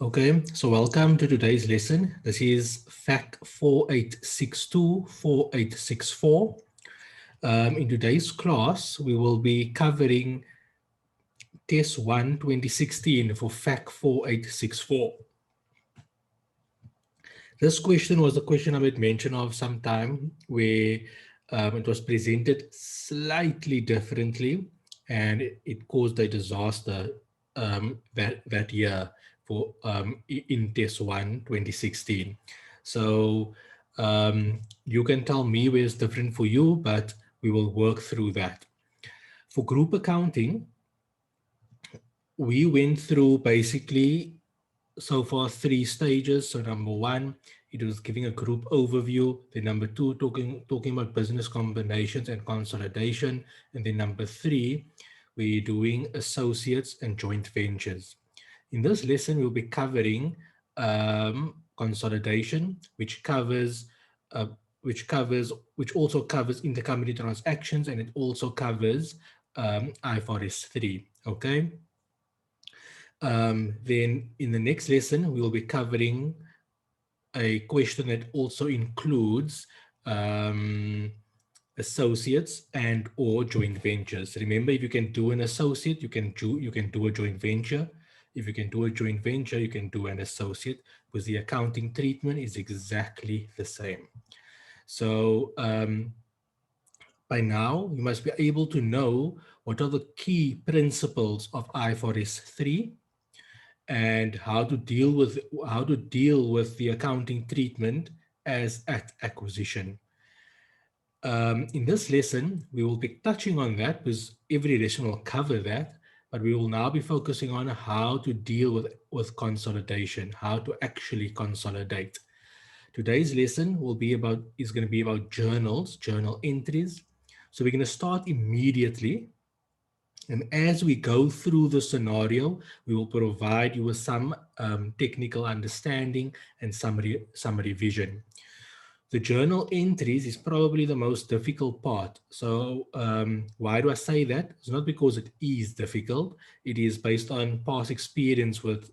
Okay, so welcome to today's lesson. This is FAC 4862, 4864. In today's class, we will be covering Test 1 2016 for FAC 4864. This question was the question I made mention of sometime where it was presented slightly differently and it caused a disaster that year for in test 1 2016. So you can tell me where it's different for you, but we will work through that. For group accounting, we went through basically so far 3 stages. So number 1, it was giving a group overview. Then number 2, talking about business combinations and consolidation. And then number 3, we're doing associates and joint ventures. In this lesson, we'll be covering consolidation, which also covers intercompany transactions, and it also covers IFRS 3. Okay. Then in the next lesson, we will be covering a question that also includes associates and or joint ventures. Remember, if you can do an associate, you can do a joint venture. If you can do a joint venture, you can do an associate, because the accounting treatment is exactly the same. So by now, you must be able to know what are the key principles of IFRS 3 and how to deal with the accounting treatment as at acquisition. In this lesson, we will be touching on that because every lesson will cover that, but we will now be focusing on how to deal with consolidation, how to actually consolidate. Today's lesson is going to be about journal entries. So we're going to start immediately. And as we go through the scenario, we will provide you with some technical understanding and some revision. The journal entries is probably the most difficult part. So why do I say that? It's not because it is difficult. It is based on past experience with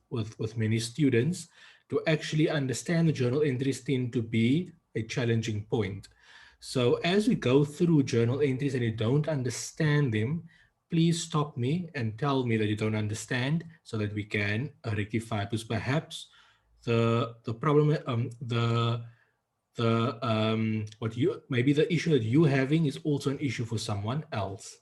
many students. To actually understand the journal entries tend to be a challenging point. So as we go through journal entries and you don't understand them, please stop me and tell me that you don't understand so that we can rectify, because perhaps the problem, maybe the issue that you're having is also an issue for someone else.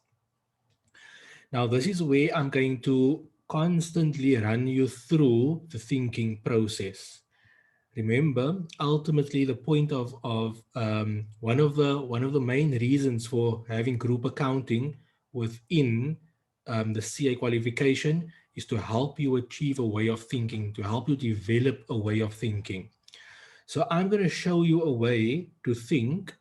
Now, this is where I'm going to constantly run you through the thinking process. Remember, ultimately, the point of one of the main reasons for having group accounting within the CA qualification is to help you achieve a way of thinking, to help you develop a way of thinking. So I'm going to show you a way to think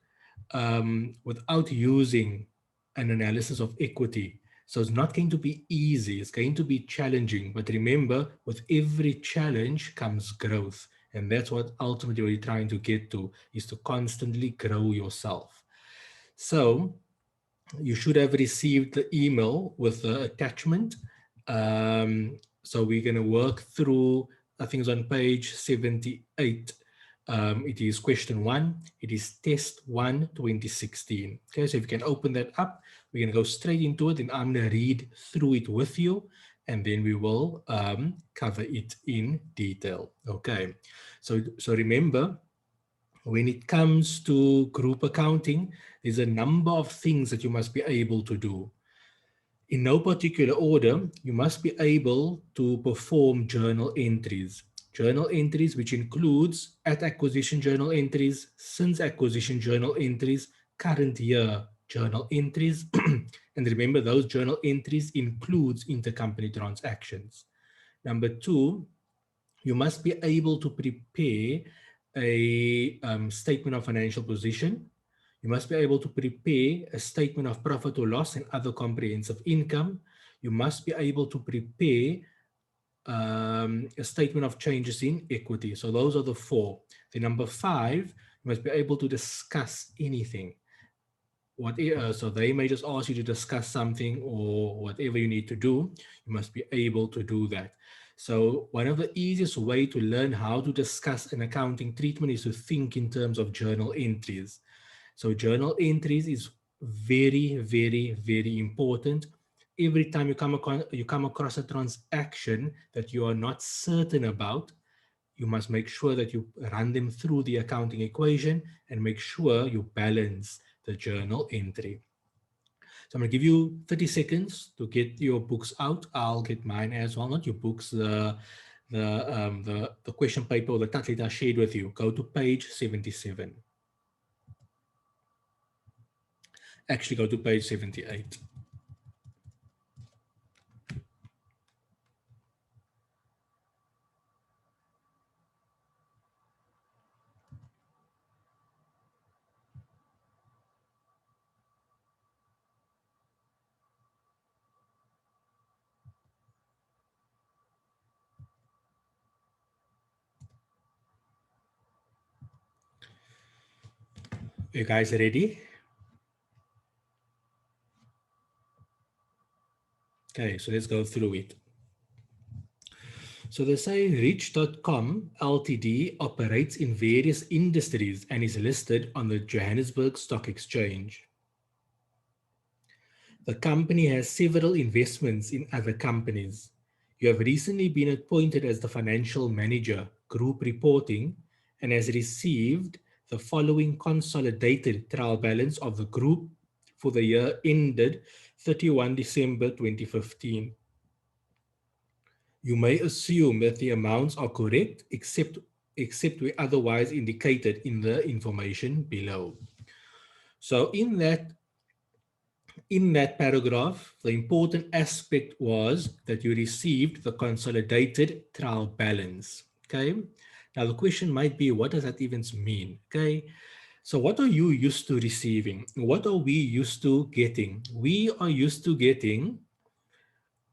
without using an analysis of equity. So it's not going to be easy, it's going to be challenging. But remember, with every challenge comes growth. And that's what ultimately we're trying to get to, is to constantly grow yourself. So you should have received the email with the attachment. So we're going to work through, I think it's on page 78. It is question 1. It is test 1 2016. Okay, so if you can open that up, we're going to go straight into it, and I'm going to read through it with you, and then we will cover it in detail. Okay, so remember, when it comes to group accounting, there's a number of things that you must be able to do. In no particular order, you must be able to perform journal entries. Journal entries, which includes at acquisition journal entries, since acquisition journal entries, current year journal entries. And remember, those journal entries includes intercompany transactions. Number 2, you must be able to prepare a statement of financial position. You must be able to prepare a statement of profit or loss and other comprehensive income. You must be able to prepare a statement of changes in equity. So those are the 4. The number 5, you must be able to discuss anything. So they may just ask you to discuss something or whatever you need to do, you must be able to do that. So one of the easiest way to learn how to discuss an accounting treatment is to think in terms of journal entries. So journal entries is very, very, very important. Every time you come across a transaction that you are not certain about, you must make sure that you run them through the accounting equation and make sure you balance the journal entry. So I'm going to give you 30 seconds to get your books out. I'll get mine as well, not your books, the question paper or the tablet I shared with you. Go to page 77. Actually, go to page 78. You guys ready? Okay, so let's go through it. So they say Rich.com Ltd operates in various industries and is listed on the Johannesburg Stock Exchange. The company has several investments in other companies. You have recently been appointed as the financial manager, group reporting, and has received the following consolidated trial balance of the group for the year ended 31 December 2015. You may assume that the amounts are correct except where otherwise indicated in the information below. So in that paragraph, the important aspect was that you received the consolidated trial balance. Okay. Now the question might be, what does that even mean? Okay. So what are you used to receiving? What are we used to getting? We are used to getting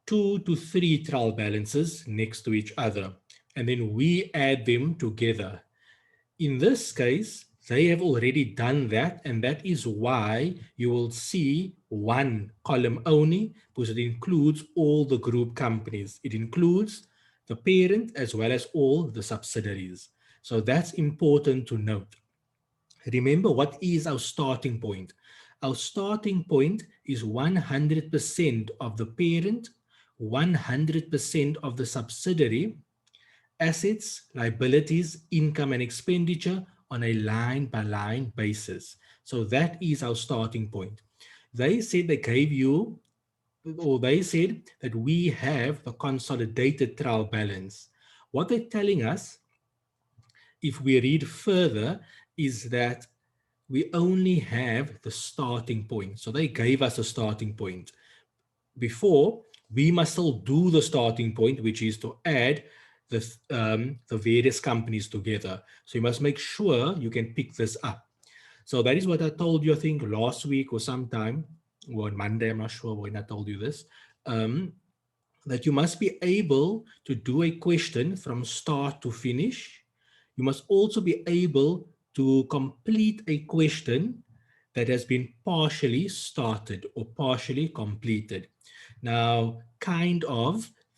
2 to 3 trial balances next to each other, and then we add them together. In this case, they have already done that, and that is why you will see one column only, because it includes all the group companies. It includes the parent as well as all the subsidiaries. So that's important to note. Remember, what is our starting point? Our starting point is 100% of the parent, 100% of the subsidiary, assets, liabilities, income, and expenditure on a line-by-line basis. So that is our starting point. They said they gave you, or they said that we have the consolidated trial balance. What they're telling us, if we read further, is that we only have the starting point. So they gave us a starting point. Before, we must still do the starting point, which is to add the various companies together. So you must make sure you can pick this up. So that is what I told you, I think, last week or sometime, or on Monday, I'm not sure when I told you this, that you must be able to do a question from start to finish. You must also be able to complete a question that has been partially started or partially completed. Now,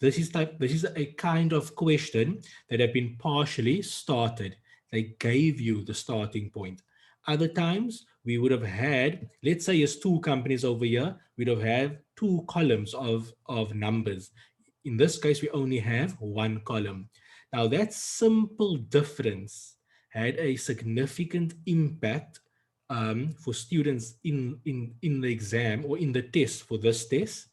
this is a kind of question that have been partially started. They gave you the starting point. Other times we would have had, let's say there's two companies over here, we'd have had two columns of numbers. In this case, we only have one column. Now that simple difference had a significant impact for students in the exam or in the test for this test.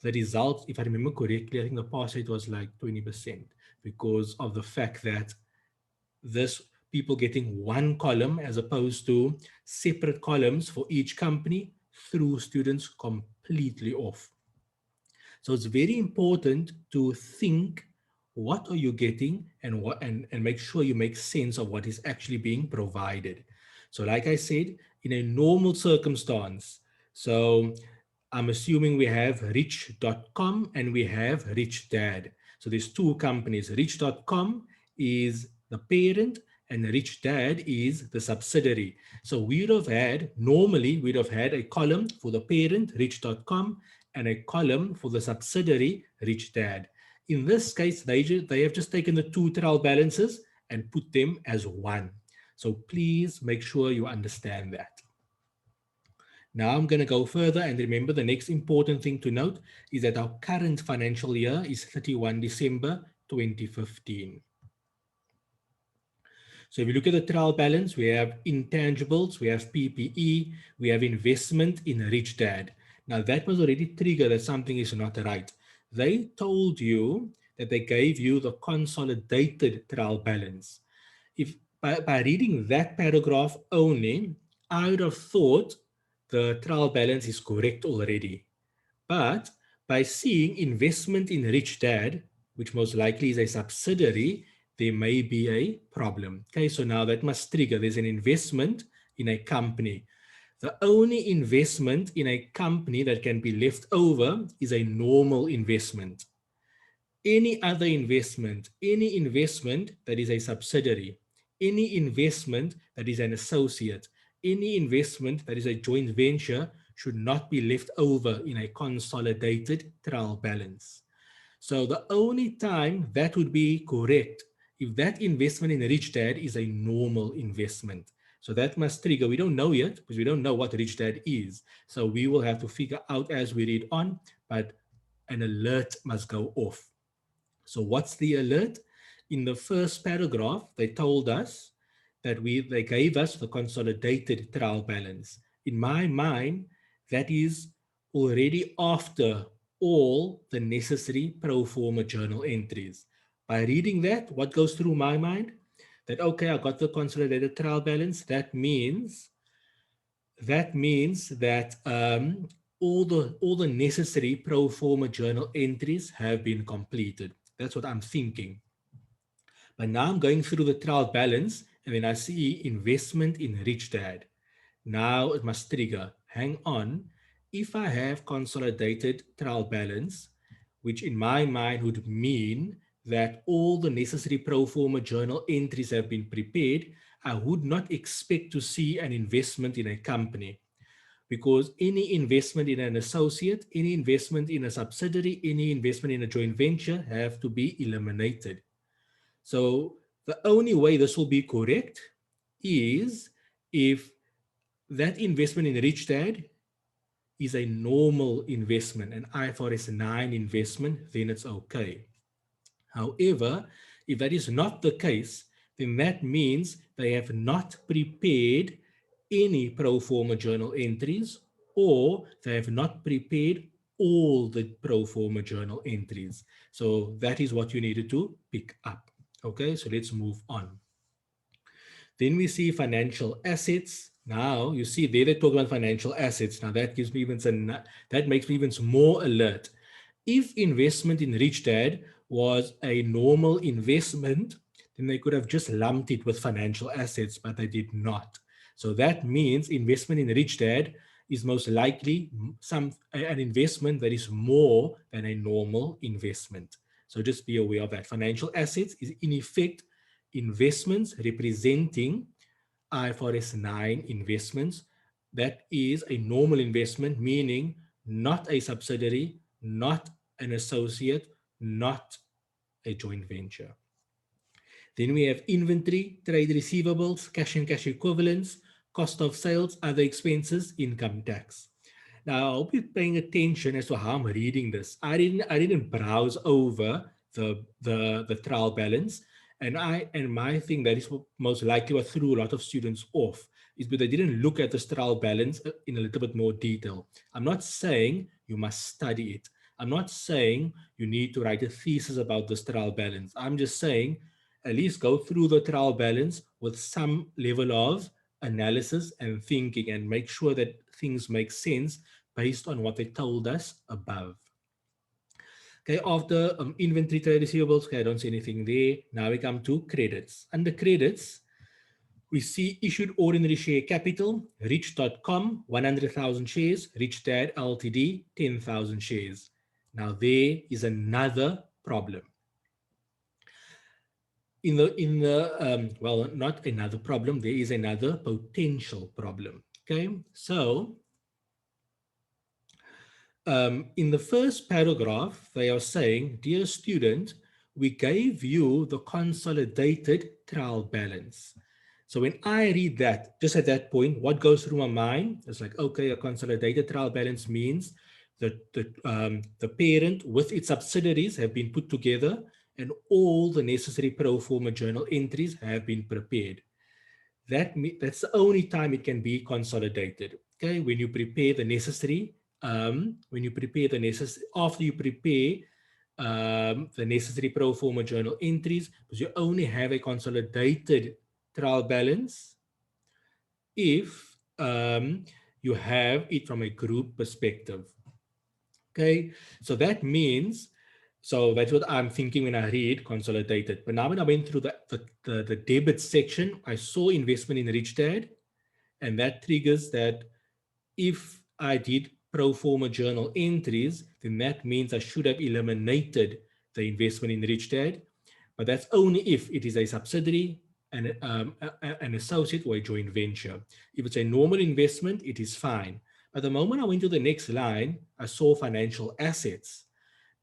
The results, if I remember correctly, I think the pass rate was like 20% because of the fact that this people getting one column as opposed to separate columns for each company threw students completely off. So it's very important to think what are you getting and make sure you make sense of what is actually being provided. So like I said, in a normal circumstance, so I'm assuming we have Rich.com and we have Rich Dad. So there's two companies. Rich.com is the parent and Rich Dad is the subsidiary. So normally we'd have had a column for the parent, Rich.com, and a column for the subsidiary, Rich Dad. In this case, they have just taken the two trial balances and put them as one. So please make sure you understand that. Now I'm going to go further, and remember, the next important thing to note is that our current financial year is 31 December 2015. So if you look at the trial balance, we have intangibles, we have PPE, we have investment in Rich Dad. Now that was already triggered that something is not right. They told you that they gave you the consolidated trial balance. If by reading that paragraph only, I would have thought the trial balance is correct already. But by seeing investment in Rich Dad, which most likely is a subsidiary, there may be a problem. Okay, so now that must trigger. There's an investment in a company. The only investment in a company that can be left over is a normal investment. Any other investment, any investment that is a subsidiary, any investment that is an associate, any investment that is a joint venture should not be left over in a consolidated trial balance. So the only time that would be correct if that investment in Rich Dad is a normal investment. So that must trigger. We don't know yet because we don't know what Rich Dad is. So we will have to figure out as we read on, but an alert must go off. So what's the alert? In the first paragraph, they told us that they gave us the consolidated trial balance. In my mind, that is already after all the necessary pro forma journal entries. By reading that, what goes through my mind? That, okay, I got the consolidated trial balance. That means that all the necessary pro forma journal entries have been completed. That's what I'm thinking. But now I'm going through the trial balance, and then I see investment in Rich Dad. Now it must trigger. Hang on. If I have consolidated trial balance, which in my mind would mean that all the necessary pro forma journal entries have been prepared, I would not expect to see an investment in a company, because any investment in an associate, any investment in a subsidiary, any investment in a joint venture have to be eliminated. So the only way this will be correct is if that investment in Rich Dad is a normal investment, an IFRS 9 investment, then it's okay. However, if that is not the case, then that means they have not prepared any pro forma journal entries, or they have not prepared all the pro forma journal entries. So that is what you needed to pick up. Okay, so let's move on. Then we see financial assets. Now you see there they talk about financial assets. Now that gives me that makes me even more alert. If investment in Rich Dad was a normal investment, then they could have just lumped it with financial assets, but they did not. So that means investment in Rich Dad is most likely an investment that is more than a normal investment. So just be aware of that. Financial assets is in effect investments representing IFRS 9 investments. That is a normal investment, meaning not a subsidiary, not an associate, not a joint venture. Then we have inventory, trade receivables, cash and cash equivalents, cost of sales, other expenses, income tax. Now, I hope you're paying attention as to how I'm reading this. I didn't browse over the trial balance, and my thing that is most likely what threw a lot of students off is because they didn't look at this trial balance in a little bit more detail. I'm not saying you must study it. I'm not saying you need to write a thesis about this trial balance. I'm just saying at least go through the trial balance with some level of analysis and thinking, and make sure that things make sense based on what they told us above. Okay, after inventory, trade receivables, okay, I don't see anything there. Now we come to credits. Under credits, we see issued ordinary share capital, Rich.com, 100,000 shares, Rich Dad Ltd, 10,000 shares. Now there is another problem. Well, not another problem, there is another potential problem. Okay, so In the first paragraph, they are saying, dear student, we gave you the consolidated trial balance. So when I read that, just at that point, what goes through my mind is like, okay, a consolidated trial balance means that the parent with its subsidiaries have been put together and all the necessary pro forma journal entries have been prepared. That's the only time it can be consolidated. Okay, when you prepare the necessary, after you prepare the necessary pro forma journal entries, because you only have a consolidated trial balance if you have it from a group perspective. Okay, so that means, so that's what I'm thinking when I read consolidated. But now when I went through the debit section, I saw investment in Rich Dad, and that triggers that if I did pro forma journal entries, then that means I should have eliminated the investment in Rich Dad. But that's only if it is a subsidiary, an associate, or a joint venture. If it's a normal investment, it is fine. But the moment I went to the next line, I saw financial assets.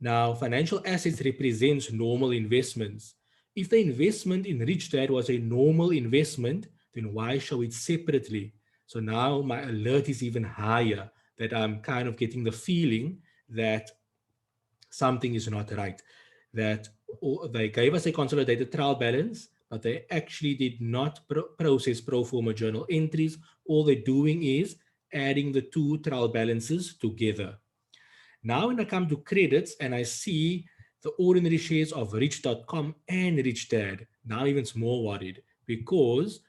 Now, financial assets represents normal investments. If the investment in Rich Dad was a normal investment, then why show it separately? So now my alert is even higher, that I'm kind of getting the feeling that something is not right. That they gave us a consolidated trial balance, but they actually did not process pro forma journal entries. All they're doing is adding the two trial balances together. Now, when I come to credits and I see the ordinary shares of Rich.com and Rich Dad, now even more worried, because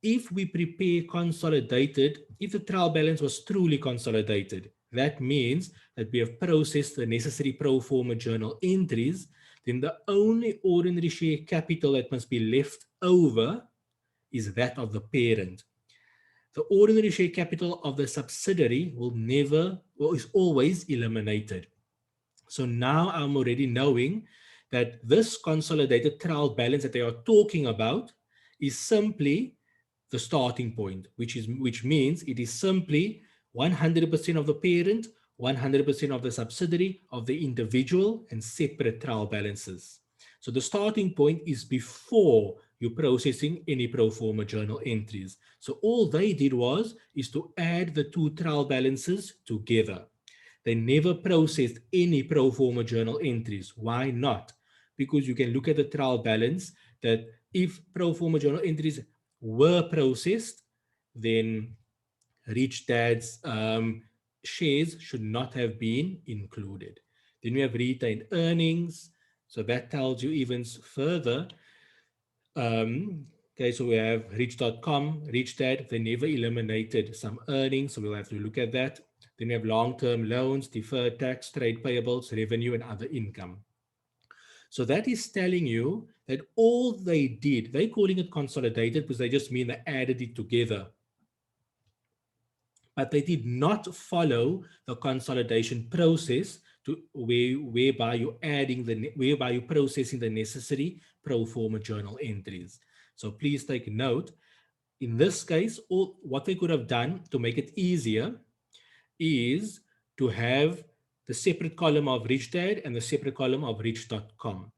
if we prepare consolidated, if the trial balance was truly consolidated, that means that we have processed the necessary pro forma journal entries, then the only ordinary share capital that must be left over is that of the parent. The ordinary share capital of the subsidiary will never, or is always eliminated. So now I'm already knowing that this consolidated trial balance that they are talking about is simply the starting point, which means it is simply 100% of the parent, 100% of the subsidiary of the individual and separate trial balances. So the starting point is before you're processing any pro forma journal entries. So all they did is to add the two trial balances together. They never processed any pro forma journal entries. Why not? Because you can look at the trial balance that if pro forma journal entries were processed, then Rich Dad's shares should not have been included. Then we have retained earnings. So that tells you even further. Okay, so we have Rich.com, Rich Dad, they never eliminated some earnings, so we'll have to look at that. Then we have long-term loans, deferred tax, trade payables, revenue, and other income. So that is telling you that all they did, they're calling it consolidated because they just mean they added it together. But they did not follow the consolidation process whereby you're processing the necessary pro forma journal entries. So please take note. In this case, what they could have done to make it easier is to have the separate column of Rich Dad and the separate column of Rich.com.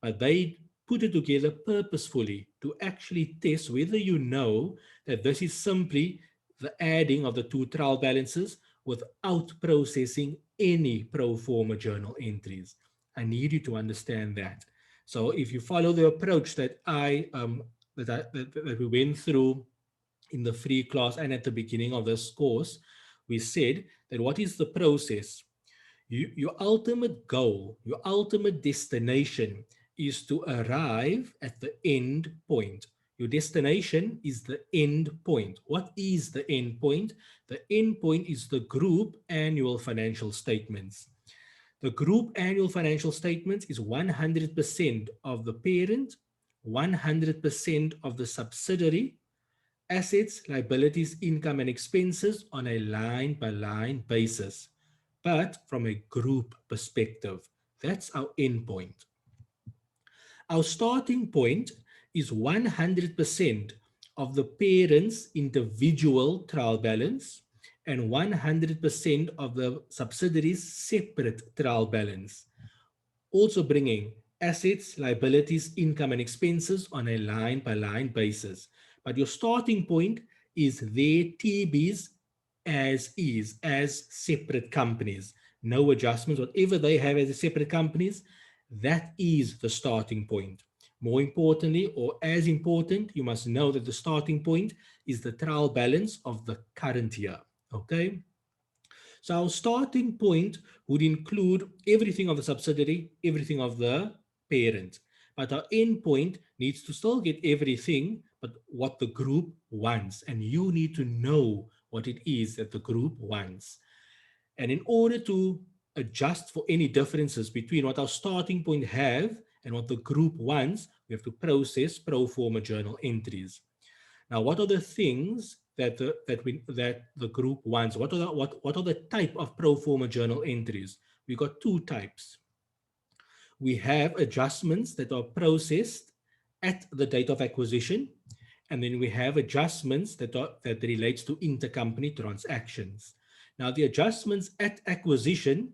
But they put it together purposefully to actually test whether you know that this is simply the adding of the two trial balances without processing any pro forma journal entries. I need you to understand that. So if you follow the approach that that we went through in the free class and at the beginning of this course, we said that what is the process? Your ultimate goal, your ultimate destination is to arrive at the end point. Your destination is the end point. What is the end point? The end point is the group annual financial statements. The group annual financial statements is 100% of the parent, 100% of the subsidiary, assets, liabilities, income, and expenses on a line-by-line basis, but from a group perspective. That's our endpoint. Our starting point is 100% of the parent's individual trial balance and 100% of the subsidiaries' separate trial balance, also bringing assets, liabilities, income, and expenses on a line by line basis. But your starting point is their TBs as is, as separate companies. No adjustments, whatever they have as separate companies, that is the starting point. More importantly, or as important, you must know that the starting point is the trial balance of the current year. Okay? So our starting point would include everything of the subsidiary, everything of the parent. But our end point needs to still get everything, but what the group wants. And you need to know what it is that the group wants. And in order to adjust for any differences between what our starting point have and what the group wants, we have to process pro forma journal entries. Now, what are the things that the group wants? What are the type of pro forma journal entries? We got two types. We have adjustments that are processed at the date of acquisition, and then we have adjustments that relates to intercompany transactions. Now, the adjustments at acquisition,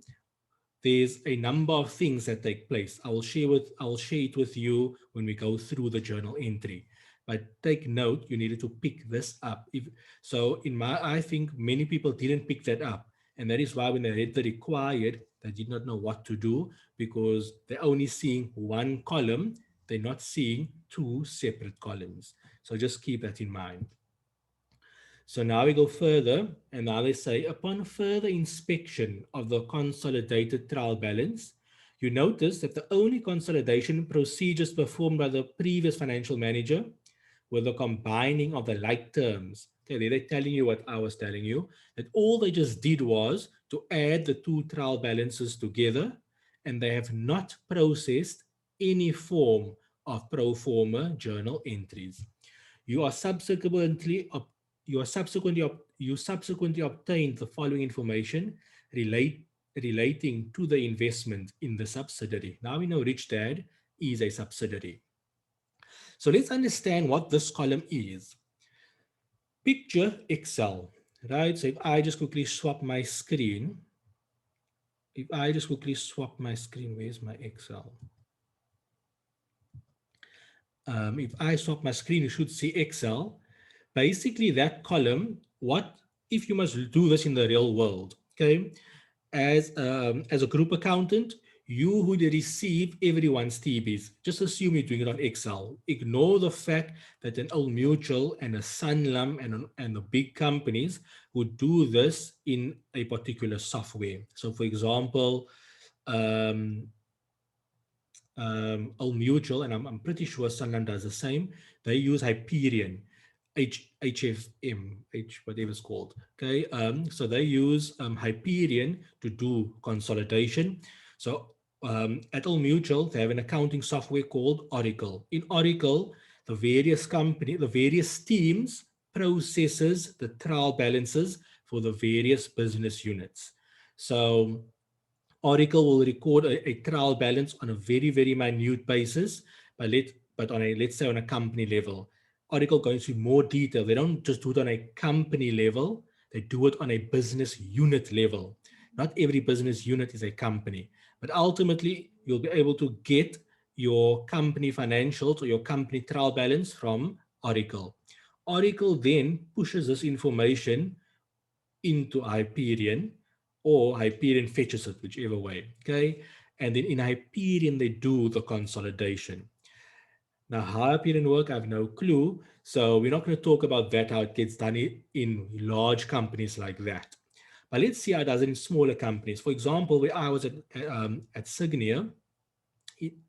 there's a number of things that take place. I will share it with you when we go through the journal entry. But take note, you needed to pick this up. I think many people didn't pick that up. And that is why when they read the required, they did not know what to do because they're only seeing one column. They're not seeing two separate columns. So just keep that in mind. So now we go further, and now they say, upon further inspection of the consolidated trial balance, you notice that the only consolidation procedures performed by the previous financial manager were the combining of the like terms. Okay, they're telling you what I was telling you, that all they just did was to add the two trial balances together, and they have not processed any form of pro forma journal entries. You are subsequently you subsequently obtained the following information relating to the investment in the subsidiary. Now we know Rich Dad is a subsidiary. So let's understand what this column is. Picture Excel, right? So if I just quickly swap my screen, where's my Excel? If I swap my screen, you should see Excel. Basically, that column, what if you must do this in the real world, okay? As a group accountant, you would receive everyone's TBs. Just assume you're doing it on Excel. Ignore the fact that an Old Mutual and a Sanlam and the big companies would do this in a particular software. So for example, Old Mutual, and I'm pretty sure Sanlam does the same. They use Hyperion, HFM, whatever it's called. Okay, so they use Hyperion to do consolidation. So at Old Mutual, they have an accounting software called Oracle. In Oracle, the various teams processes the trial balances for the various business units. So Oracle will record a trial balance on a very, very minute basis, but on a, let's say on a company level. Oracle goes into more detail. They don't just do it on a company level, they do it on a business unit level. Not every business unit is a company, but ultimately you'll be able to get your company financials or your company trial balance from Oracle. Oracle then pushes this information into Hyperion, or Hyperion fetches it, whichever way, okay? And then in Hyperion, they do the consolidation. Now, how Hyperion work, I have no clue. So we're not going to talk about that, how it gets done in large companies like that. But let's see how it does it in smaller companies. For example, where I was at Signia,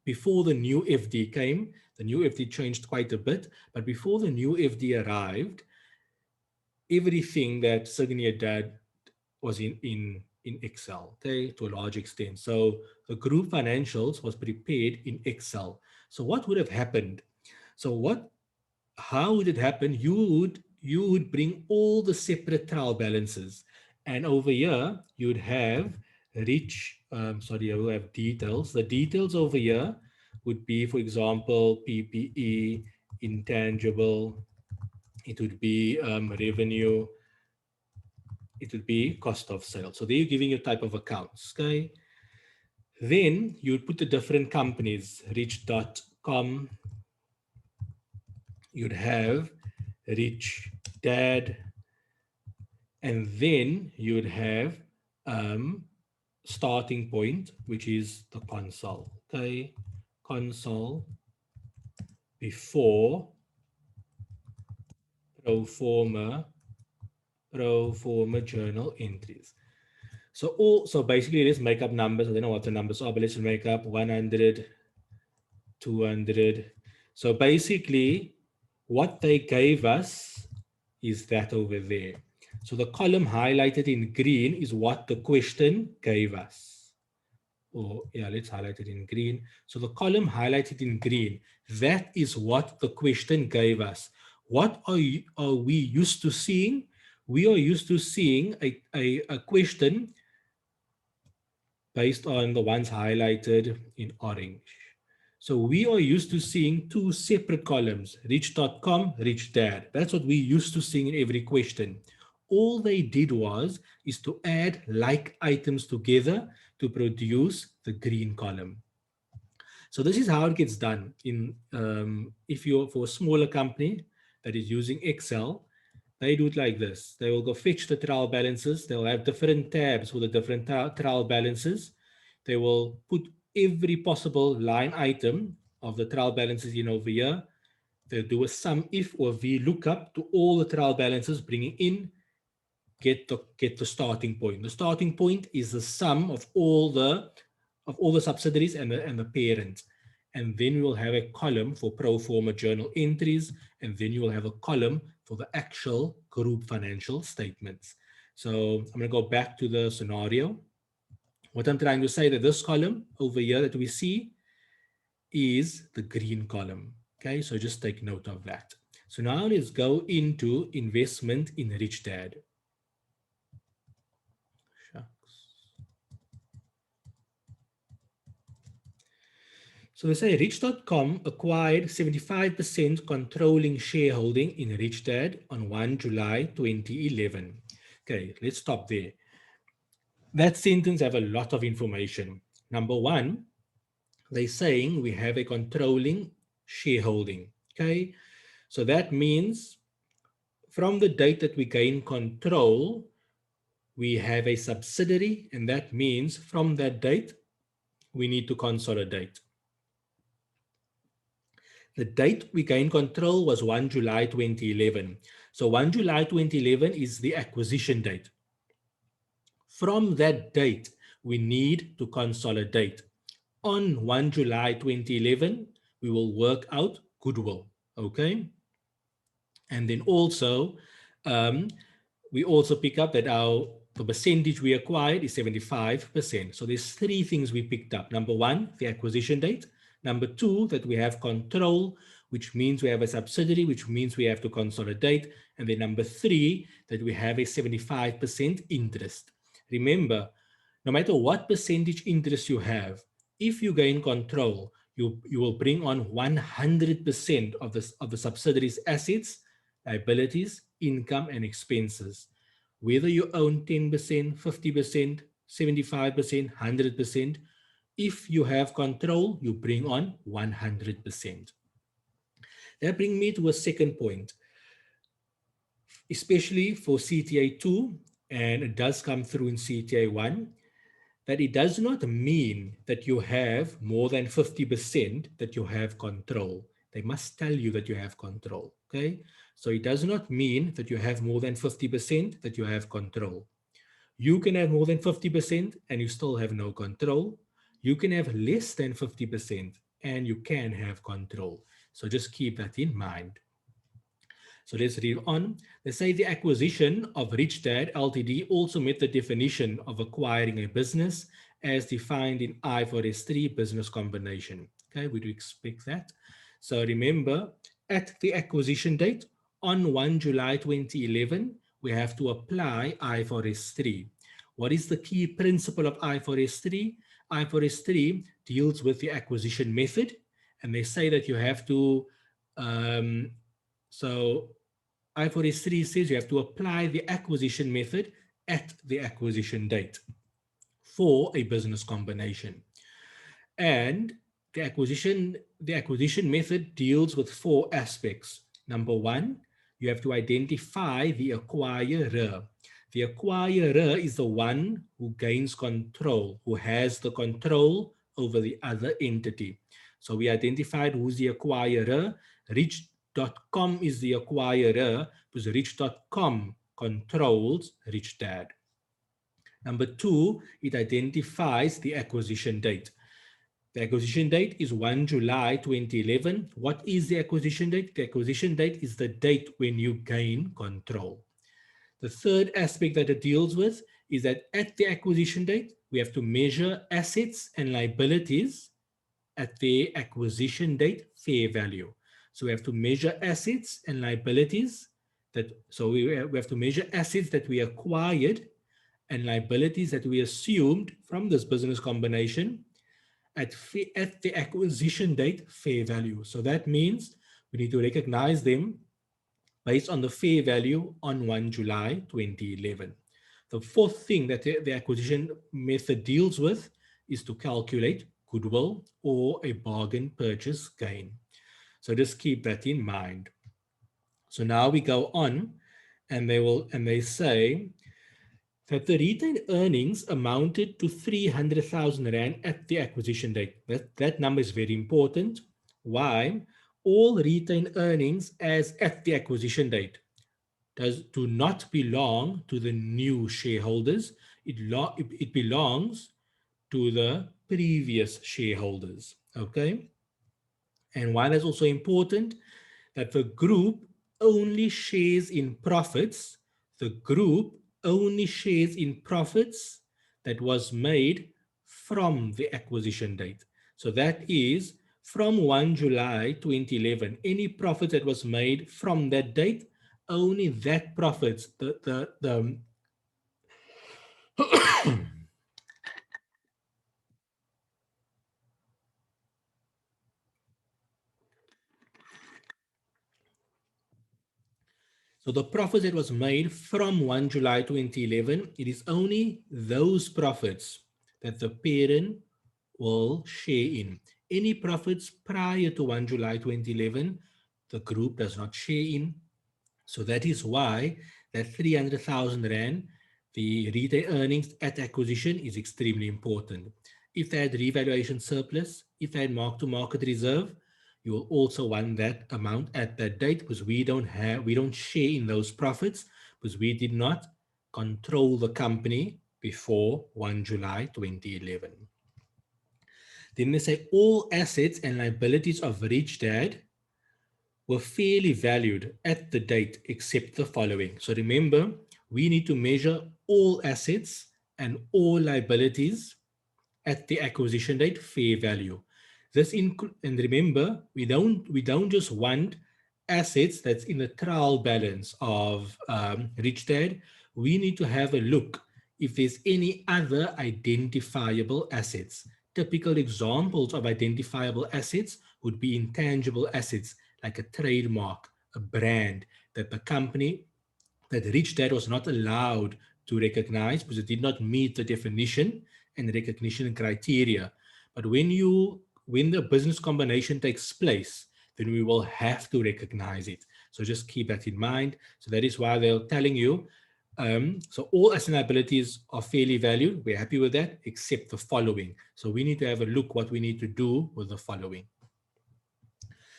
before the new FD came, the new FD changed quite a bit, but before the new FD arrived, everything that Signia did was in Excel, okay, to a large extent. So the group financials was prepared in Excel. So what would have happened? How would it happen? You would bring all the separate trial balances, and over here you would have rich. Sorry, I will have details. The details over here would be, for example, PPE, intangible. It would be revenue, it would be cost of sale. So there you're giving your type of accounts, okay? Then you would put the different companies, Rich.com, you'd have Rich Dad, and then you would have starting point, which is the console, okay? Console before pro forma journal entries. So basically let's make up numbers. I don't know what the numbers are, but let's make up 100, 200. So basically what they gave us is that over there. So the column highlighted in green is what the question gave us. Or yeah, let's highlight it in green. So the column highlighted in green, that is what the question gave us. What are we used to seeing? We are used to seeing a question based on the ones highlighted in orange. So we are used to seeing two separate columns, Rich.com, Rich Dad. That's what we used to seeing in every question. All they did is to add like items together to produce the green column. So this is how it gets done. If you're for a smaller company that is using Excel, they do it like this. They will go fetch the trial balances. They'll have different tabs for the different trial balances. They will put every possible line item of the trial balances in over here. They'll do a sum if or VLOOKUP to all the trial balances, bringing in, get the starting point. The starting point is the sum of all the subsidiaries and the parent. And then we will have a column for pro forma journal entries, and then you will have a column for the actual group financial statements. So I'm going to go back to the scenario. What I'm trying to say that this column over here that we see is the green column. Okay, so just take note of that. So now let's go into investment in Rich Dad. So they say Rich.com acquired 75% controlling shareholding in Rich Dad on 1 July 2011. Okay, let's stop there. That sentence have a lot of information. Number one, they're saying we have a controlling shareholding. Okay, so that means from the date that we gain control, we have a subsidiary, and that means from that date, we need to consolidate. The date we gained control was 1 July 2011. So 1 July 2011 is the acquisition date. From that date, we need to consolidate. On 1 July 2011, we will work out goodwill, okay? And then also, we also pick up that the percentage we acquired is 75%. So there's three things we picked up. Number one, the acquisition date. Number two, that we have control, which means we have a subsidiary, which means we have to consolidate. And then number three, that we have a 75% interest. Remember, no matter what percentage interest you have, if you gain control, you will bring on 100% of the subsidiary's assets, liabilities, income, and expenses. Whether you own 10%, 50%, 75%, 100%, if you have control, you bring on 100%. That brings me to a second point, especially for CTA 2, and it does come through in CTA 1, that it does not mean that you have more than 50% that you have control. They must tell you that you have control, okay? So it does not mean that you have more than 50% that you have control. You can have more than 50% and you still have no control. You can have less than 50% and you can have control. So just keep that in mind. So let's read on. They say the acquisition of Rich Dad Ltd also met the definition of acquiring a business as defined in IFRS 3 business combination. Okay, we do expect that. So remember, at the acquisition date on 1 July 2011, we have to apply IFRS 3. What is the key principle of IFRS 3? IFRS 3 deals with the acquisition method, and they say that you have to so IFRS 3 says you have to apply the acquisition method at the acquisition date for a business combination. And the acquisition method deals with four aspects. Number one, you have to identify the acquirer. The acquirer is the one who gains control, who has the control over the other entity. So we identified who's the acquirer. Rich.com is the acquirer because Rich.com controls Rich Dad. Number two, it identifies the acquisition date. The acquisition date is 1 July 2011. What is the acquisition date? The acquisition date is the date when you gain control. The third aspect that it deals with is that at the acquisition date, we have to measure assets and liabilities at their acquisition date fair value. So we have to measure assets and liabilities we have to measure assets that we acquired and liabilities that we assumed from this business combination at the acquisition date fair value. So that means we need to recognize them based on the fair value on 1 July 2011. The fourth thing that the acquisition method deals with is to calculate goodwill or a bargain purchase gain. So just keep that in mind. So now we go on and they say that the retained earnings amounted to 300,000 Rand at the acquisition date. That number is very important. Why? All retained earnings as at the acquisition date do not belong to the new shareholders. It belongs to the previous shareholders. Okay? And why that's also important, that the group only shares in profits. The group only shares in profits that was made from the acquisition date. So that is from 1 July 2011, any profit that was made from that date, only that profits, So the profit that was made from 1 July 2011, it is only those profits that the parent will share in. Any profits prior to 1 July 2011, the group does not share in. So that is why that 300,000 Rand, the retail earnings at acquisition, is extremely important. If they had revaluation surplus, if they had mark-to-market reserve, you will also want that amount at that date because we don't share in those profits because we did not control the company before 1 July 2011. Then they say all assets and liabilities of Rich Dad were fairly valued at the date except the following. So remember, we need to measure all assets and all liabilities at the acquisition date fair value. And remember, we don't just want assets that's in the trial balance of Rich Dad. We need to have a look if there's any other identifiable assets. Typical examples of identifiable assets would be intangible assets like a trademark, a brand that the company, that Rich Dad was not allowed to recognize because it did not meet the definition and recognition criteria. But when the business combination takes place, then we will have to recognize it. So just keep that in mind. So that is why they're telling you, so all assets and liabilities are fairly valued. We're happy with that, except the following. So we need to have a look what we need to do with the following.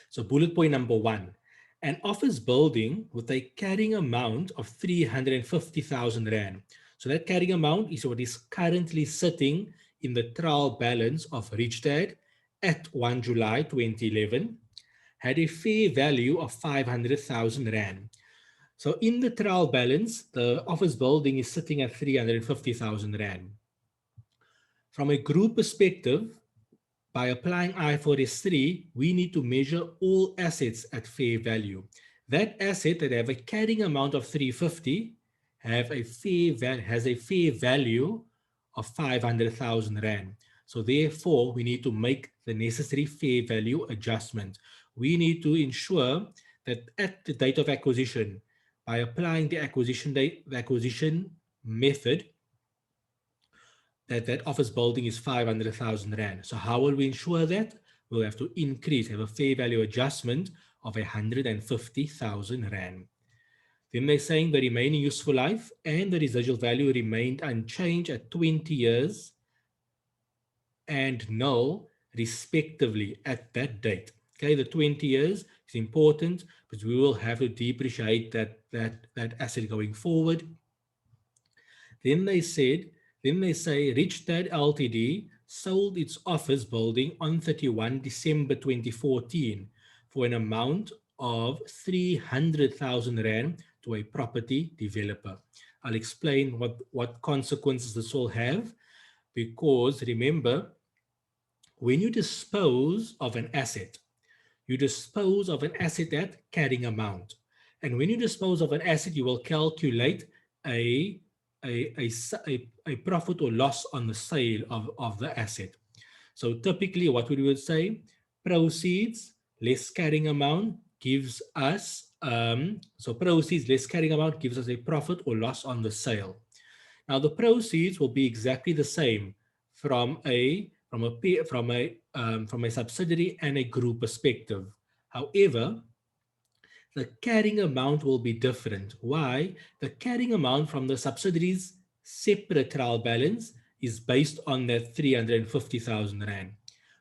So bullet point number 1, an office building with a carrying amount of 350,000 Rand. So that carrying amount is what is currently sitting in the trial balance of Rich Dad at 1 July 2011, had a fair value of 500,000 Rand. So in the trial balance, the office building is sitting at 350,000 Rand. From a group perspective, by applying IFRS 3, we need to measure all assets at fair value. That asset that have a carrying amount of 350 has a fair value of 500,000 Rand. So therefore, we need to make the necessary fair value adjustment. We need to ensure that at the date of acquisition, by applying the acquisition method, that office building is 500,000 Rand. So how will we ensure that? We'll have to have a fair value adjustment of 150,000 Rand. Then they're saying the remaining useful life and the residual value remained unchanged at 20 years and null respectively at that date. Okay, the 20 years is important because we will have to depreciate that asset going forward. Then they say Richdad Ltd sold its office building on 31 December 2014 for an amount of 300,000 Rand to a property developer. I'll explain what consequences this will have, because remember, when you dispose of an asset, you dispose of an asset at carrying amount. And when you dispose of an asset, you will calculate a profit or loss on the sale of the asset. So typically what we would say, proceeds less carrying amount gives us, proceeds less carrying amount gives us a profit or loss on the sale. Now the proceeds will be exactly the same from a subsidiary and a group perspective. However, the carrying amount will be different. Why? The carrying amount from the subsidiary's separate trial balance is based on that 350,000 Rand,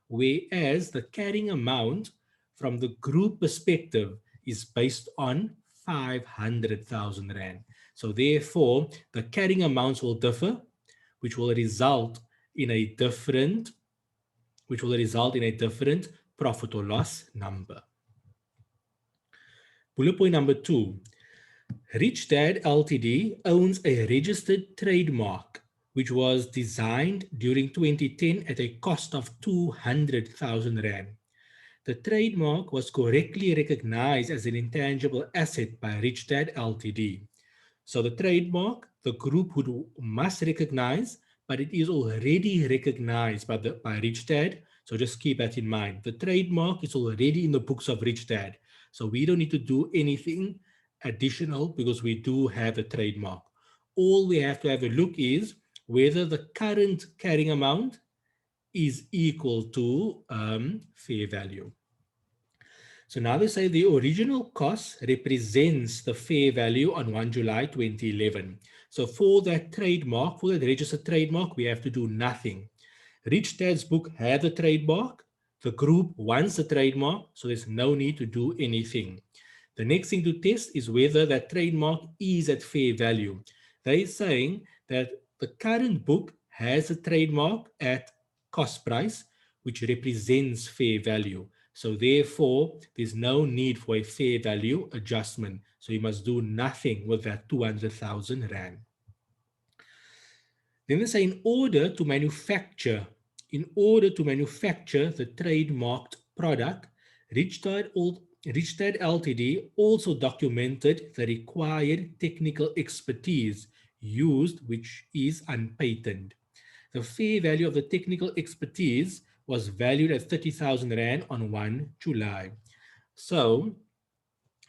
whereas the carrying amount from the group perspective is based on 500,000 Rand. So therefore, the carrying amounts will differ, which will result in a different profit or loss number. Bullet point number 2. Richdad Ltd owns a registered trademark which was designed during 2010 at a cost of 200,000 Rand. The trademark was correctly recognized as an intangible asset by Richdad Ltd. So the trademark, the group must recognize, but it is already recognized by Richdad. So just keep that in mind. The trademark is already in the books of Richdad. So we don't need to do anything additional because we do have a trademark. All we have to have a look is whether the current carrying amount is equal to fair value. So now they say the original cost represents the fair value on 1 July 2011. So for that trademark, for that registered trademark, we have to do nothing. Richdad's book had the trademark. The group wants the trademark, so there's no need to do anything. The next thing to test is whether that trademark is at fair value. They're saying that the current book has a trademark at cost price, which represents fair value. So therefore, there's no need for a fair value adjustment. So you must do nothing with that 200,000 Rand. Then they say in order to manufacture the trademarked product, Richdad Ltd also documented the required technical expertise used, which is unpatented. The fair value of the technical expertise was valued at 30,000 Rand on 1 July. So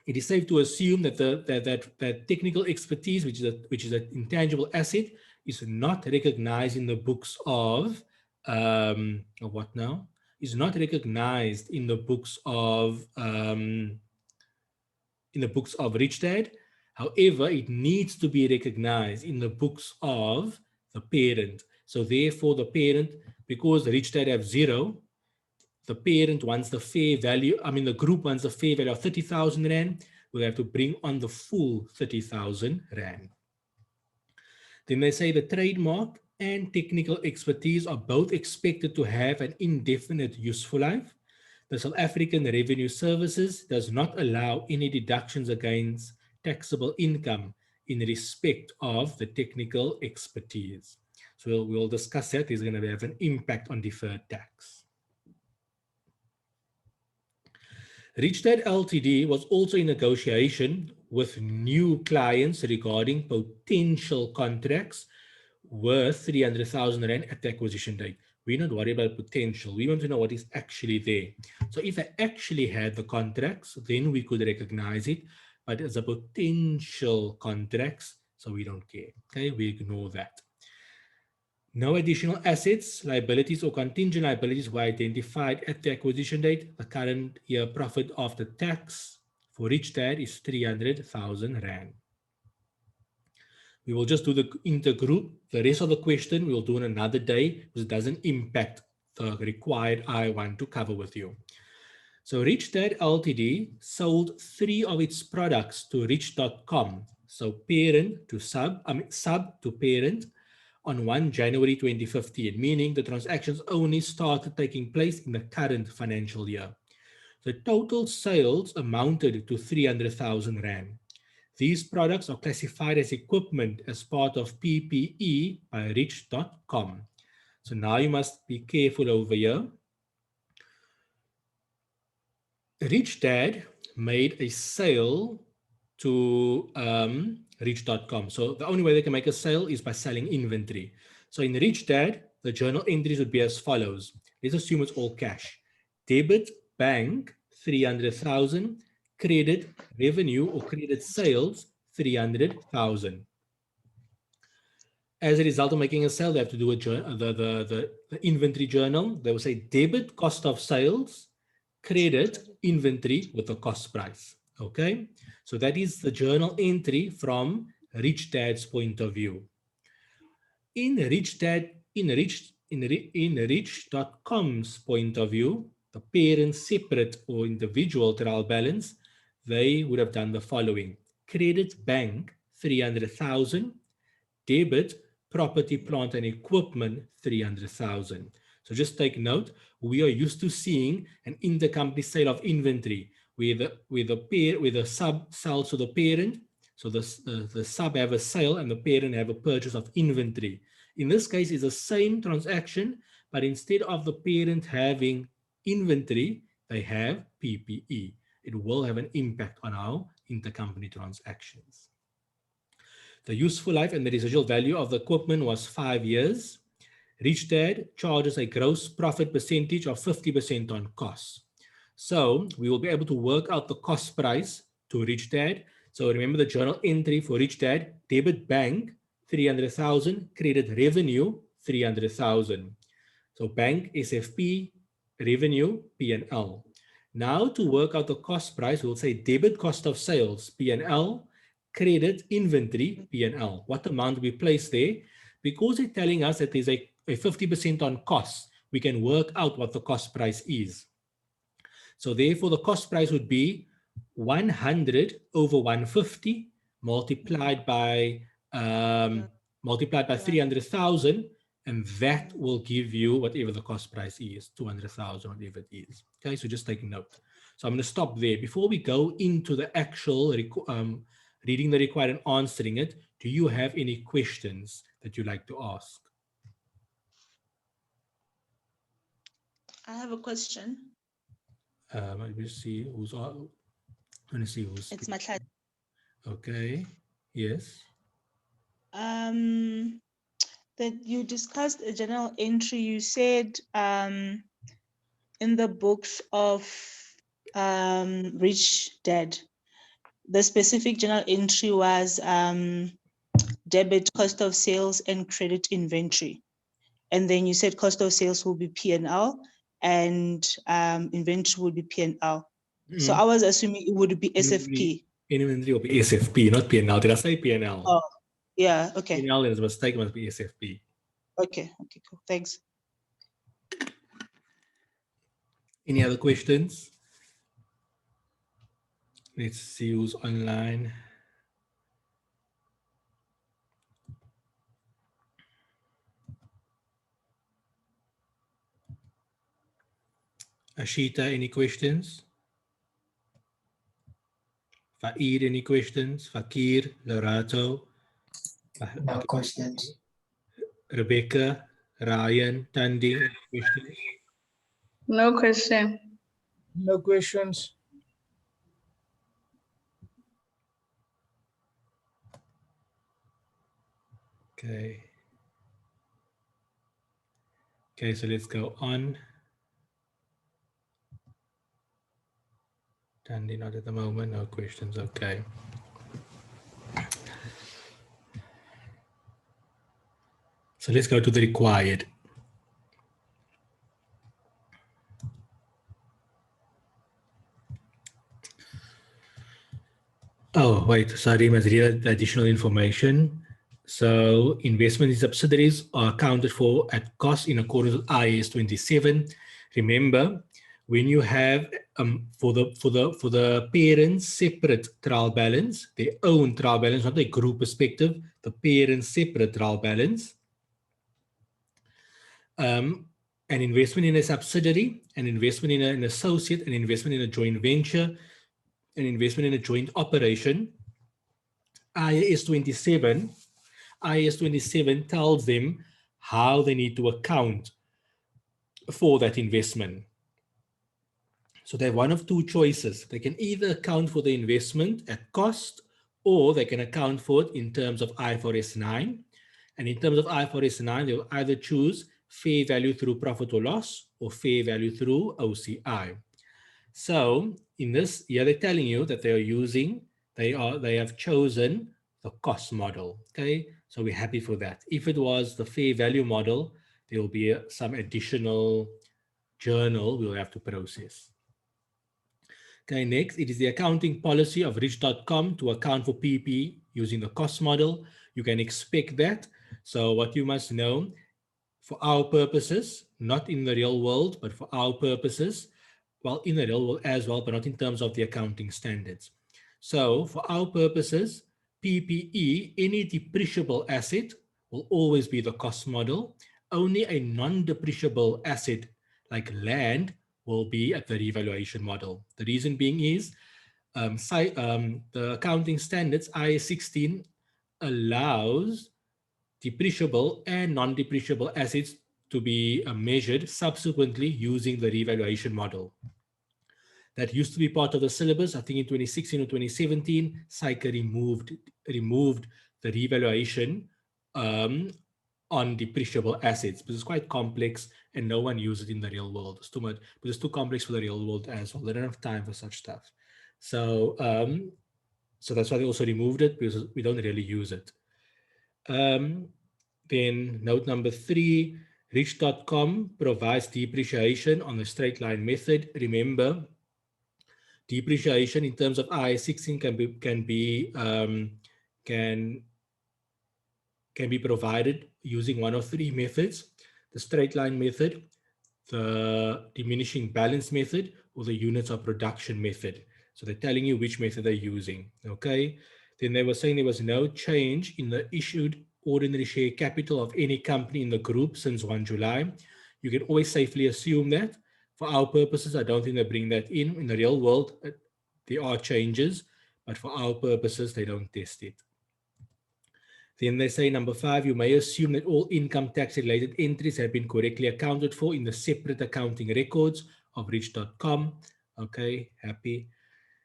it is safe to assume that that technical expertise, which is an intangible asset, is not recognized in the books of what now? Is not recognized in the books of Richdad. However, it needs to be recognized in the books of the parent. So therefore, the parent, because Richdad have 0, the parent wants the fair value, the group wants the fair value of 30,000 Rand, we'll have to bring on the full 30,000 Rand. Then they say the trademark and technical expertise are both expected to have an indefinite useful life. The South African Revenue Services does not allow any deductions against taxable income in respect of the technical expertise. So we'll discuss that. It's going to have an impact on deferred tax. Richdad Ltd was also in negotiation with new clients regarding potential contracts worth 300,000 Rand at the acquisition date. We're not worried about potential. We want to know what is actually there. So if I actually had the contracts, then we could recognize it. But as a potential contracts, so we don't care. Okay, we ignore that. No additional assets, liabilities, or contingent liabilities were identified at the acquisition date. The current year profit after tax for Rich Dad is 300,000 Rand. We will just do the intergroup. The rest of the question we will do on another day because it doesn't impact the required I want to cover with you. So Rich Dad Ltd sold 3 of its products to Rich.com. So parent to sub to parent on 1 January 2015, meaning the transactions only started taking place in the current financial year. The total sales amounted to 300,000 Rand. These products are classified as equipment as part of PPE by Rich.com. So now you must be careful over here. Rich Dad made a sale to Rich.com. So the only way they can make a sale is by selling inventory. So in Rich Dad, the journal entries would be as follows. Let's assume it's all cash. Debit bank 300,000, credit revenue or credit sales 300,000. As a result of making a sale, they have to do the inventory journal. They will say debit cost of sales, credit inventory with the cost price. Okay, so that is the journal entry from Rich Dad's point of view. In Rich.com's point of view, the parent separate or individual trial balance, they would have done the following: credit bank 300,000, debit property, plant and equipment 300,000. So just take note, we are used to seeing an intercompany sale of inventory where the sub sells to the parent. So the sub have a sale and the parent have a purchase of inventory. In this case, it's the same transaction, but instead of the parent having inventory, they have PPE. It will have an impact on our intercompany transactions. The useful life and the residual value of the equipment was 5 years. Rich Dad charges a gross profit percentage of 50% on costs. So we will be able to work out the cost price to Rich Dad. So remember the journal entry for Rich Dad: debit bank 300,000, credit revenue 300,000. So bank SFP, revenue P&L. Now to work out the cost price, we'll say debit cost of sales P&L, credit inventory P&L. What amount we place there? Because they're telling us that there's a 50% on cost, we can work out what the cost price is. So therefore the cost price would be 100 over 150 multiplied by 300,000, and that will give you whatever the cost price is, 200,000, whatever it is. Okay, so just take note. So I'm going to stop there. Before we go into the actual reading the required and answering it, do you have any questions that you'd like to ask? I have a question. Let me see who's on. Let me see who's. It's Matlad. Okay. Yes. That you discussed a journal entry. You said in the books of Rich Dad, the specific journal entry was debit cost of sales and credit inventory. And then you said cost of sales will be P&L and inventory will be P&L. So I was assuming it would be SFP. Inventory will be SFP, not P&L. Did I say P&L? Oh, yeah, okay. P&L is a mistake, must be SFP. Okay, cool. Thanks. Any other questions? Let's see who's online. Ashita, any questions? Fa'id, any questions? Fakir, Lorato? No questions. Rebecca, Ryan, Tandy, questions? No question. No questions. Okay. Okay, so let's go on. Tandy, not at the moment. No questions. Okay. So let's go to the required. Oh, wait, sorry, must read the additional information. So investment in subsidiaries are accounted for at cost in accordance with IAS 27. Remember, when you have for the parents separate trial balance, their own trial balance, not a group perspective, the parents separate trial balance, an investment in a subsidiary, an investment in an associate, an investment in a joint venture, an investment in a joint operation. IAS 27 tells them how they need to account for that investment. So they have one of two choices. They can either account for the investment at cost, or they can account for it in terms of IFRS 9. And in terms of IFRS 9, they will either choose fair value through profit or loss or fair value through OCI. So in this, here they're telling you that they are using, they have chosen the cost model. Okay, so we're happy for that. If it was the fair value model, there will be some additional journal we'll have to process. Okay, next, it is the accounting policy of Rich.com to account for PP using the cost model. You can expect that. So what you must know, for our purposes, not in the real world, but for our purposes, well, in the real world as well, but not in terms of the accounting standards. So for our purposes, PPE, any depreciable asset, will always be the cost model. Only a non-depreciable asset like land will be at the revaluation model. The reason being is the accounting standards, IAS 16, allows depreciable and non-depreciable assets to be measured subsequently using the revaluation model. That used to be part of the syllabus. I think in 2016 or 2017, SAICA removed the revaluation on depreciable assets, but it's quite complex and no one uses it in the real world. It's too much, but it's too complex for the real world as well. They don't have time for such stuff. So, so that's why they also removed it, because we don't really use it. Then note number 3, Rich.com provides depreciation on the straight line method. Remember, depreciation in terms of IAS 16 can be provided using one of 3 methods: the straight line method, the diminishing balance method, or the units of production method. So they're telling you which method they're using. Okay. Then they were saying there was no change in the issued ordinary share capital of any company in the group since 1 July. You can always safely assume that. For our purposes, I don't think they bring that in. In the real world, there are changes, but for our purposes, they don't test it. Then they say number 5, you may assume that all income tax related entries have been correctly accounted for in the separate accounting records of Rich.com. Okay, happy.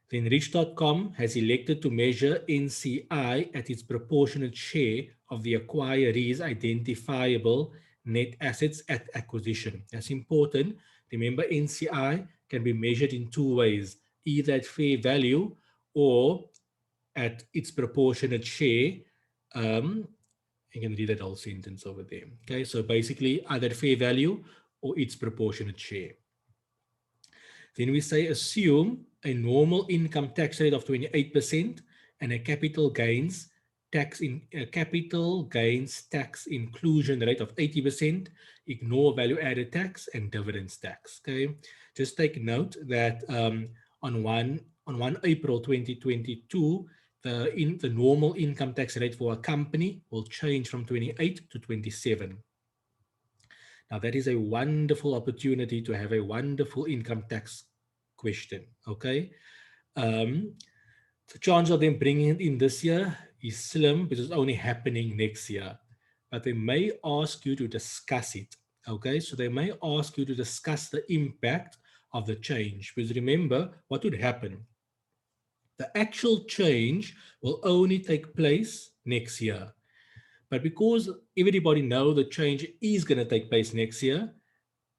Then Rich.com has elected to measure NCI at its proportionate share of the acquiree's identifiable net assets at acquisition. That's important. Remember, NCI can be measured in 2 ways, either at fair value or at its proportionate share. You can read that whole sentence over there. Okay, so basically either fair value or its proportionate share. Then we say assume a normal income tax rate of 28% and a capital gains tax inclusion rate of 80%. Ignore value added tax and dividends tax. Okay, just take note that on 1 April 2022, the normal income tax rate for a company will change from 28 to 27. Now that is a wonderful opportunity to have a wonderful income tax question, okay? The chance of them bringing it in this year is slim because it's only happening next year. But they may ask you to discuss it, okay? So they may ask you to discuss the impact of the change. Because remember, what would happen? The actual change will only take place next year. But because everybody knows the change is going to take place next year,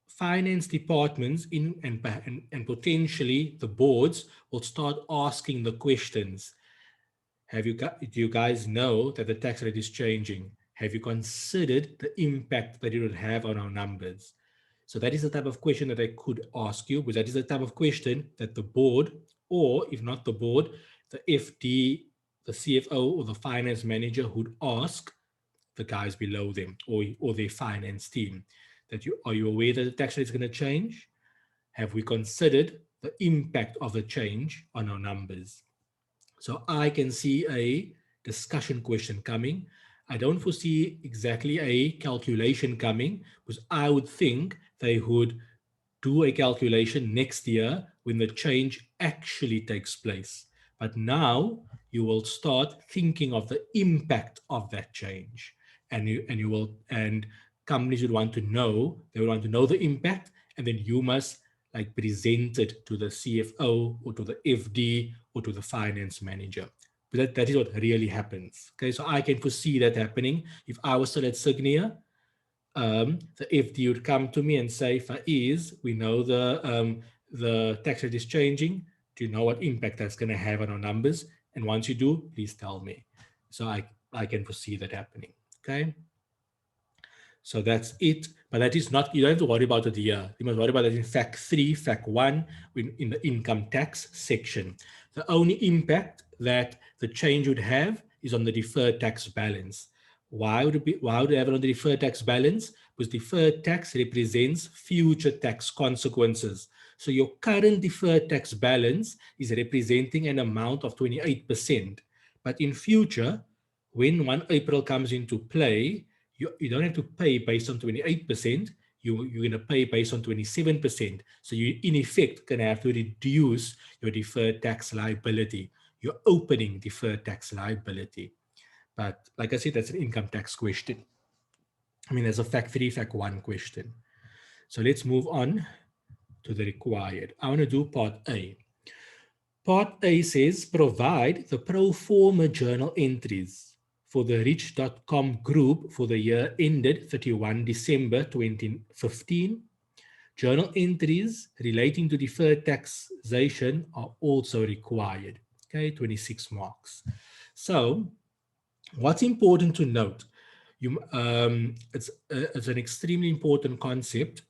finance departments and potentially the boards will start asking the questions. Do you guys know that the tax rate is changing? have you considered the impact that it would have on our numbers? So that is the type of question that I could ask you, because that is the type of question that the board, or if not the board, the FD, the CFO, or the finance manager would ask the guys below them, or their finance team. That are you aware that the tax rate is going to change? Have we considered the impact of the change on our numbers? So I can see a discussion question coming. I don't foresee exactly a calculation coming, because I would think they would do a calculation next year when the change actually takes place. But now you will start thinking of the impact of that change, and companies would want to know. They would want to know the impact, and then you must like present it to the CFO or to the FD or to the finance manager. But that is what really happens. Okay, so I can foresee that happening. If I was still at Signia, the FD would come to me and say, Faiz, we know the tax rate is changing. Do you know what impact that's going to have on our numbers? And once you do, please tell me. So I can foresee that happening. Okay. So that's it. But that is not, you don't have to worry about it here. You must worry about it in Fact 3, Fact 1, in the income tax section. The only impact that the change would have is on the deferred tax balance. Why would it have it on the deferred tax balance? Because deferred tax represents future tax consequences. So your current deferred tax balance is representing an amount of 28%. But in future, when 1 April comes into play, you don't have to pay based on 28%. You're going to pay based on 27%. So you, in effect, going to have to reduce your deferred tax liability, your opening deferred tax liability. But like I said, that's an income tax question. I mean, there's a Fact 3, Fact 1 question. So let's move on to the required. I want to do Part A. Part A says, provide the pro forma journal entries for the Rich.com group for the year ended 31 December 2015. Journal entries relating to deferred taxation are also required. Okay, 26 marks. So what's important to note, it's an extremely important concept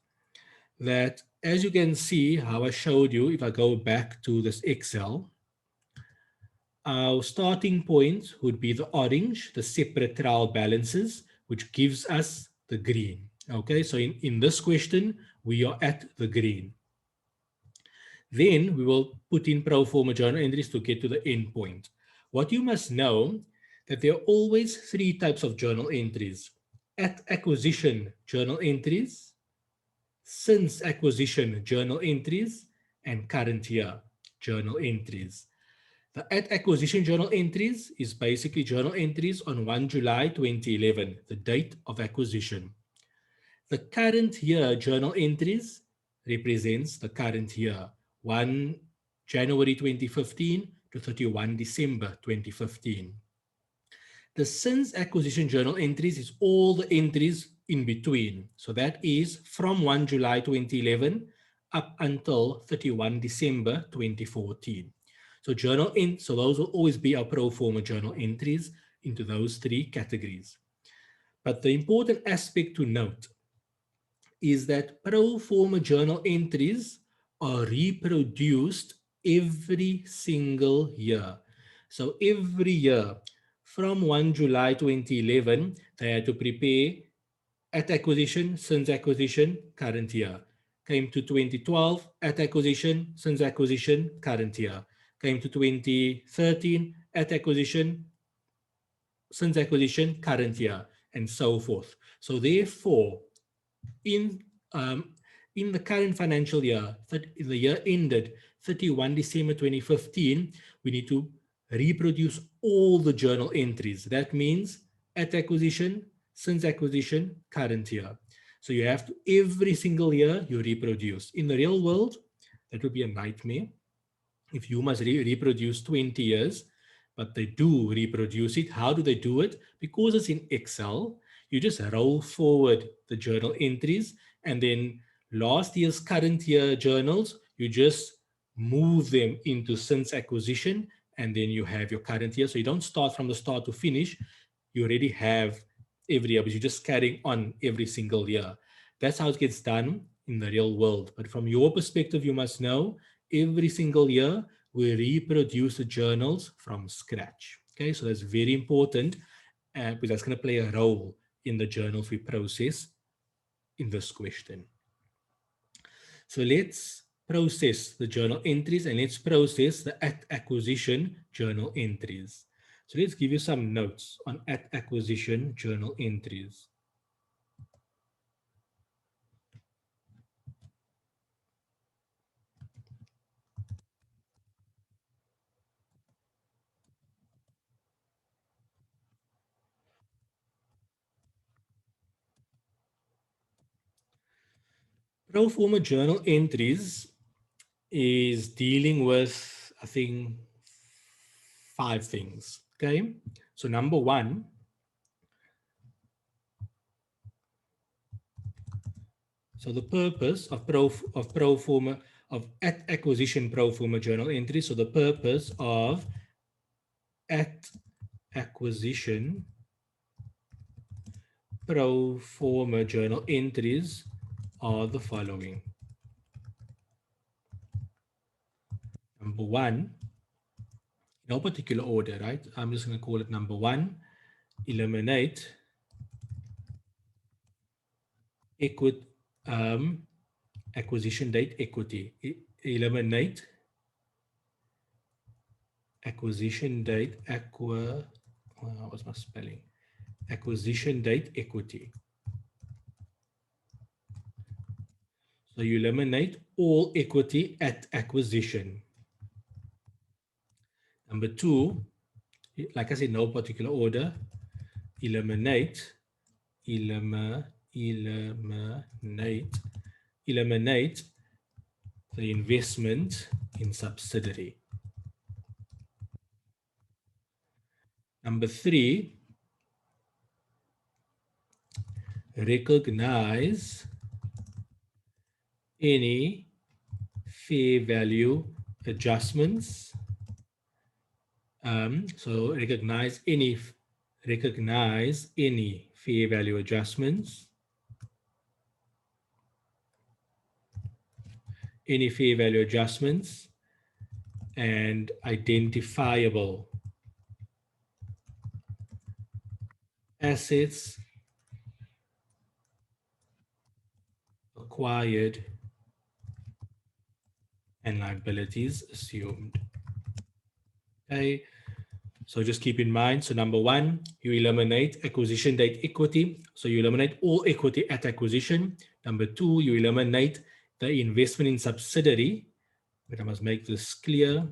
that, as you can see how I showed you, if I go back to this Excel, our starting point would be the orange, the separate trial balances, which gives us the green. Okay, so in this question, we are at the green. Then we will put in pro forma journal entries to get to the end point. What you must know, that there are always 3 types of journal entries: at acquisition journal entries, since acquisition journal entries, and current year journal entries. The at acquisition journal entries is basically journal entries on 1 July 2011, the date of acquisition. The current year journal entries represents the current year, 1 January 2015 to 31 December 2015. The since acquisition journal entries is all the entries in between. So that is from 1 July 2011 up until 31 December 2014. So so those will always be our pro forma journal entries into those 3 categories. But the important aspect to note is that pro forma journal entries are reproduced every single year. So every year from 1 July 2011, they had to prepare at acquisition, since acquisition, current year. Came to 2012, at acquisition, since acquisition, current year. Came to 2013, at acquisition, since acquisition, current year, and so forth. So therefore, in the current financial year, the year ended 31 December 2015, we need to reproduce all the journal entries. That means at acquisition, since acquisition, current year. So you have to, every single year, you reproduce. In the real world, that would be a nightmare if you must reproduce 20 years, but they do reproduce it. How do they do it? Because it's in Excel, you just roll forward the journal entries, and then last year's current year journals, you just move them into since acquisition, and then you have your current year. So you don't start from the start to finish. You already have every year, but you're just carrying on every single year. That's how it gets done in the real world. But from your perspective, you must know every single year we reproduce the journals from scratch. Okay, so that's very important because that's going to play a role in the journals we process in this question. So let's process the journal entries and let's process the at acquisition journal entries. So let's give you some notes on at acquisition journal entries. Pro forma journal entries is dealing with, I think, 5 things. Okay, so number 1, so the purpose of at acquisition pro forma journal entries. So the purpose of at acquisition pro forma journal entries are the following. Number 1, no particular order, right? I'm just going to call it number 1, eliminate acquisition date equity. Eliminate acquisition date what's my spelling? Acquisition date equity. So you eliminate all equity at acquisition. Number 2, like I said, no particular order. Eliminate the investment in subsidiary. Number 3, recognize any fair value adjustments. So recognize any fair value adjustments. Any fair value adjustments and identifiable assets acquired and liabilities assumed. Okay, so just keep in mind, so number 1, you eliminate acquisition date equity. So you eliminate all equity at acquisition. Number 2, you eliminate the investment in subsidiary. But I must make this clear.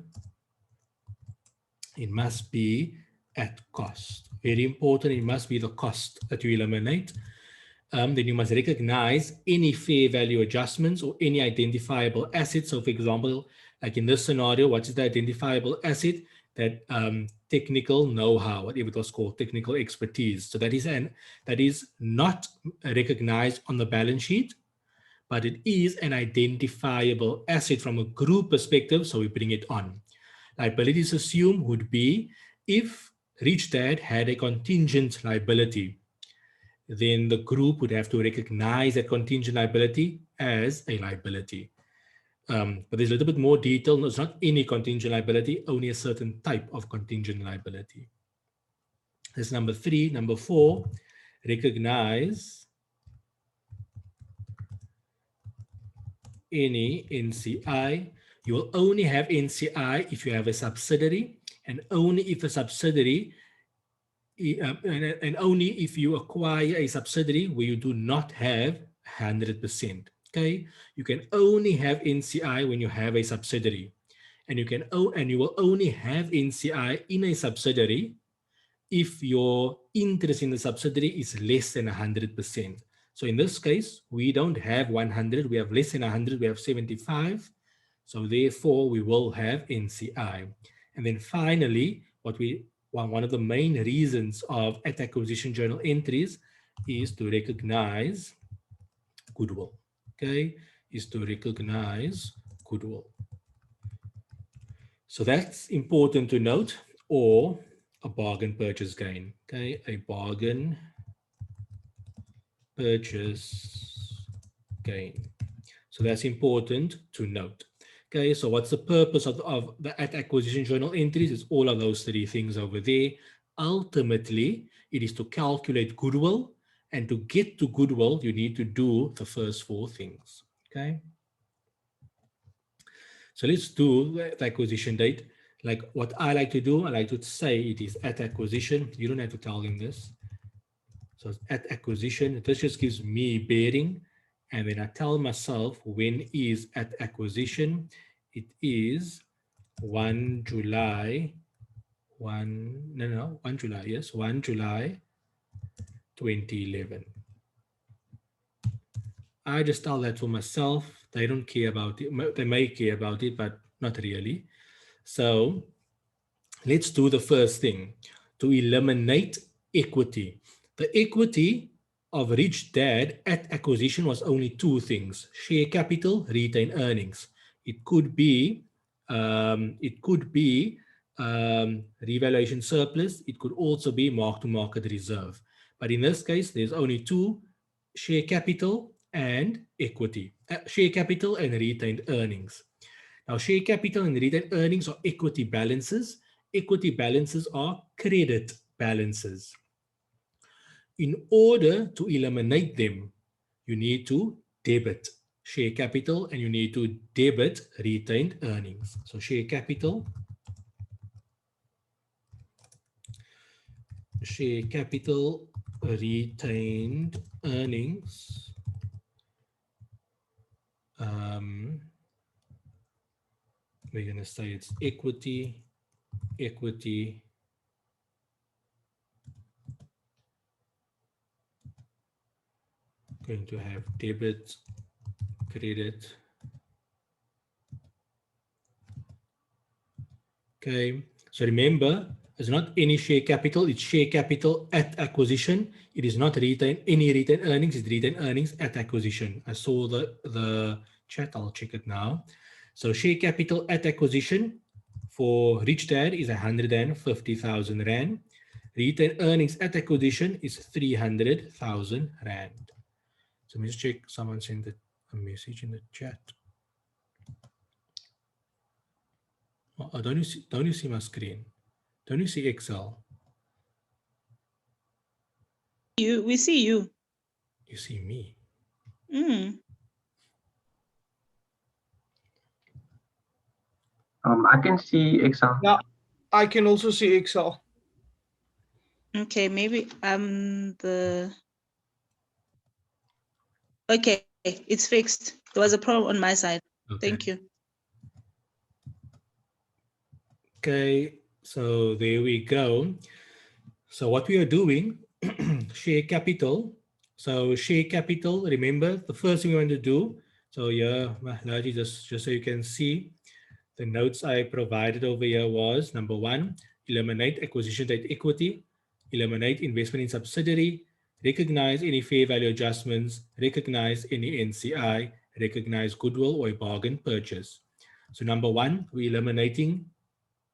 It must be at cost. Very important, it must be the cost that you eliminate. Then you must recognize any fair value adjustments or any identifiable assets. So for example, like in this scenario, what is the identifiable asset? That technical know-how, whatever it was called, technical expertise. So that is not recognized on the balance sheet, but it is an identifiable asset from a group perspective, so we bring it on. Liabilities assumed would be if Rich Dad had a contingent liability, then the group would have to recognize that contingent liability as a liability. But there's a little bit more detail. It's not any contingent liability, only a certain type of contingent liability. That's number 3. Number 4, recognize any NCI. You will only have NCI if you have a subsidiary, and only if a subsidiary, and only if you acquire a subsidiary where you do not have 100%. Okay, you can only have NCI when you have a subsidiary, and you will only have NCI in a subsidiary if your interest in the subsidiary is less than 100%. So in this case, we don't have 100, we have less than 100, we have 75. So therefore, we will have NCI. And then finally, one of the main reasons of at acquisition journal entries is to recognize goodwill. Okay, is to recognize goodwill. So that's important to note, or a bargain purchase gain. Okay, a bargain purchase gain. So that's important to note. Okay, so what's the purpose of the at acquisition journal entries? It's all of those three things over there. Ultimately, it is to calculate goodwill, and to get to goodwill, you need to do the first four things. Okay. So let's do the acquisition date. Like what I like to do, I like to say it is at acquisition. You don't have to tell them this. So it's at acquisition. This just gives me bearing. And then I tell myself when is at acquisition. It is 1 July, 1 July, yes, 1 July 2011. I just tell that for myself. They don't care about it. They may care about it, but not really. So let's do the first thing, to eliminate equity. The equity of Rich Dad at acquisition was only two things: share capital, retained earnings. It could be revaluation surplus. It could also be mark-to-market reserve. But in this case, there's only two: share capital and equity. Share capital and retained earnings. Now, share capital and retained earnings are equity balances. Equity balances are credit balances. In order to eliminate them, you need to debit share capital and you need to debit retained earnings. So share capital, retained earnings. We're going to say it's equity. Going to have debit, credit. Okay, so remember, it's not any share capital, it's share capital at acquisition. It is not any retained earnings, it's retained earnings at acquisition. I saw the chat, I'll check it now. So share capital at acquisition for Rich Dad is 150,000 Rand. Retained earnings at acquisition is 300,000 Rand. So let me just check, someone sent a message in the chat. Oh, don't you see my screen? Don't you see Excel? We see you. You see me. I can see Excel. Yeah, I can also see Excel. Okay, maybe okay, it's fixed. There was a problem on my side. Okay. Thank you. Okay, so there we go. So what we are doing, share capital. So share capital, remember the first thing we want to do. So yeah, just so you can see, the notes I provided over here was number 1, eliminate acquisition date equity, eliminate investment in subsidiary, recognize any fair value adjustments, recognize any NCI, recognize goodwill or a bargain purchase. So number 1, we're eliminating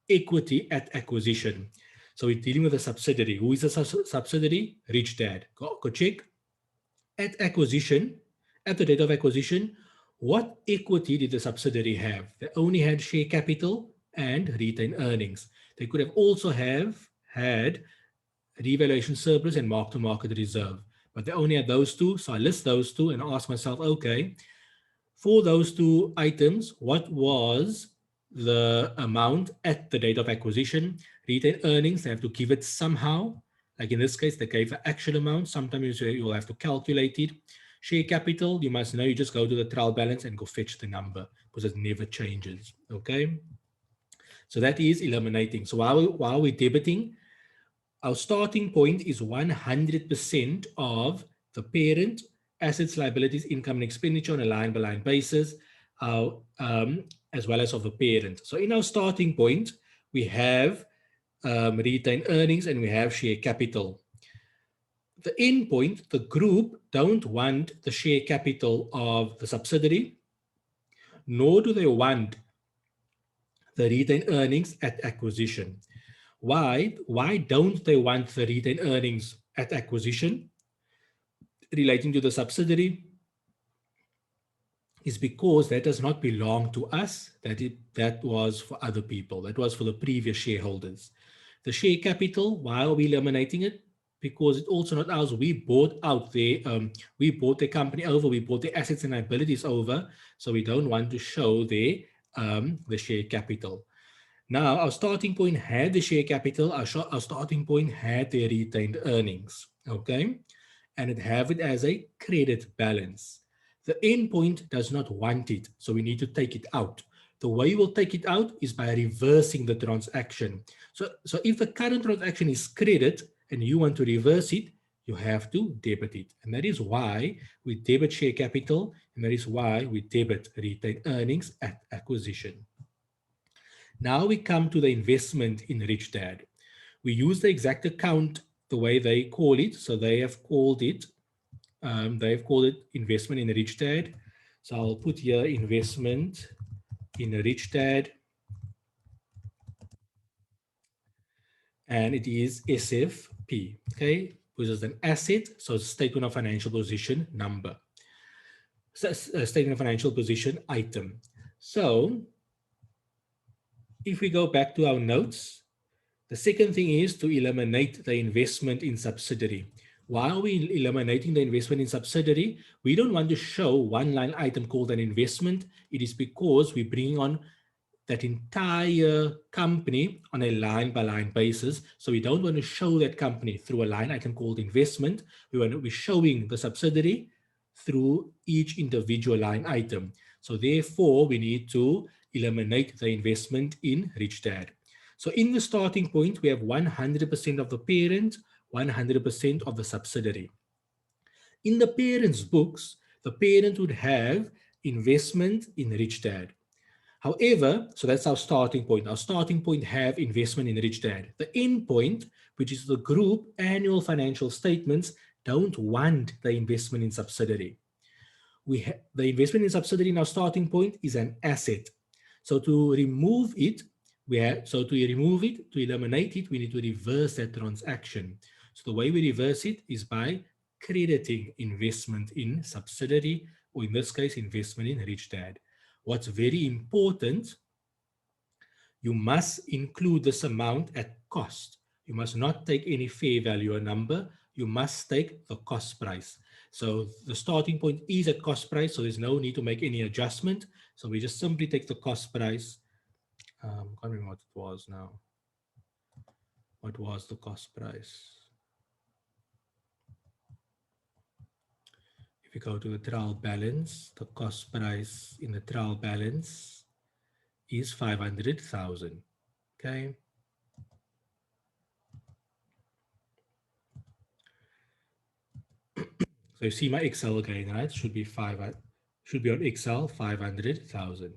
equity at acquisition. So we're dealing with a subsidiary. Who is a subsidiary? Rich Dad. Go check. At acquisition, at the date of acquisition, what equity did the subsidiary have? They only had share capital and retained earnings. They could have also had revaluation surplus and mark-to-market reserve, but they only had those two. So I list those two and ask myself, okay, for those two items, what was the amount at the date of acquisition? Retained earnings, they have to give it somehow. Like in this case, they gave the actual amount. Sometimes you'll have to calculate it. Share capital, you must know, you just go to the trial balance and go fetch the number because it never changes, okay? So that is eliminating. So while we're debiting, our starting point is 100% of the parent, assets, liabilities, income, and expenditure on a line-by-line basis, as well as of the parent. So in our starting point, we have retained earnings and we have share capital. The end point, the group don't want the share capital of the subsidiary, nor do they want the retained earnings at acquisition. Why don't they want the retained earnings at acquisition? relating to the subsidiary is because that does not belong to us. That was for other people. That was for the previous shareholders. The share capital, why are we eliminating it? Because it's also not ours. We bought out we bought the company over, we bought the assets and liabilities over, so we don't want to show the share capital. Now, our starting point had the share capital, our starting point had the retained earnings, okay? And it have it as a credit balance. The end point does not want it, so we need to take it out. The way we'll take it out is by reversing the transaction. So if the current transaction is credit and you want to reverse it, you have to debit it. And that is why we debit share capital, and that is why we debit retained earnings at acquisition. Now we come to the investment in Rich Dad. We use the exact account the way they call it. So they have called it investment in Rich Dad. So I'll put here investment in Rich Dad. And it is SFP, okay? Which is an asset, so it's statement of financial position number. So a statement of financial position item. So if we go back to our notes, the second thing is to eliminate the investment in subsidiary. Why are we eliminating the investment in subsidiary? We don't want to show one line item called an investment. It is because we bring on that entire company on a line-by-line basis. So we don't want to show that company through a line item called investment. We want to be showing the subsidiary through each individual line item. So therefore, we need to eliminate the investment in Rich Dad. So in the starting point, we have 100% of the parent, 100% of the subsidiary. In the parent's books, the parent would have investment in Rich Dad. However, so that's our starting point. Our starting point have investment in Rich Dad. The end point, which is the group annual financial statements, don't want the investment in subsidiary. The investment in subsidiary in our starting point is an asset. So to remove it, to eliminate it, we need to reverse that transaction. So the way we reverse it is by crediting investment in subsidiary, or in this case, investment in Rich Dad. What's very important, you must include this amount at cost. You must not take any fair value or number. You must take the cost price. So the starting point is at cost price, so there's no need to make any adjustment. So we just simply take the cost price. I can't remember what it was now. What was the cost price? If you go to the trial balance, the cost price in the trial balance is 500,000. Okay. So you see my Excel again, right? Should be on Excel 500,000.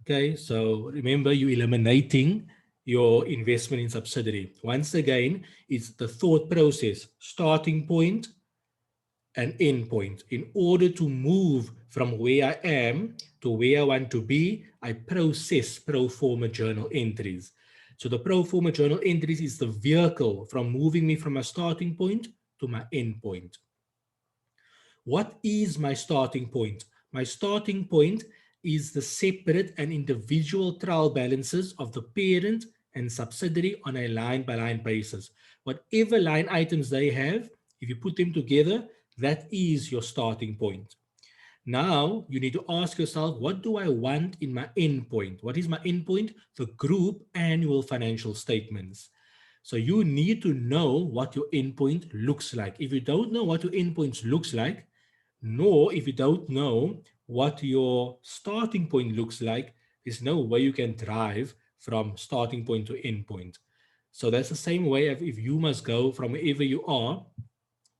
Okay, so remember, you're eliminating your investment in subsidiary. Once again, it's the thought process, starting point and end point. In order to move from where I am to where I want to be, I process pro forma journal entries. So the pro forma journal entries is the vehicle from moving me from my starting point to my end point. What is my starting point? My starting point is the separate and individual trial balances of the parent and subsidiary on a line-by-line basis. Whatever line items they have, if you put them together, that is your starting point. Now, you need to ask yourself, what do I want in my end point? What is my end point? The group annual financial statements. So you need to know what your endpoint looks like. If you don't know what your endpoint looks like, nor if you don't know what your starting point looks like, there's no way you can drive from starting point to end point. So that's the same way if you must go from wherever you are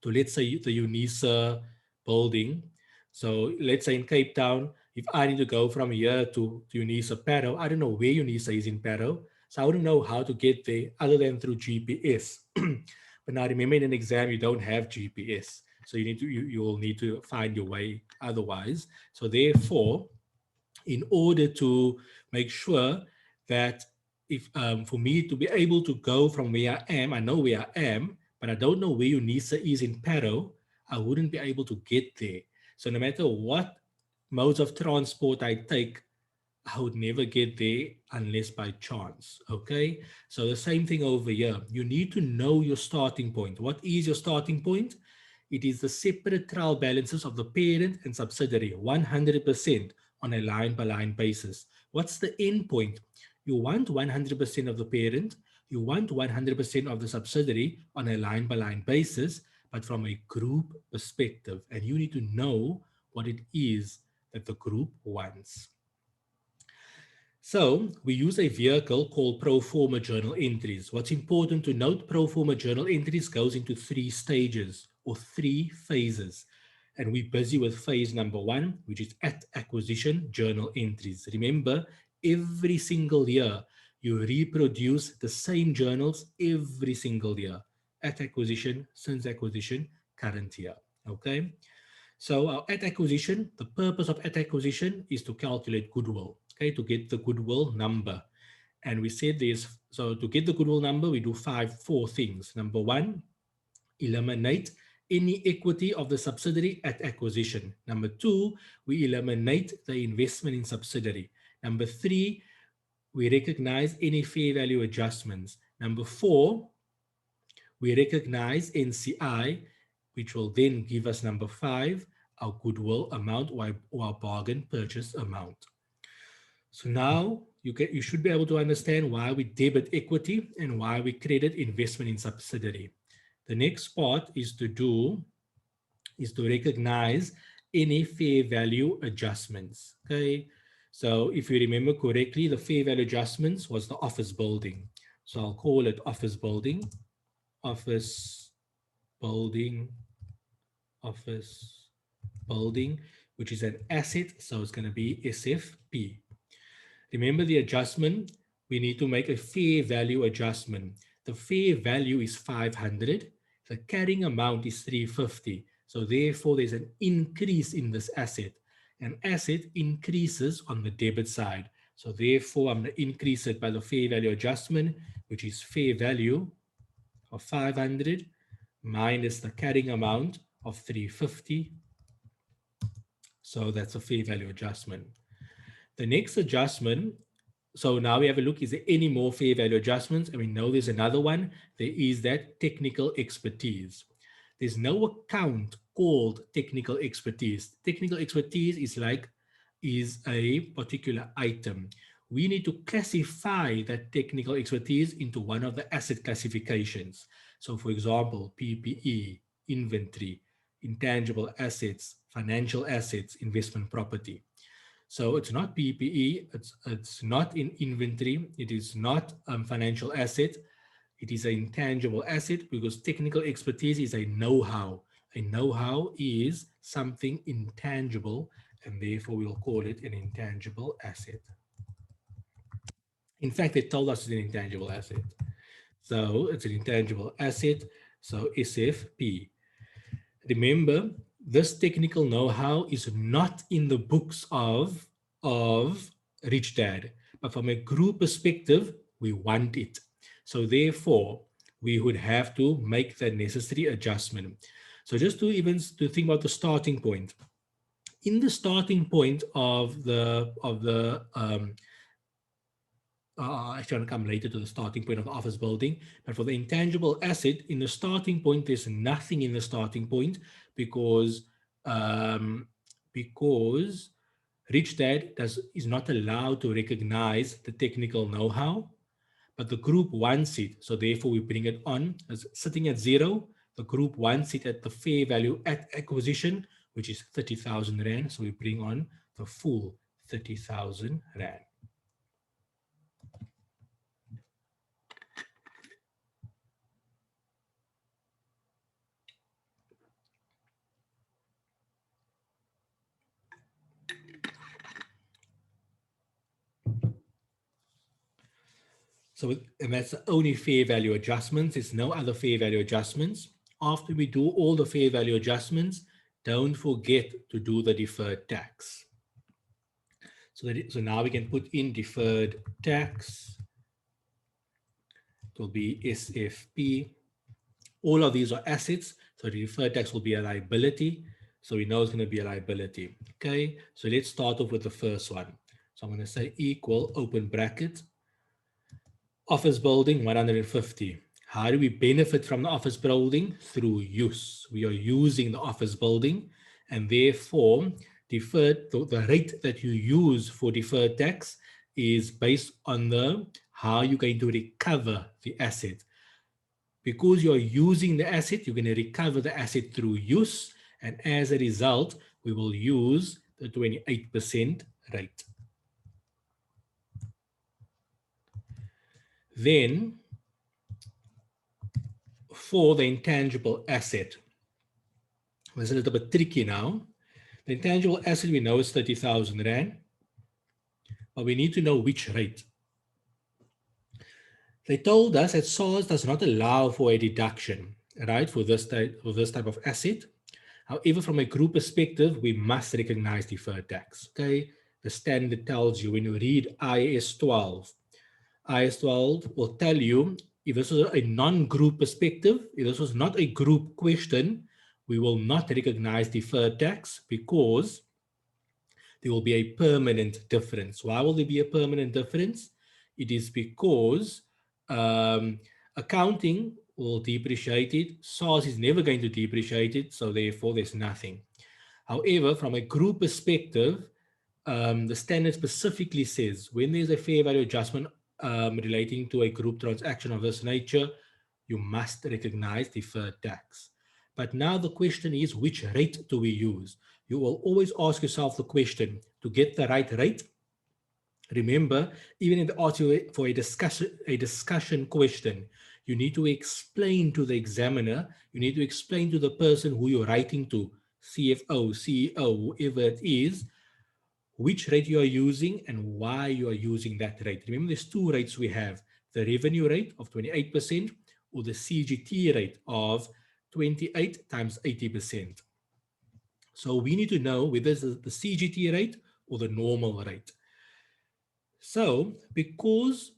to, let's say, the UNISA building. So let's say in Cape Town, if I need to go from here to UNISA Parow, I don't know where UNISA is in Parow. So I wouldn't know how to get there other than through GPS. But now remember, in an exam, you don't have GPS. So you will need to find your way otherwise. So therefore, in order to make sure that if for me to be able to go from where I am, I know where I am, but I don't know where UNISA is in Parow, I wouldn't be able to get there. So no matter what modes of transport I take, I would never get there unless by chance. Okay, so the same thing over here. You need to know your starting point. What is your starting point? It is the separate trial balances of the parent and subsidiary, 100% on a line-by-line basis. What's the end point? You want 100% of the parent, you want 100% of the subsidiary on a line-by-line basis, but from a group perspective. And you need to know what it is that the group wants. So we use a vehicle called pro forma journal entries. What's important to note, pro forma journal entries goes into 3 stages or 3 phases. And we're busy with phase number 1, which is at acquisition journal entries. Remember, every single year, you reproduce the same journals every single year. At acquisition, since acquisition, current year. Okay. So our at acquisition, the purpose of at acquisition is to calculate goodwill, okay, to get the goodwill number. And we said this, so to get the goodwill number, we do 4 things. Number 1, eliminate any equity of the subsidiary at acquisition. Number 2, we eliminate the investment in subsidiary. Number 3, we recognize any fair value adjustments. Number 4, we recognize NCI, which will then give us number 5, our goodwill amount or our bargain purchase amount. So now you should be able to understand why we debit equity and why we credit investment in subsidiary. The next part is to recognize any fair value adjustments. Okay, so if you remember correctly, the fair value adjustments was the office building. So I'll call it office building, office building, which is an asset, so it's going to be SFP. Remember the adjustment, we need to make a fair value adjustment. The fair value is 500, the carrying amount is 350. So therefore there's an increase in this asset. An asset increases on the debit side. So therefore I'm going to increase it by the fair value adjustment, which is fair value of 500 minus the carrying amount of 350. So that's a fair value adjustment. The next adjustment, so now we have a look, is there any more fair value adjustments? And we know there's another one. There is that technical expertise. There's no account called technical expertise. Technical expertise is a particular item. We need to classify that technical expertise into one of the asset classifications. So for example, PPE, inventory, intangible assets, financial assets, investment property. So it's not PPE, it's not in inventory, it is not financial asset, it is an intangible asset because technical expertise is a know-how. A know-how is something intangible and therefore we'll call it an intangible asset. In fact, they told us it's an intangible asset. So it's an intangible asset, so SFP. Remember, this technical know-how is not in the books of Rich Dad, but from a group perspective, we want it. So therefore, we would have to make the necessary adjustment. So just to think about the starting point. In the starting point of the actually, I'll come later to the starting point of the office building, but for the intangible asset, in the starting point, there's nothing in the starting point because Rich Dad is not allowed to recognize the technical know-how, but the group wants it. So therefore, we bring it on as sitting at 0. The group wants it at the fair value at acquisition, which is 30,000 Rand. So we bring on the full 30,000 Rand. So, and that's the only fair value adjustments. There's no other fair value adjustments. After we do all the fair value adjustments, don't forget to do the deferred tax. So now we can put in deferred tax. It will be SFP All of these are assets, so the deferred tax will be a liability. So we know it's going to be a liability. Okay, so let's start off with the first one. So I'm going to say equal, open bracket, office building 150. How do we benefit from the office building? Through use. We are using the office building, and therefore the rate that you use for deferred tax is based on the how you're going to recover the asset. Because you're using the asset, you're going to recover the asset through use, and as a result, we will use the 28% rate. Then, for the intangible asset, it's a little bit tricky now. The intangible asset we know is 30,000 Rand, but we need to know which rate. They told us that SARS does not allow for a deduction, right, for this type of asset. However, from a group perspective, we must recognize deferred tax. Okay, the standard tells you when you read IAS 12, IAS 12 will tell you if this was a non-group perspective, if this was not a group question, we will not recognize deferred tax because there will be a permanent difference. Why will there be a permanent difference? It is because accounting will depreciate it. SARS is never going to depreciate it, so therefore there's nothing. However, from a group perspective, the standard specifically says when there's a fair value adjustment relating to a group transaction of this nature, you must recognize deferred tax. But now the question is, which rate do we use? You will always ask yourself the question to get the right rate. Remember, even if they ask you for a discussion question, you need to explain to the examiner, you need to explain to the person who you're writing to, CFO, CEO, whoever it is, which rate you are using and why you are using that rate. Remember, there's two rates we have, the revenue rate of 28% or the CGT rate of 28 times 80%. So we need to know whether it's the CGT rate or the normal rate. So because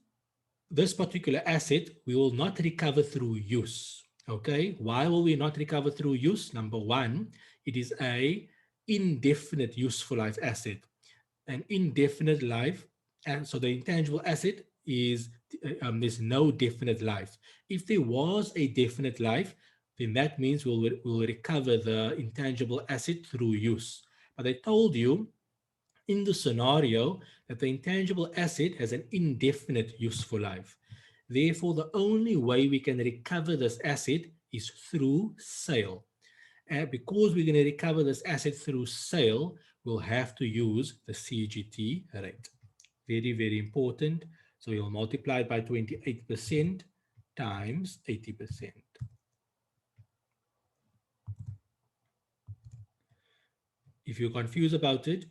this particular asset, we will not recover through use. Okay, why will we not recover through use? Number one, it is a indefinite useful life asset. An indefinite life, and so the intangible asset is there's no definite life. If there was a definite life, then that means we'll recover the intangible asset through use. But I told you in the scenario that the intangible asset has an indefinite useful life. Therefore, the only way we can recover this asset is through sale. And because we're going to recover this asset through sale, we'll have to use the CGT rate. Very, very important. So you'll multiply it by 28% times 80%. If you're confused about it,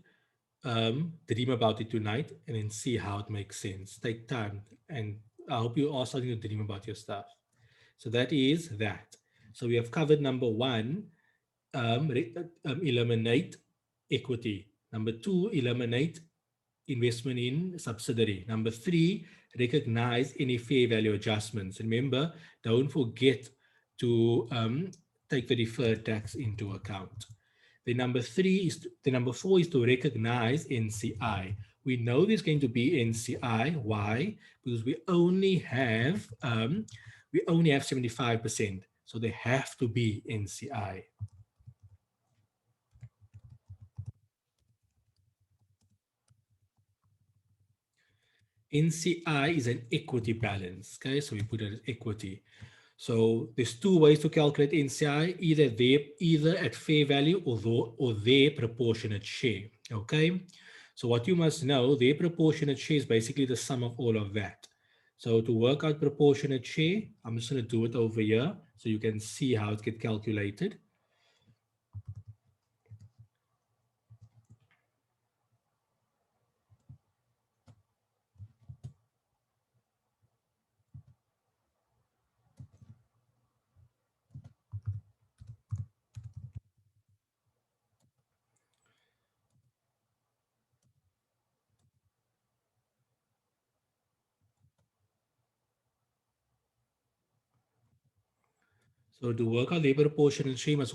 dream about it tonight and then see how it makes sense. Take time, and I hope you are starting to dream about your stuff. So that is that. So we have covered number one, eliminate equity. Number two, eliminate investment in subsidiary. Number three, recognize any fair value adjustments. Remember, don't forget to take the deferred tax into account. The number four is to recognize NCI. We know there's going to be NCI. Why? Because we only have 75%. So they have to be NCI. NCI is an equity balance. Okay, so we put it as equity. So there's two ways to calculate NCI, either at fair value or their proportionate share. Okay, so what you must know, their proportionate share is basically the sum of all of that. So to work out proportionate share, I'm just going to do it over here so you can see how it gets calculated. So to work out labor apportionment, we must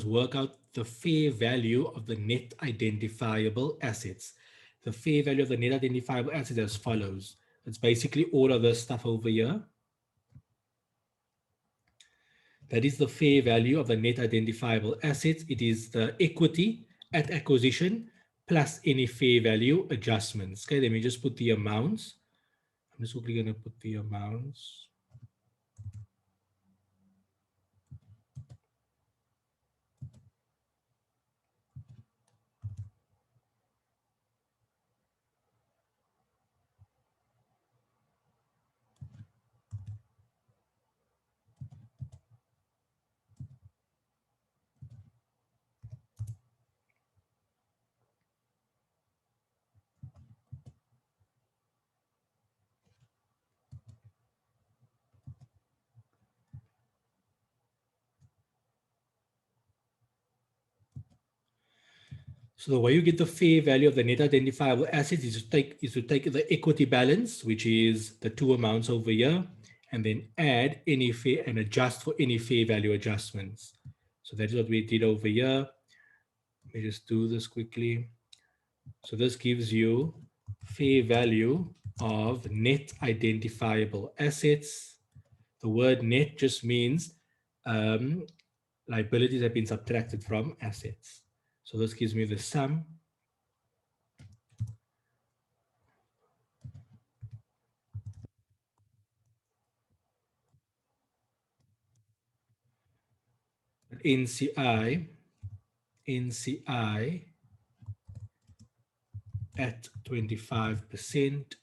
work out the fair value of the net identifiable assets. The fair value of the net identifiable assets as follows. It's basically all of this stuff over here. That is the fair value of the net identifiable assets. It is the equity at acquisition plus any fair value adjustments. Okay, let me just put the amounts. I'm just quickly going to put the amounts. So the way you get the fair value of the net identifiable assets is to take the equity balance, which is the two amounts over here, and then add any fair and adjust for any fair value adjustments. So that is what we did over here. Let me just do this quickly. So this gives you fair value of net identifiable assets. The word net just means liabilities have been subtracted from assets. So this gives me the sum NCI at 25%,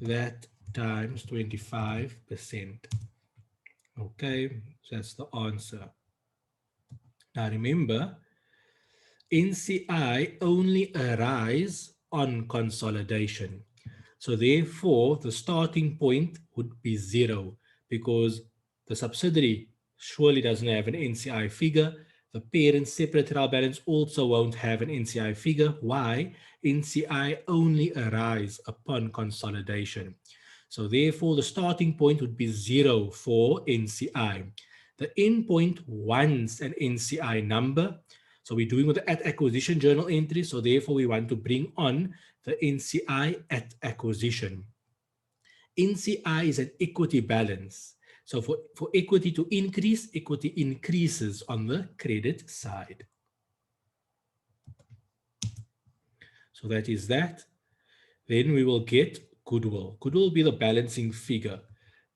that times 25%. Okay, so that's the answer. Now remember, NCI only arise on consolidation. So therefore, the starting point would be 0 because the subsidiary surely doesn't have an NCI figure. The parent separate trial balance also won't have an NCI figure. Why? NCI only arise upon consolidation. So therefore, the starting point would be 0 for NCI. The endpoint wants an NCI number. So we're doing with the at acquisition journal entry. So therefore, we want to bring on the NCI at acquisition. NCI is an equity balance. So for equity to increase, equity increases on the credit side. So that is that. Then we will get goodwill. Goodwill will be the balancing figure.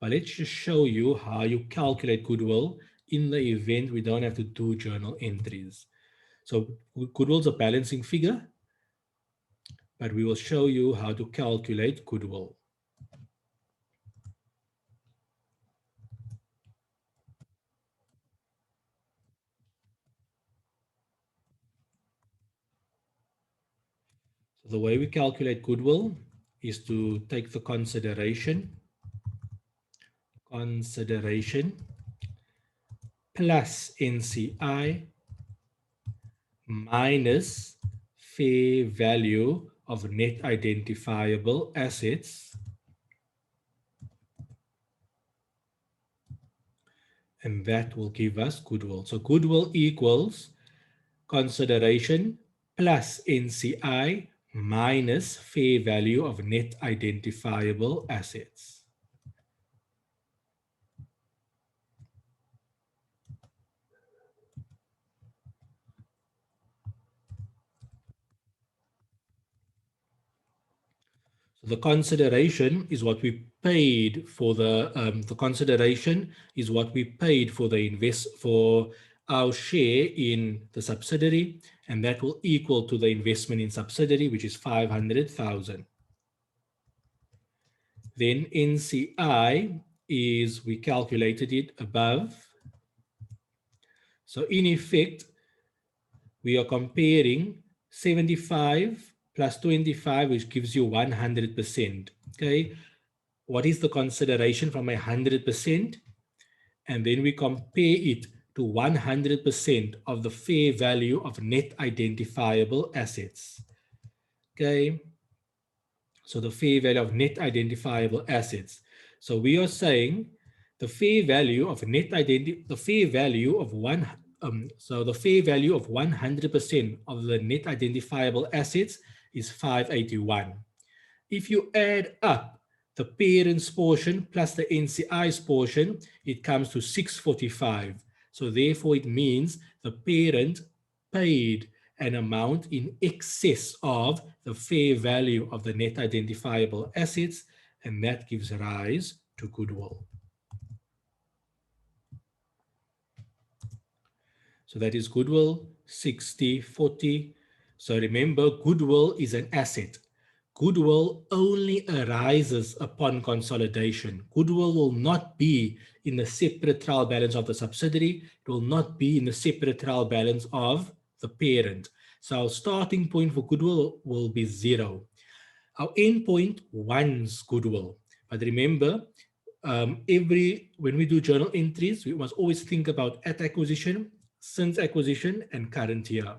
But let's just show you how you calculate goodwill in the event we don't have to do journal entries. So goodwill is a balancing figure, but we will show you how to calculate goodwill. So the way we calculate goodwill is to take the consideration plus NCI minus fair value of net identifiable assets, and that will give us goodwill. So goodwill equals consideration plus NCI minus fair value of net identifiable assets. The consideration is what we paid for the consideration is what we paid for for our share in the subsidiary, and that will equal to the investment in subsidiary, which is 500,000. Then NCI is, we calculated it above. So in effect, we are comparing 75 plus 25, which gives you 100%. Okay, what is the consideration from 100%? And then we compare it to 100% of the fair value of net identifiable assets. Okay, so the fair value of net identifiable assets. So we are saying the fair value of net identity, the fair value of the fair value of 100% of the net identifiable assets is 581. If you add up the parent's portion plus the NCI's portion, it comes to 645. So therefore it means the parent paid an amount in excess of the fair value of the net identifiable assets, and that gives rise to goodwill. So that is goodwill, 60/40. So remember, goodwill is an asset. Goodwill only arises upon consolidation. Goodwill will not be in the separate trial balance of the subsidiary. It will not be in the separate trial balance of the parent. So our starting point for goodwill will be 0. Our end point one's goodwill. But remember, when we do journal entries, we must always think about at acquisition, since acquisition, and current year.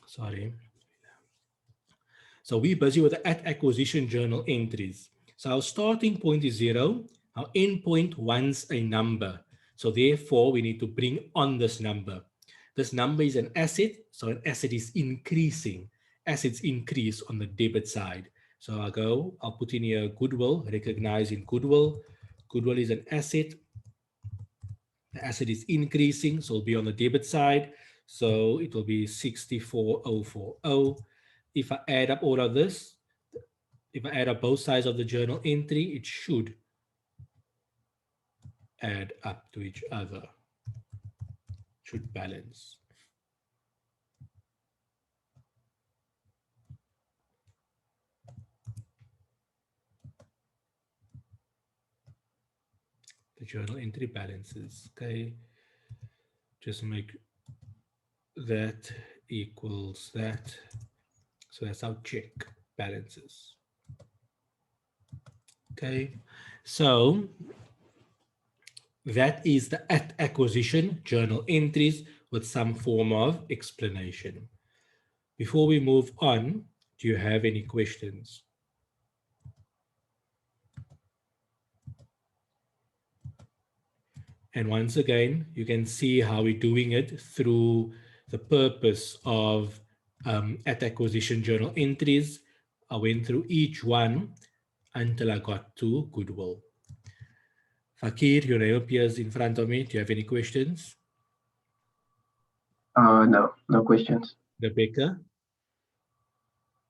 Sorry. So we're busy with the at acquisition journal entries. So our starting point is 0. Our end point one's a number. So therefore, we need to bring on this number. This number is an asset. So an asset is increasing. Assets increase on the debit side. So I'll put in here goodwill, recognizing goodwill. Goodwill is an asset. The asset is increasing, so it'll be on the debit side. So it will be 64040. If I add up all of this, if I add up both sides of the journal entry, it should add up to each other, should balance. The journal entry balances, okay? Just make that equals that. So that's our check balances. Okay, so that is the at acquisition journal entries with some form of explanation. Before we move on, do you have any questions? And once again, you can see how we're doing it through the purpose of at acquisition journal entries. I went through each one until I got to goodwill. Fakir, your name appears in front of me. Do you have any questions? No questions. Rebecca?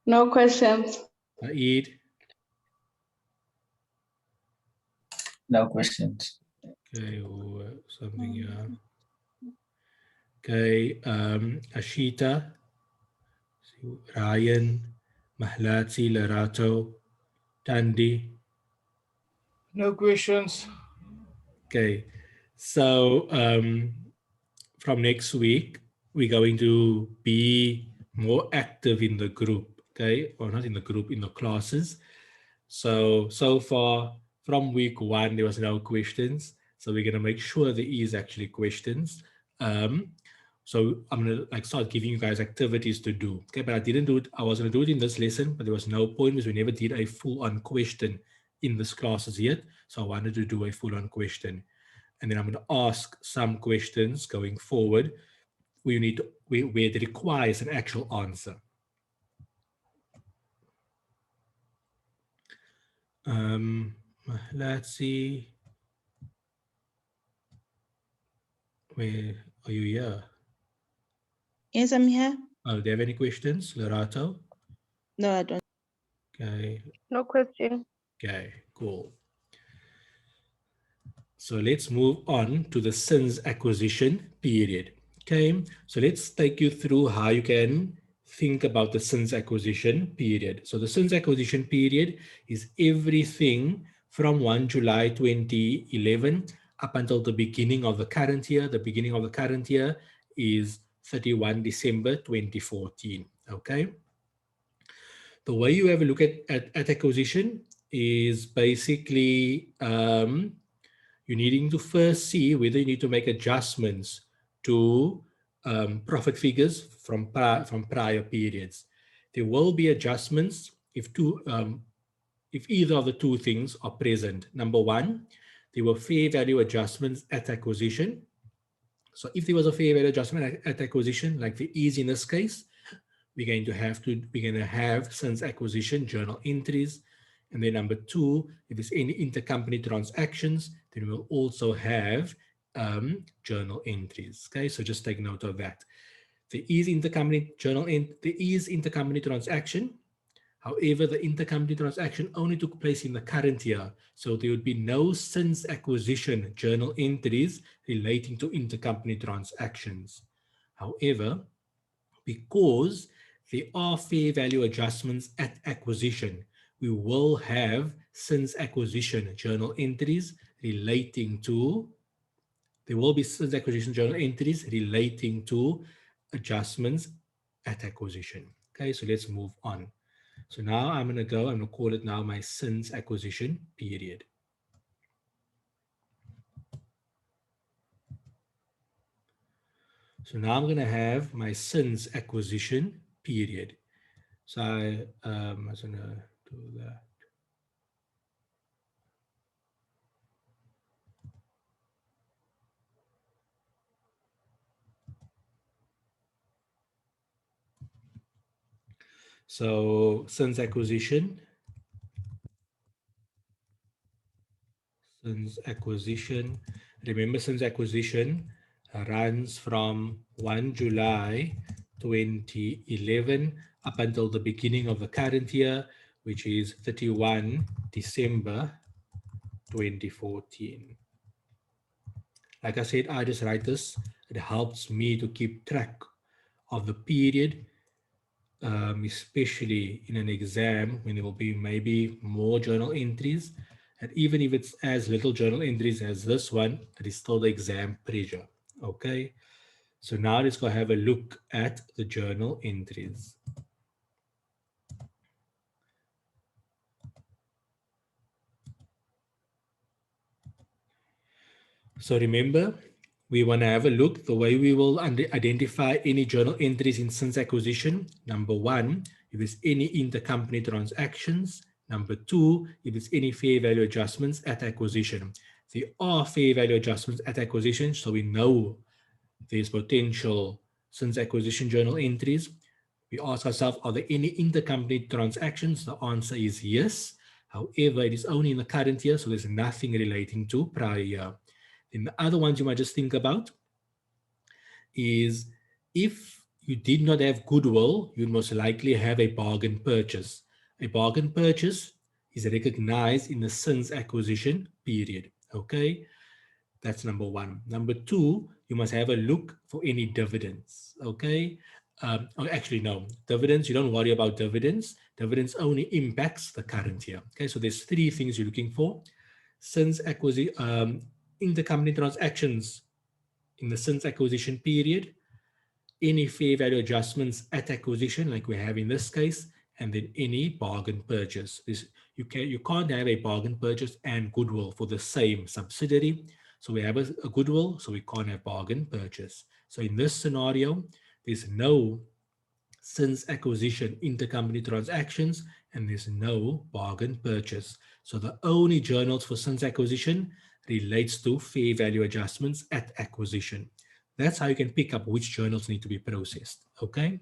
No questions. Aid? No questions. Okay, something here. Okay, Ashita, Ryan, Mahlati, Lerato, Tandy. No questions. Okay, so from next week, we're going to be more active in the group, okay? Or not in the group, in the classes. So far, from week 1, there was no questions. So we're going to make sure there is actually questions. So I'm going to start giving you guys activities to do. Okay, but I didn't do it. I was going to do it in this lesson, but there was no point because we never did a full-on question in this classes yet. So I wanted to do a full-on question. And then I'm going to ask some questions going forward where it requires an actual answer. Let's see. Where are you here? Yes, I'm here. Oh, do you have any questions, Lerato? No, I don't. Okay. No question. Okay, cool. So let's move on to the since acquisition period. Okay, so let's take you through how you can think about the since acquisition period. So the since acquisition period is everything from 1 July 2011 up until the beginning of the current year. The beginning of the current year is 31 December 2014. Okay. The way you have a look at acquisition is basically you're needing to first see whether you need to make adjustments to profit figures from prior periods. there will be adjustments if either of the two things are present. Number one, there were fair value adjustments at acquisition. So if there was a fair value adjustment at acquisition, like there is in this case, we're going to have since acquisition journal entries. And then number two, if there's any intercompany transactions, then we'll also have journal entries. Okay, so just take note of that. There is intercompany transaction. However, the intercompany transaction only took place in the current year, so there would be no since acquisition journal entries relating to intercompany transactions. However, because there are fair value adjustments at acquisition, we will have since acquisition journal entries relating to, there will be since acquisition journal entries relating to adjustments at acquisition. Okay, so let's move on. So now I'm going to call it now my since acquisition period. So now I'm going to have my since acquisition period. So I'm going to do that. So since acquisition remember since acquisition runs from 1 July 2011 up until the beginning of the current year, which is 31 December 2014. Like I said, I just write this. It helps me to keep track of the period, especially in an exam when there will be maybe more journal entries. And even if it's as little journal entries as this one, it is still the exam pressure. Okay, so now let's go have a look at the journal entries. So remember, we want to have a look the way we will identify any journal entries in since acquisition. Number one, if there's any intercompany transactions. Number two, if there's any fair value adjustments at acquisition. There are fair value adjustments at acquisition, so we know there's potential since acquisition journal entries. We ask ourselves, are there any intercompany transactions? The answer is yes. However, it is only in the current year, so there's nothing relating to prior year. Then the other ones you might just think about is if you did not have goodwill, you'd most likely have a bargain purchase. A bargain purchase is recognized in the since acquisition period. Okay, that's number one. Number two, you must have a look for any dividends. Okay, actually no, dividends, you don't worry about dividends. Dividends only impacts the current year. Okay, so there's three things you're looking for. Since acquisition, intercompany transactions in the since acquisition period, any fair value adjustments at acquisition, like we have in this case, and then any bargain purchase. You can't have a bargain purchase and goodwill for the same subsidiary. So we have a goodwill, so we can't have bargain purchase. So in this scenario, there's no since acquisition intercompany transactions, and there's no bargain purchase. So the only journals for since acquisition relates to fair value adjustments at acquisition. That's how you can pick up which journals need to be processed. Okay,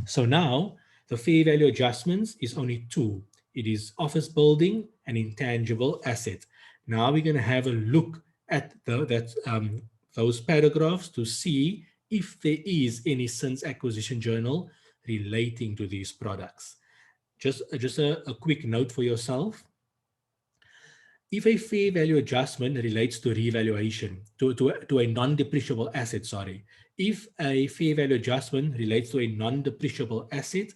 so now the fair value adjustments is only two. It is office building and intangible asset. Now we're going to have a look at those paragraphs to see if there is any since acquisition journal relating to these products. Just a quick note for yourself. If a fair value adjustment relates to revaluation, to a non-depreciable asset, sorry. If a fair value adjustment relates to a non-depreciable asset,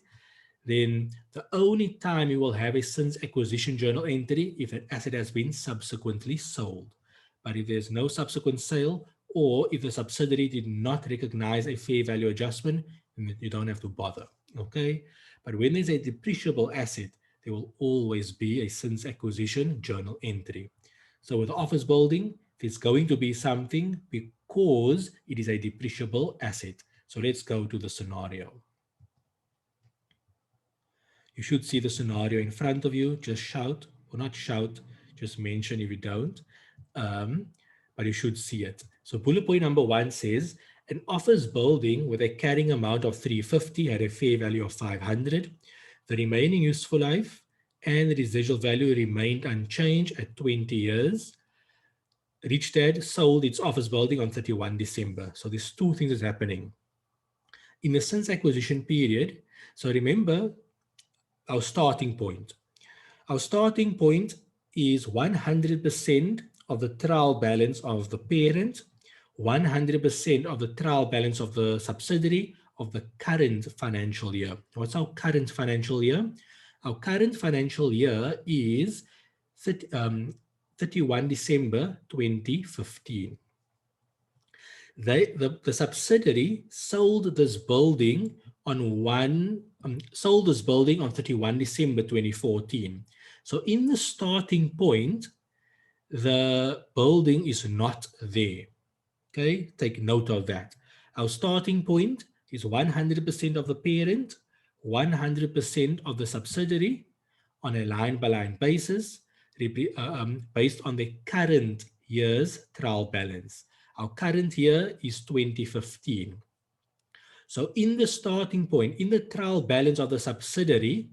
then the only time you will have a since acquisition journal entry if an asset has been subsequently sold. But if there's no subsequent sale, or if the subsidiary did not recognize a fair value adjustment, then you don't have to bother, okay? But when there's a depreciable asset, there will always be a since acquisition journal entry. So with office building, there's going to be something because it is a depreciable asset. So let's go to the scenario. You should see the scenario in front of you. Just shout, or not shout, just mention if you don't. But you should see it. So bullet point number 1 says, an office building with a carrying amount of 350 had a fair value of 500. The remaining useful life and the residual value remained unchanged at 20 years. Richdad sold its office building on 31 December. So there's two things that's happening. In the since acquisition period, so remember our starting point. Our starting point is 100% of the trial balance of the parent, 100% of the trial balance of the subsidiary of the current financial year. What's our current financial year? Our current financial year is 31 December 2015. The subsidiary sold this building on 31 December 2014. So in the starting point, the building is not there. Okay, take note of that. Our starting point is 100% of the parent, 100% of the subsidiary on a line-by-line basis, based on the current year's trial balance. Our current year is 2015. So in the starting point, in the trial balance of the subsidiary,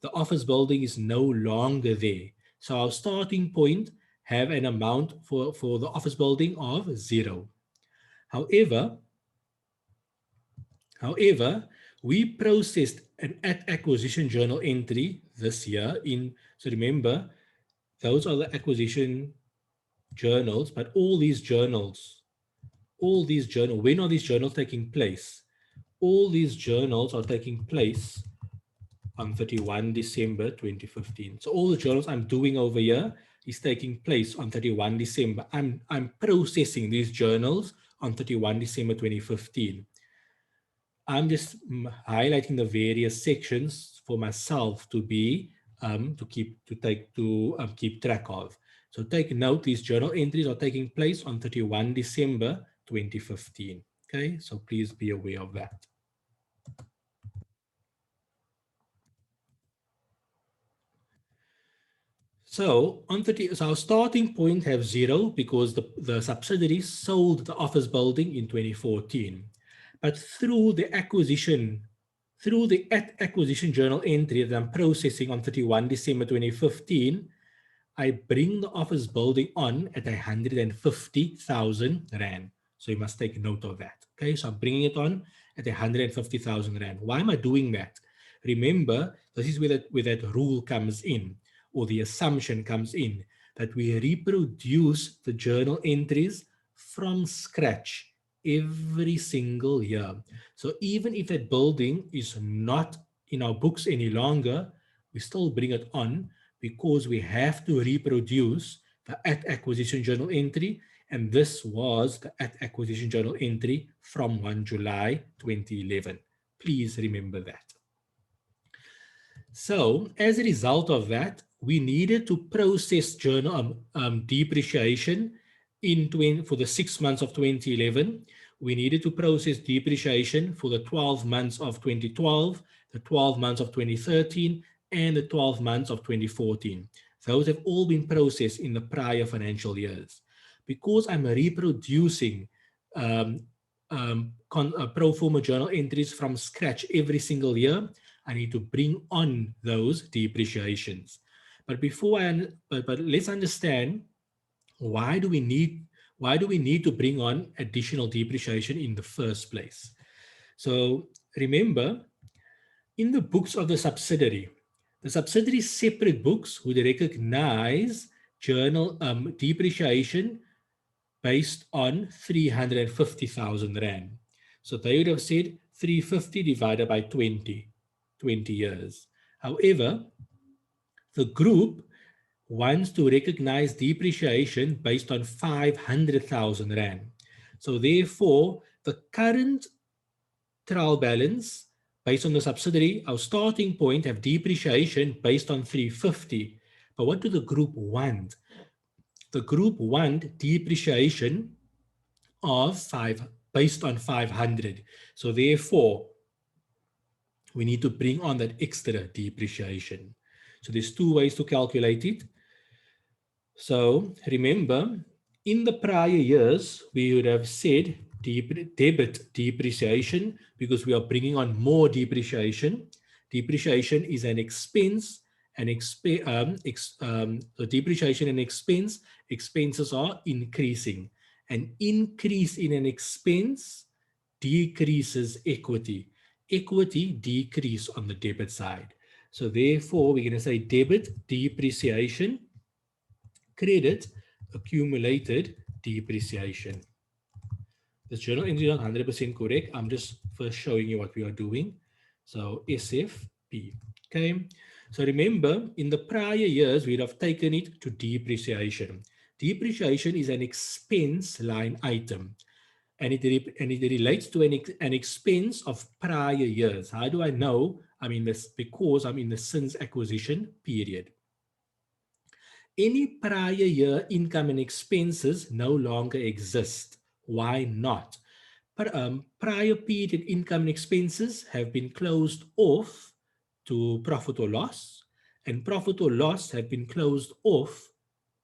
the office building is no longer there. So our starting point have an amount for the office building of 0. However, we processed an at-acquisition journal entry this year so remember, those are the acquisition journals, but all these journals, when are these journals taking place? All these journals are taking place on 31 December 2015. So all the journals I'm doing over here is taking place on 31 December. I'm processing these journals on 31 December 2015. I'm just highlighting the various sections for myself to be keep track of. So take note, these journal entries are taking place on 31 December 2015. Okay, so please be aware of that. So so our starting point have 0 because the subsidiary sold the office building in 2014. But through the acquisition journal entry that I'm processing on 31 December 2015, I bring the office building on at 150,000 Rand. So you must take note of that. Okay, so I'm bringing it on at 150,000 Rand. Why am I doing that? Remember, this is where that rule comes in, or the assumption comes in, that we reproduce the journal entries from scratch every single year. So even if that building is not in our books any longer, we still bring it on because we have to reproduce the at-acquisition journal entry, and this was the at-acquisition journal entry from 1 July 2011. Please remember that. So as a result of that, we needed to process journal depreciation for the 6 months of 2011. We needed to process depreciation for the 12 months of 2012, the 12 months of 2013, and the 12 months of 2014. Those have all been processed in the prior financial years. Because I'm reproducing pro forma journal entries from scratch every single year, I need to bring on those depreciations. But let's understand, why do we need to bring on additional depreciation in the first place? So remember, in the books of the subsidiary separate books would recognize journal depreciation based on 350,000 Rand. So they would have said 350 divided by 20 years. However, the group wants to recognize depreciation based on 500,000 Rand. So therefore, the current trial balance based on the subsidiary, our starting point have depreciation based on 350. But what do the group want? The group want depreciation of based on 500. So therefore, we need to bring on that extra depreciation. So there's two ways to calculate it. So remember, in the prior years, we would have said debit depreciation because we are bringing on more depreciation. Depreciation is an expense, so depreciation and expenses are increasing. An increase in an expense decreases equity. Equity decrease on the debit side. So therefore, we're going to say debit depreciation, credit accumulated depreciation. This journal entry is not 100% correct. I'm just first showing you what we are doing. So SFP. Okay. So remember, in the prior years, we'd have taken it to depreciation. Depreciation is an expense line item, and it relates to an expense of prior years. How do I know I'm in this? Because I'm in the since acquisition period. Any prior year income and expenses no longer exist. Why not? Prior period income and expenses have been closed off to profit or loss, and profit or loss have been closed off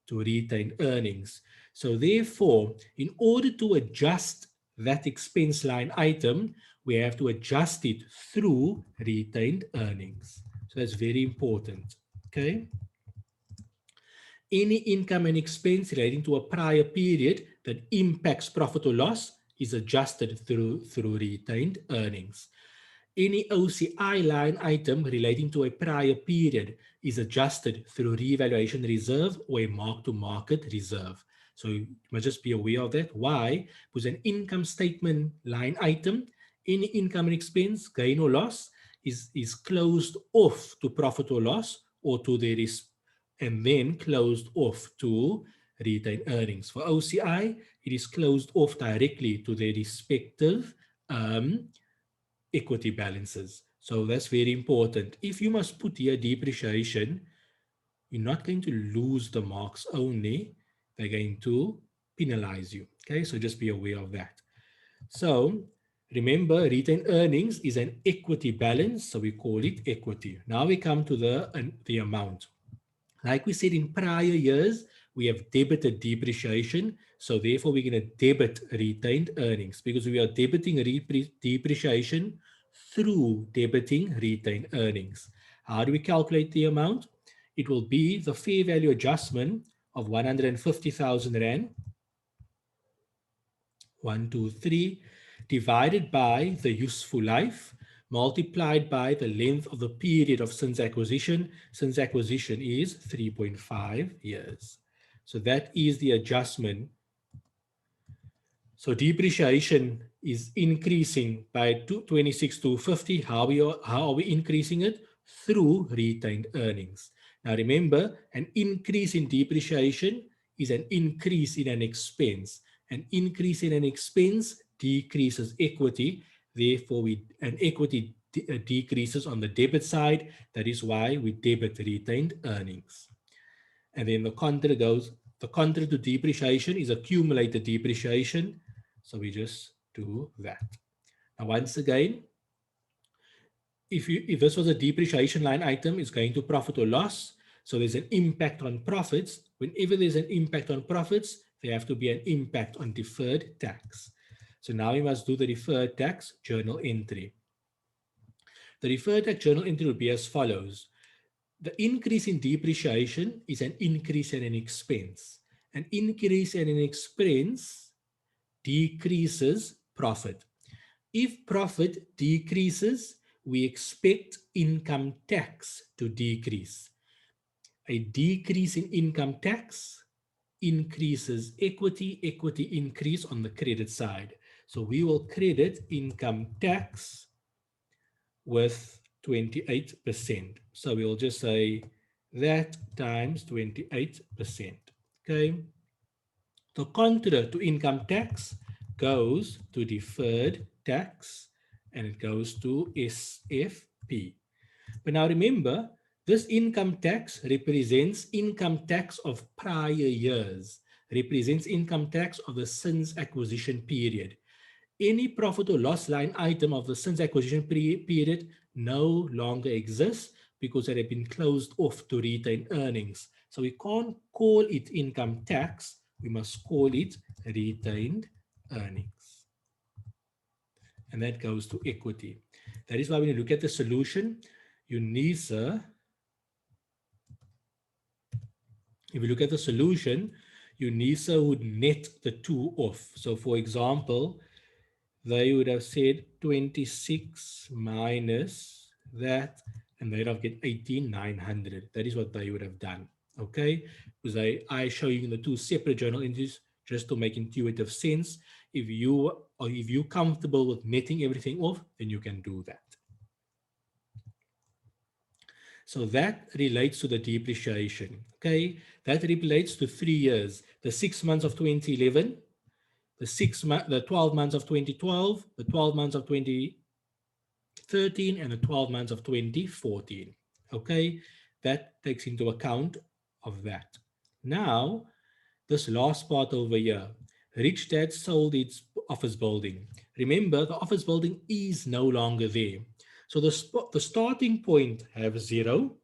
to retained earnings. So therefore, in order to adjust that expense line item, we have to adjust it through retained earnings. So that's very important. Okay. Any income and expense relating to a prior period that impacts profit or loss is adjusted through retained earnings. Any OCI line item relating to a prior period is adjusted through revaluation reserve or a mark-to-market reserve. So you must just be aware of that. Why? Because an income statement line item, any income and expense, gain or loss, is closed off to profit or loss or to the and then closed off to retained earnings. For OCI, it is closed off directly to their respective equity balances. So that's very important. If you must put here depreciation, you're not going to lose the marks only, they're going to penalize you. Okay, so just be aware of that. So remember, retained earnings is an equity balance, so we call it equity. Now we come to the amount. Like we said in prior years, we have debited depreciation. So therefore, we're going to debit retained earnings because we are debiting depreciation through debiting retained earnings. How do we calculate the amount? It will be the fair value adjustment of 150,000 Rand, 123, divided by the useful life, multiplied by the length of the period of since acquisition. Since acquisition is 3.5 years. So that is the adjustment. So depreciation is increasing by 26,250. How are we increasing it? Through retained earnings. Now remember, an increase in depreciation is an increase in an expense. An increase in an expense decreases equity. Therefore, an equity decreases on the debit side. That is why we debit retained earnings. And then the contra to depreciation is accumulated depreciation. So we just do that. Now, once again, if this was a depreciation line item, it's going to profit or loss. So there's an impact on profits. Whenever there's an impact on profits, there have to be an impact on deferred tax. So now we must do the deferred tax journal entry. The deferred tax journal entry will be as follows. The increase in depreciation is an increase in an expense. An increase in an expense decreases profit. If profit decreases, we expect income tax to decrease. A decrease in income tax increases equity, equity increase on the credit side. So we will credit income tax with 28%. So we'll just say that times 28%. Okay. The contra to income tax goes to deferred tax and it goes to SFP. But now remember, this income tax represents income tax of prior years, represents income tax of the since acquisition period. any profit or loss line item of the since acquisition period no longer exists because it had been closed off to retain earnings. So we can't call it income tax. We must call it retained earnings. And that goes to equity. That is why when you look at the solution, UNISA, if you look at the solution, UNISA would net the two off. So for example, they would have said 26 minus that, and they'd have get 18,900. That is what they would have done. Okay, because I show you the two separate journal entries just to make intuitive sense. If you're comfortable with netting everything off, then you can do that. So that relates to the depreciation. Okay, that relates to 3 years: the 6 months of 2011, the 12 months of 2012, the 12 months of 2013, and the 12 months of 2014. Okay, that takes into account of that. Now, this last part over here, Rich Dad sold its office building. Remember, the office building is no longer there. So the starting point have 0.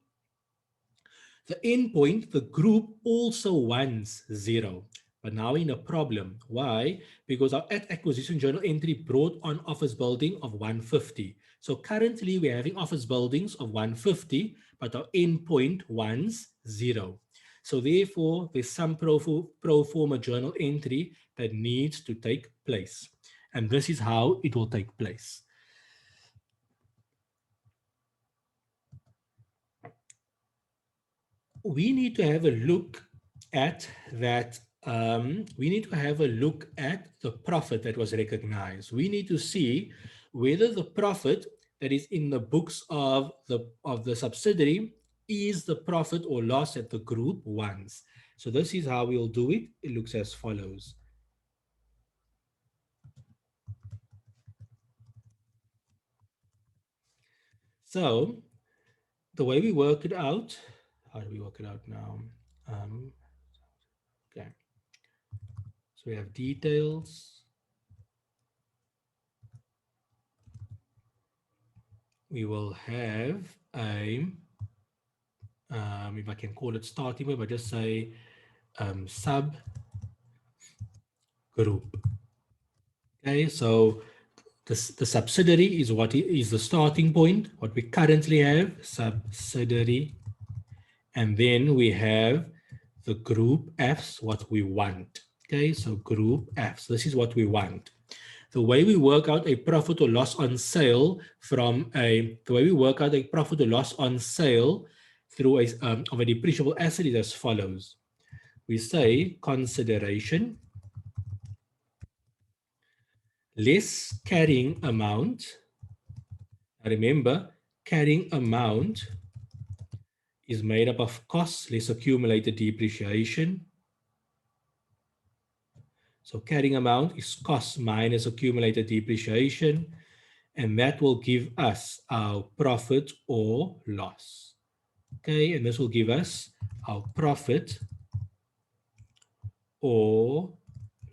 The end point, the group also wants 0. But now in a problem. Why? Because our at acquisition journal entry brought on office building of 150. So currently we're having office buildings of 150, but our end point wants 0. So therefore, there's some pro forma journal entry that needs to take place. And this is how it will take place. We need to have a look at that. We need to have a look at the profit that was recognized. We need to see whether the profit that is in the books of the subsidiary is the profit or loss that the group wants. So this is how we'll do it. It looks as follows. So the way we work it out, how do we work it out now? Okay. So we have details. We will have a, if I can call it starting with, I just say sub group. Okay, so the subsidiary is what is the starting point, what we currently have, subsidiary. And then we have the group F's, what we want. Okay, so group F's, this is what we want. The way we work out a profit or loss on sale through a of a depreciable asset is as follows. We say consideration less carrying amount. Now remember, carrying amount is made up of costs less accumulated depreciation. So carrying amount is cost minus accumulated depreciation, and that will give us our profit or loss. Okay, and this will give us our profit or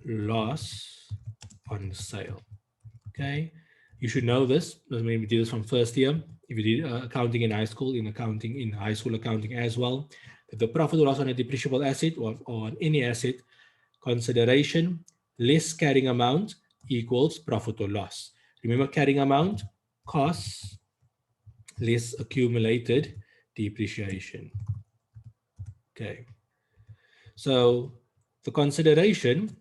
loss on sale. Okay, you should know this. Maybe we did this from first year. If you did accounting in high school, in high school accounting as well, that the profit or loss on a depreciable asset or on any asset, consideration less carrying amount equals profit or loss. Remember, carrying amount, costs less accumulated depreciation. Okay, so the consideration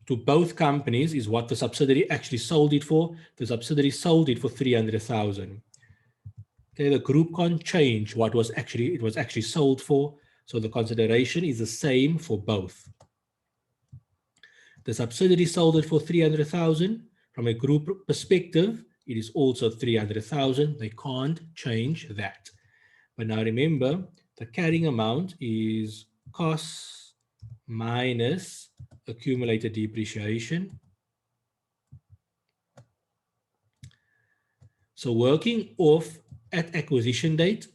to both companies is what the subsidiary actually sold it for. The subsidiary sold it for 300,000. Okay, the group can't change what was actually sold for, so the consideration is the same for both. The subsidiary sold it for 300,000. From a group perspective, it is also 300,000. They can't change that. But now remember, the carrying amount is costs minus accumulated depreciation. So working off at acquisition date,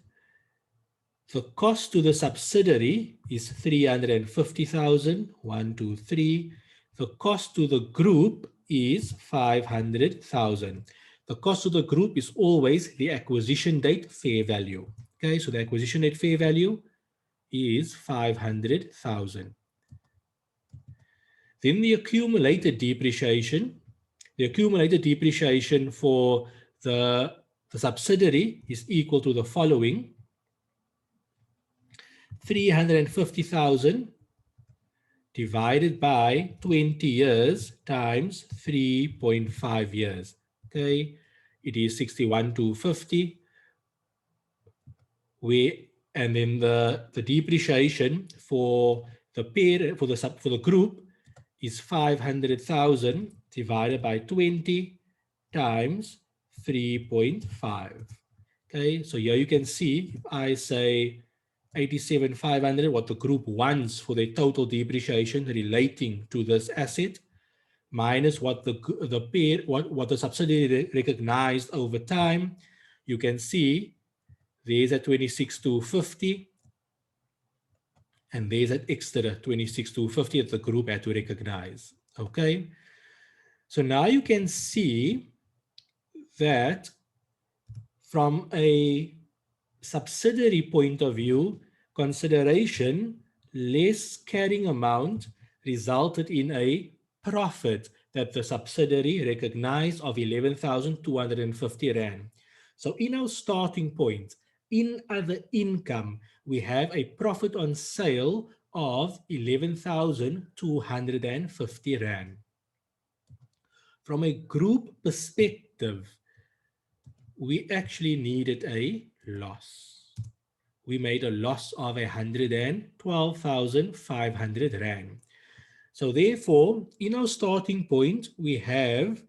the cost to the subsidiary is 350,000, 1, 2, 3. The cost to the group is 500,000. The cost of the group is always the acquisition date fair value. Okay, so the acquisition date fair value is 500,000. Then the accumulated depreciation. The accumulated depreciation for the subsidiary is equal to the following: 350,000 divided by 20 years times 3.5 years. Okay, it is 61,250. And then the depreciation for the parent, for the group, is 500,000 divided by 20 times 3.5. Okay, so here you can see, if I say 87,500, what the group wants for their total depreciation relating to this asset, minus what the subsidiary recognized over time, you can see there's a 26,250, and there's an extra 26,250 that the group had to recognize. Okay, so now you can see that from a subsidiary point of view, consideration less carrying amount resulted in a profit that the subsidiary recognized of 11,250 Rand. So in our starting point, in other income, we have a profit on sale of 11,250 Rand. From a group perspective, we actually needed a loss. We made a loss of 112,500 Rand. So therefore, in our starting point, we have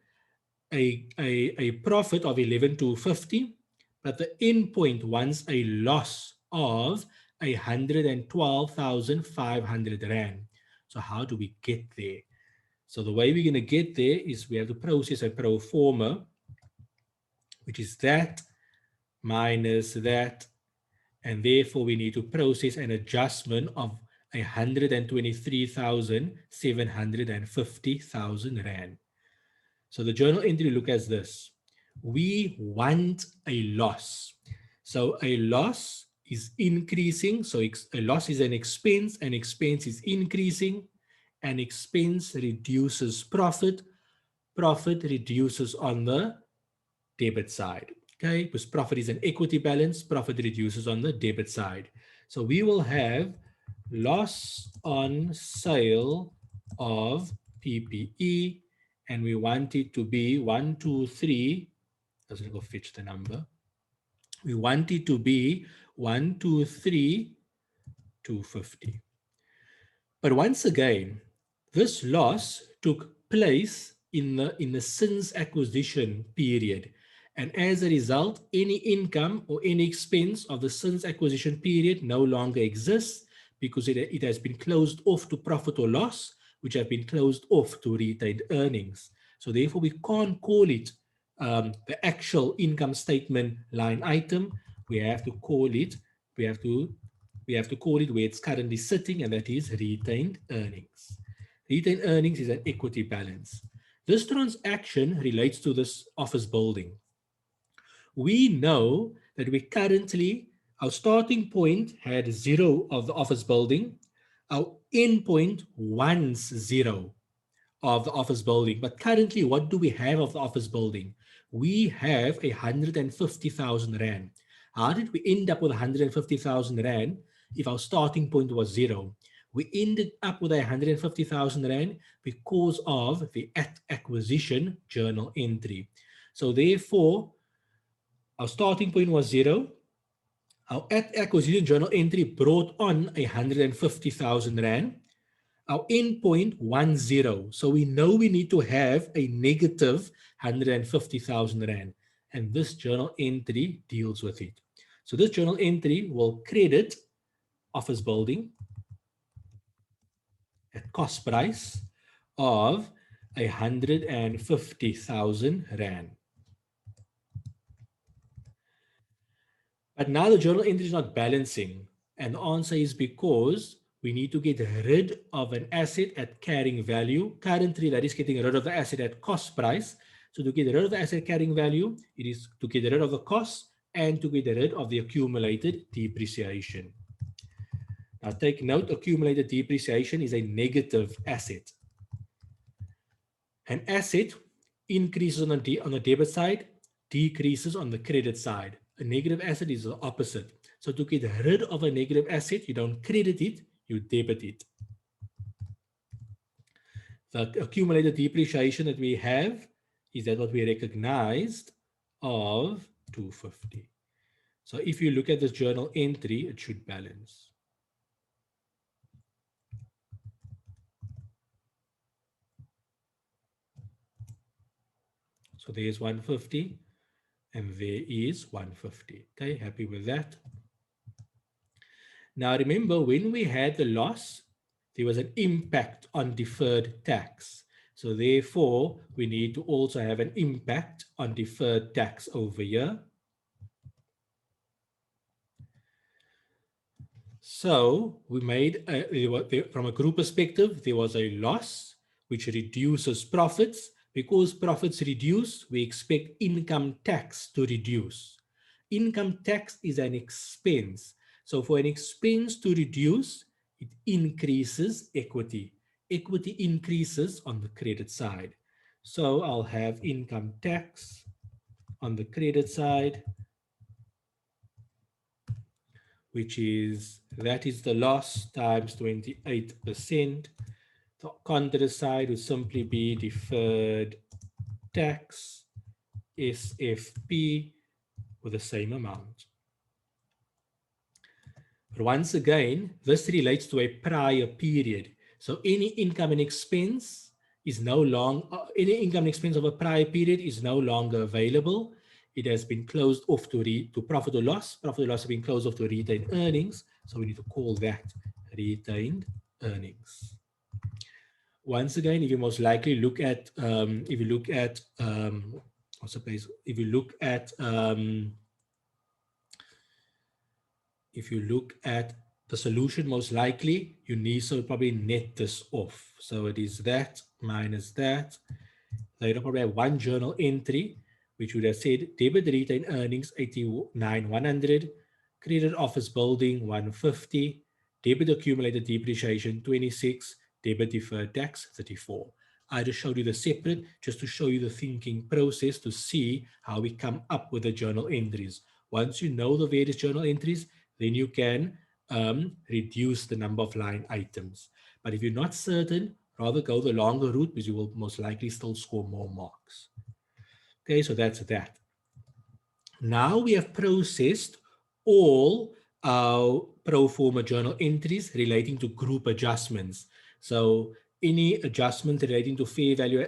a profit of 11,250, but the end point wants a loss of 112,500 Rand. So how do we get there? So the way we're going to get there is we have to process a pro forma, which is that minus that, and therefore we need to process an adjustment of 123,750 Rand. So the journal entry look as this: we want a loss. So a loss is increasing. So a loss is an expense is increasing. An expense reduces profit. Profit reduces on the debit side. Okay, because profit is an equity balance, profit reduces on the debit side. So we will have loss on sale of PPE, and we want it to be 123. Doesn't go fetch the number. We want it to be 123,250. But once again, this loss took place in the since acquisition period. And as a result, any income or any expense of the since acquisition period no longer exists because it has been closed off to profit or loss, which have been closed off to retained earnings. So therefore, we can't call it the actual income statement line item. We have to call it, we have to call it where it's currently sitting, and that is retained earnings. Retained earnings is an equity balance. This transaction relates to this office building. We know that we currently, our starting point had 0 of the office building. Our end point wants 0 of the office building. But currently, what do we have of the office building? We have 150,000 Rand. How did we end up with 150,000 Rand if our starting point was 0? We ended up with 150,000 Rand because of the acquisition journal entry. So therefore, our starting point was 0. Our acquisition journal entry brought on 150,000 Rand. Our end point 10. So we know we need to have a negative 150,000 Rand. And this journal entry deals with it. So this journal entry will credit office building at cost price of 150,000 Rand. But now the journal entry is not balancing. And the answer is because we need to get rid of an asset at carrying value. Currently, that is getting rid of the asset at cost price. So to get rid of the asset carrying value, it is to get rid of the cost and to get rid of the accumulated depreciation. Now take note, accumulated depreciation is a negative asset. An asset increases on the debit side, decreases on the credit side. A negative asset is the opposite. So to get rid of a negative asset, you don't credit it, you debit it. The accumulated depreciation that we have is that what we recognized of 250. So if you look at this journal entry, it should balance. So there's 150 and there is 150. Okay, happy with that? Now remember, when we had the loss, there was an impact on deferred tax. So therefore, we need to also have an impact on deferred tax over here. So we made, from a group perspective, there was a loss, which reduces profits. Because profits reduce, we expect income tax to reduce. Income tax is an expense. So for an expense to reduce, it increases equity. Equity increases on the credit side. So I'll have income tax on the credit side, which is, that is the loss times 28%. The contrary side would simply be deferred tax, SFP, with the same amount. But once again, this relates to a prior period. So any income and expense is no longer, any income and expense of a prior period is no longer available. It has been closed off to profit or loss. Profit or loss has been closed off to retained earnings. So we need to call that retained earnings. Once again, if you most likely look at, if you look at the solution, most likely you need to probably net this off. So it is that minus that. Later probably have one journal entry, which would have said debit retained earnings 89,100, credit office building 150, debit accumulated depreciation 26, debit deferred tax 34. I just showed you the separate just to show you the thinking process to see how we come up with the journal entries. Once you know the various journal entries, then you can reduce the number of line items. But if you're not certain, rather go the longer route because you will most likely still score more marks. Okay, so that's that. Now we have processed all our pro forma journal entries relating to group adjustments. So any adjustment relating to fair value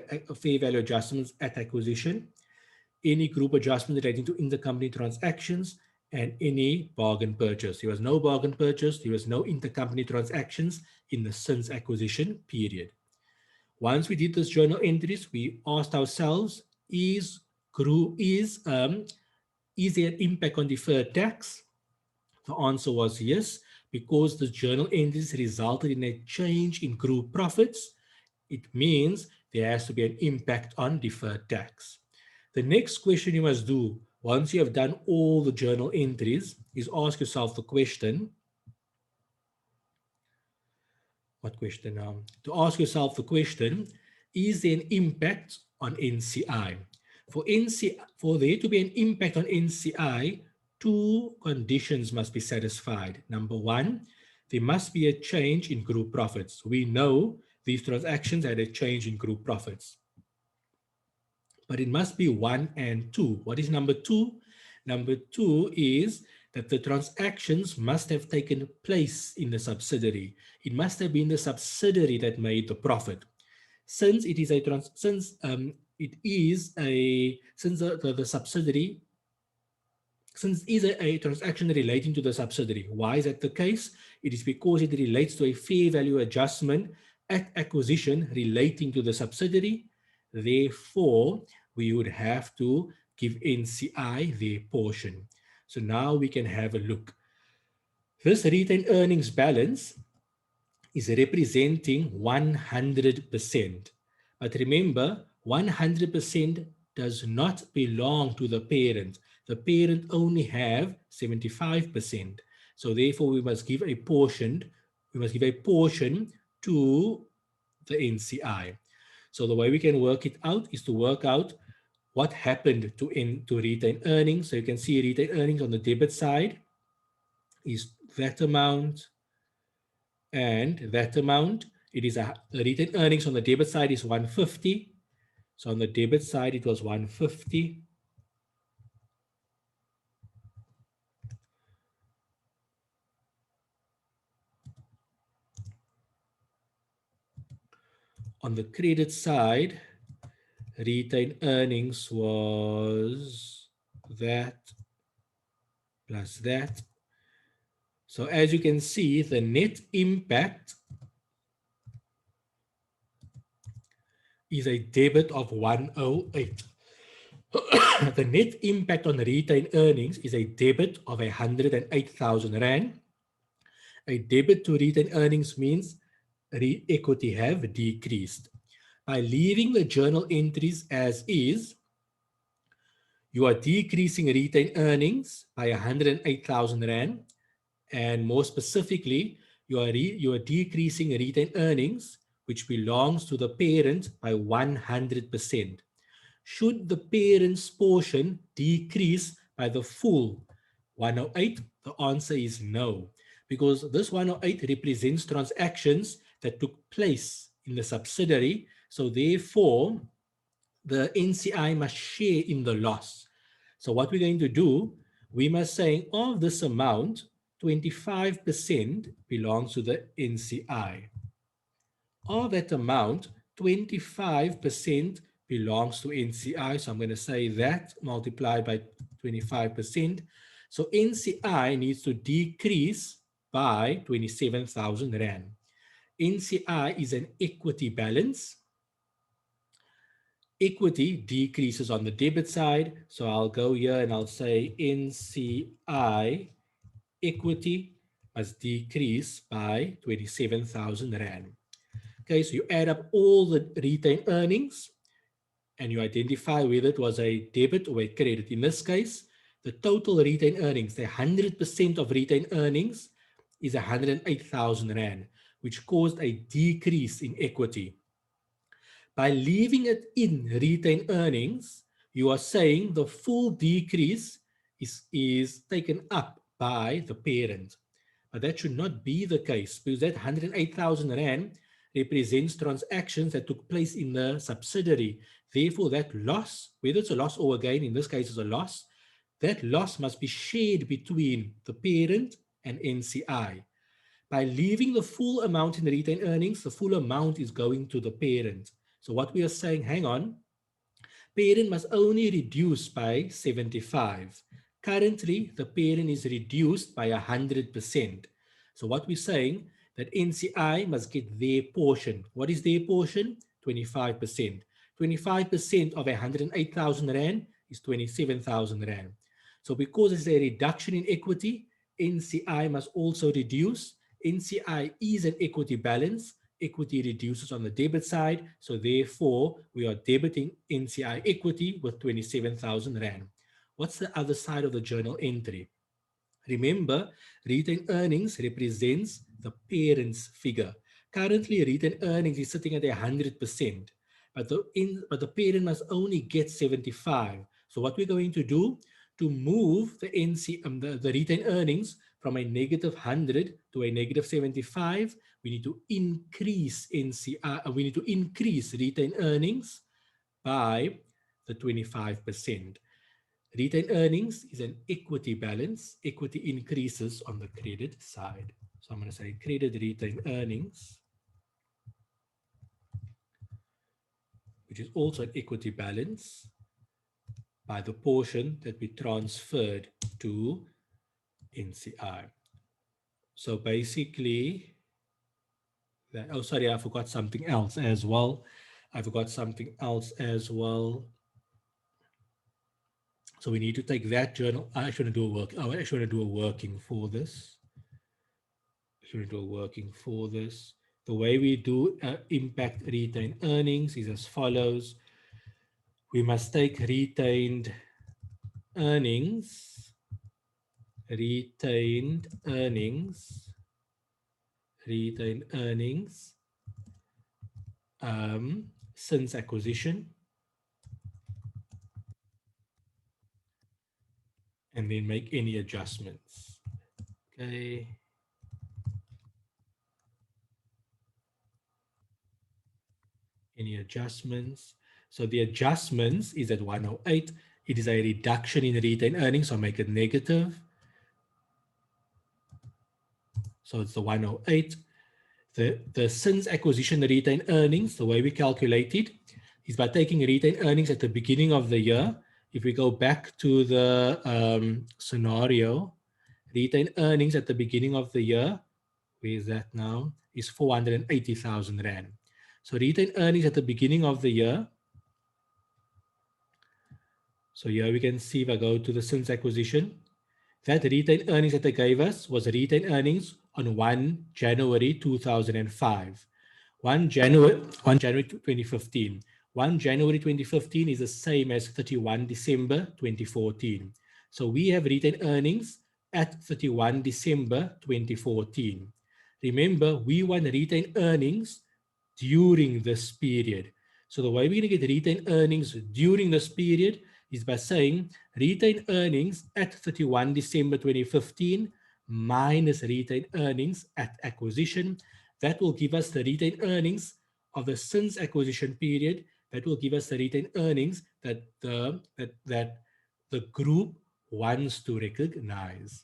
adjustments at acquisition, any group adjustment relating to intercompany transactions, and any bargain purchase. There was no bargain purchase, there was no intercompany transactions in the since acquisition period. Once we did this journal entries, we asked ourselves, is there an impact on deferred tax? The answer was yes, because the journal entries resulted in a change in group profits. It means there has to be an impact on deferred tax. The next question you must do once you have done all the journal entries is ask yourself the question, what question now? To ask yourself the question, is there an impact on NCI? For there to be an impact on NCI, two conditions must be satisfied. Number one, there must be a change in group profits. We know these transactions had a change in group profits. But it must be 1 and 2. What is number 2? Number 2 is that the transactions must have taken place in the subsidiary. It must have been the subsidiary that made the profit. Since it is a transaction relating to the subsidiary. Why is that the case? It is because it relates to a fair value adjustment at acquisition relating to the subsidiary. Therefore, we would have to give NCI their portion. So now we can have a look. This retained earnings balance is representing 100%. But remember, 100% does not belong to the parent. The parent only have 75%. So therefore, we must give a portion to the NCI. So the way we can work it out is to work out what happened to retained earnings. So you can see retained earnings on the debit side is that amount and that amount. It is the retained earnings on the debit side is 150. So on the debit side, it was 150. On the credit side, retained earnings was that plus that. So as you can see, the net impact is a debit of 108. The net impact on retained earnings is a debit of 108,000 Rand. A debit to retained earnings means equity have decreased. By leaving the journal entries as is, you are decreasing retained earnings by 108,000 Rand. And more specifically, you are decreasing retained earnings, which belongs to the parent, by 100%. Should the parent's portion decrease by the full 108? The answer is no, because this 108 represents transactions that took place in the subsidiary. So therefore, the NCI must share in the loss. So what we're going to do, we must say of this amount, 25% belongs to the NCI. Of that amount, 25% belongs to NCI. So I'm going to say that multiplied by 25%. So NCI needs to decrease by 27,000 Rand. NCI is an equity balance. Equity decreases on the debit side. So I'll go here and I'll say NCI equity must decrease by 27,000 Rand. Okay, so you add up all the retained earnings and you identify whether it was a debit or a credit. In this case, the total retained earnings, the 100% of retained earnings is 108,000 Rand, which caused a decrease in equity. By leaving it in retained earnings, you are saying the full decrease is taken up by the parent. But that should not be the case, because that 108,000 Rand represents transactions that took place in the subsidiary. Therefore, that loss, whether it's a loss or a gain, in this case is a loss, that loss must be shared between the parent and NCI. By leaving the full amount in retained earnings, the full amount is going to the parent. So what we are saying, hang on, parent must only reduce by 75. Currently, the parent is reduced by 100%. So what we're saying, that NCI must get their portion. What is their portion? 25%. 25% of 108,000 Rand is 27,000 Rand. So because it's a reduction in equity, NCI must also reduce. NCI is an equity balance. Equity reduces on the debit side. So therefore, we are debiting NCI equity with 27,000 Rand. What's the other side of the journal entry? Remember, retained earnings represents the parent's figure. Currently, retained earnings is sitting at 100%, but the parent must only get 75. So what we're going to do to move the retained earnings from a negative 100 to a negative 75, we need to increase NCI. We need to increase retained earnings by the 25%. Retained earnings is an equity balance. Equity increases on the credit side. So I'm going to say credit retained earnings, which is also an equity balance, by the portion that we transferred to NCI. So basically, oh, sorry, I forgot something else as well. So we need to take that journal. I actually want to do a work. I actually want to do a working for this. the way we do impact retained earnings is as follows. We must take retained earnings, since acquisition, and then make any adjustments. Okay. Any adjustments? So the adjustments is at 108. It is a reduction in retained earnings, so make it negative. So it's the 108. The since acquisition retained earnings, the way we calculate it is by taking retained earnings at the beginning of the year. If we go back to the scenario, retained earnings at the beginning of the year, where is that now, is 480,000 Rand. So retained earnings at the beginning of the year. So here we can see if I go to the since acquisition, that retained earnings that they gave us was retained earnings on 1 January 2005. 1 January 2015. 1 January 2015 is the same as 31 December 2014. So we have retained earnings at 31 December 2014. Remember, we want retained earnings during this period. So the way we're going to get retained earnings during this period is by saying retained earnings at 31 December 2015 minus retained earnings at acquisition. That will give us the retained earnings of the since acquisition period. That will give us the retained earnings that the group wants to recognize.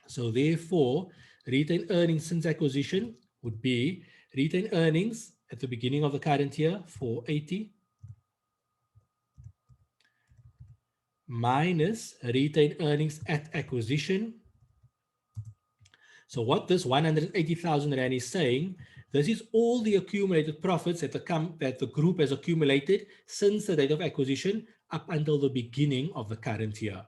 So therefore, retained earnings since acquisition would be retained earnings at the beginning of the current year, 480, minus retained earnings at acquisition. So what this 180,000 Rand is saying, this is all the accumulated profits that the group has accumulated since the date of acquisition up until the beginning of the current year.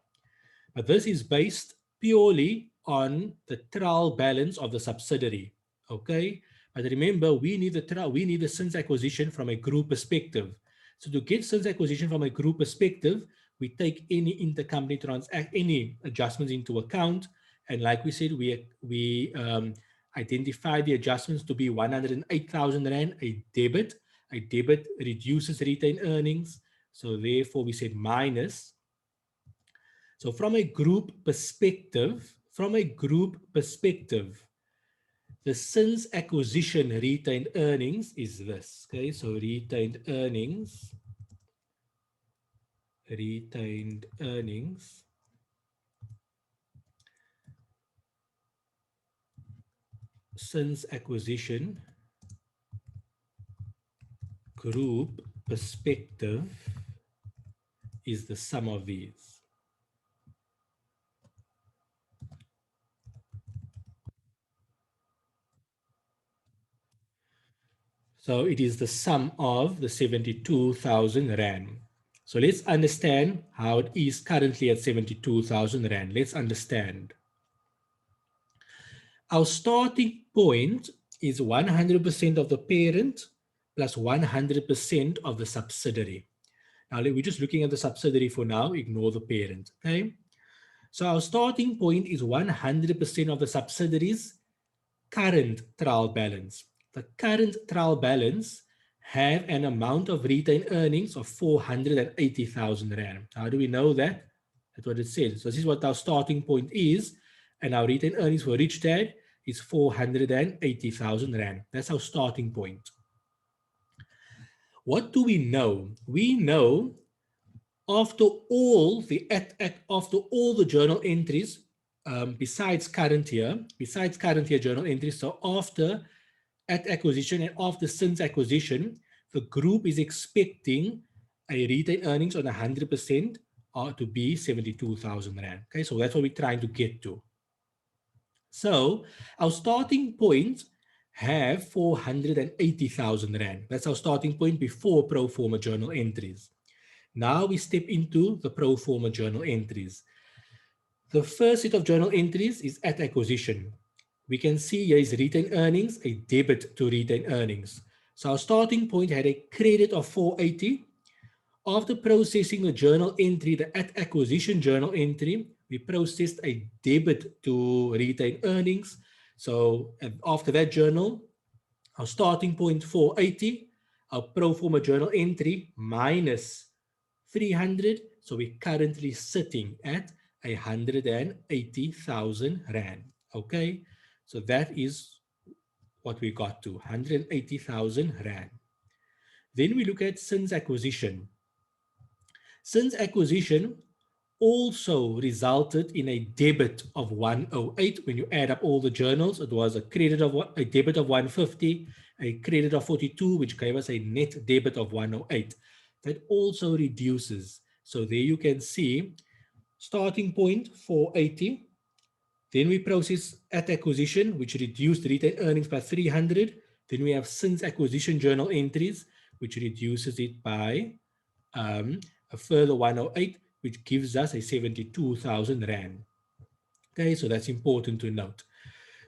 But this is based purely on the trial balance of the subsidiary. Okay, but remember, we need the since acquisition from a group perspective. So to get since acquisition from a group perspective, we take any intercompany any adjustments into account, and like we said, we identify the adjustments to be 108,000 Rand, a debit. A debit reduces retained earnings, so therefore we said minus. So from a group perspective, the since acquisition retained earnings is this. Okay, so retained earnings since acquisition group perspective is the sum of these. So it is the sum of the 72,000 Rand. So let's understand how it is currently at 72,000 Rand. Let's understand. Our starting point is 100% of the parent plus 100% of the subsidiary. Now, we're just looking at the subsidiary for now, ignore the parent, okay? So our starting point is 100% of the subsidiary's current trial balance. The current trial balance have an amount of retained earnings of 480,000 Rand. How do we know that? That's what it says. So this is what our starting point is, and our retained earnings for reached at is 480,000 Rand. That's our starting point. What do we know? We know after all the journal entries, besides current year journal entries, so after at acquisition and after since acquisition, the group is expecting a retained earnings on 100% to be 72,000 Rand. Okay, so that's what we're trying to get to. So our starting point have 480,000 Rand. That's our starting point before pro forma journal entries. Now we step into the pro forma journal entries. The first set of journal entries is at acquisition. we can see here is retained earnings, a debit to retained earnings. So our starting point had a credit of 480. After processing the journal entry, the at acquisition journal entry, we processed a debit to retained earnings. So after that journal, our starting point 480, our pro forma journal entry minus 300. So we're currently sitting at 180,000 Rand. Okay, so that is what we got to, 180,000 Rand. Then we look at since acquisition. Since acquisition also resulted in a debit of 108. When you add up all the journals, it was a debit of 150, a credit of 42, which gave us a net debit of 108. That also reduces. So there you can see starting point 480. Then we process at acquisition, which reduced retained earnings by 300. Then we have since acquisition journal entries, which reduces it by a further 108, which gives us a 72,000 Rand. Okay, so that's important to note.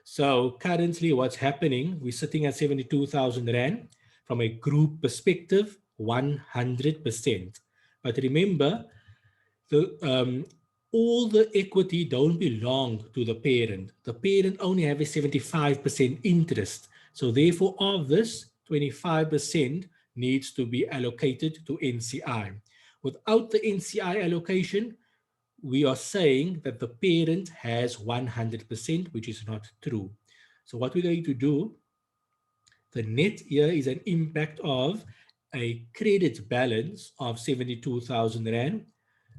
So currently what's happening, we're sitting at 72,000 Rand. From a group perspective, 100%. But remember, all the equity don't belong to the parent. The parent only have a 75% interest. So therefore of this, 25% needs to be allocated to NCI. Without the NCI allocation, we are saying that the parent has 100%, which is not true. So what we're going to do, the net here is an impact of a credit balance of 72,000 Rand.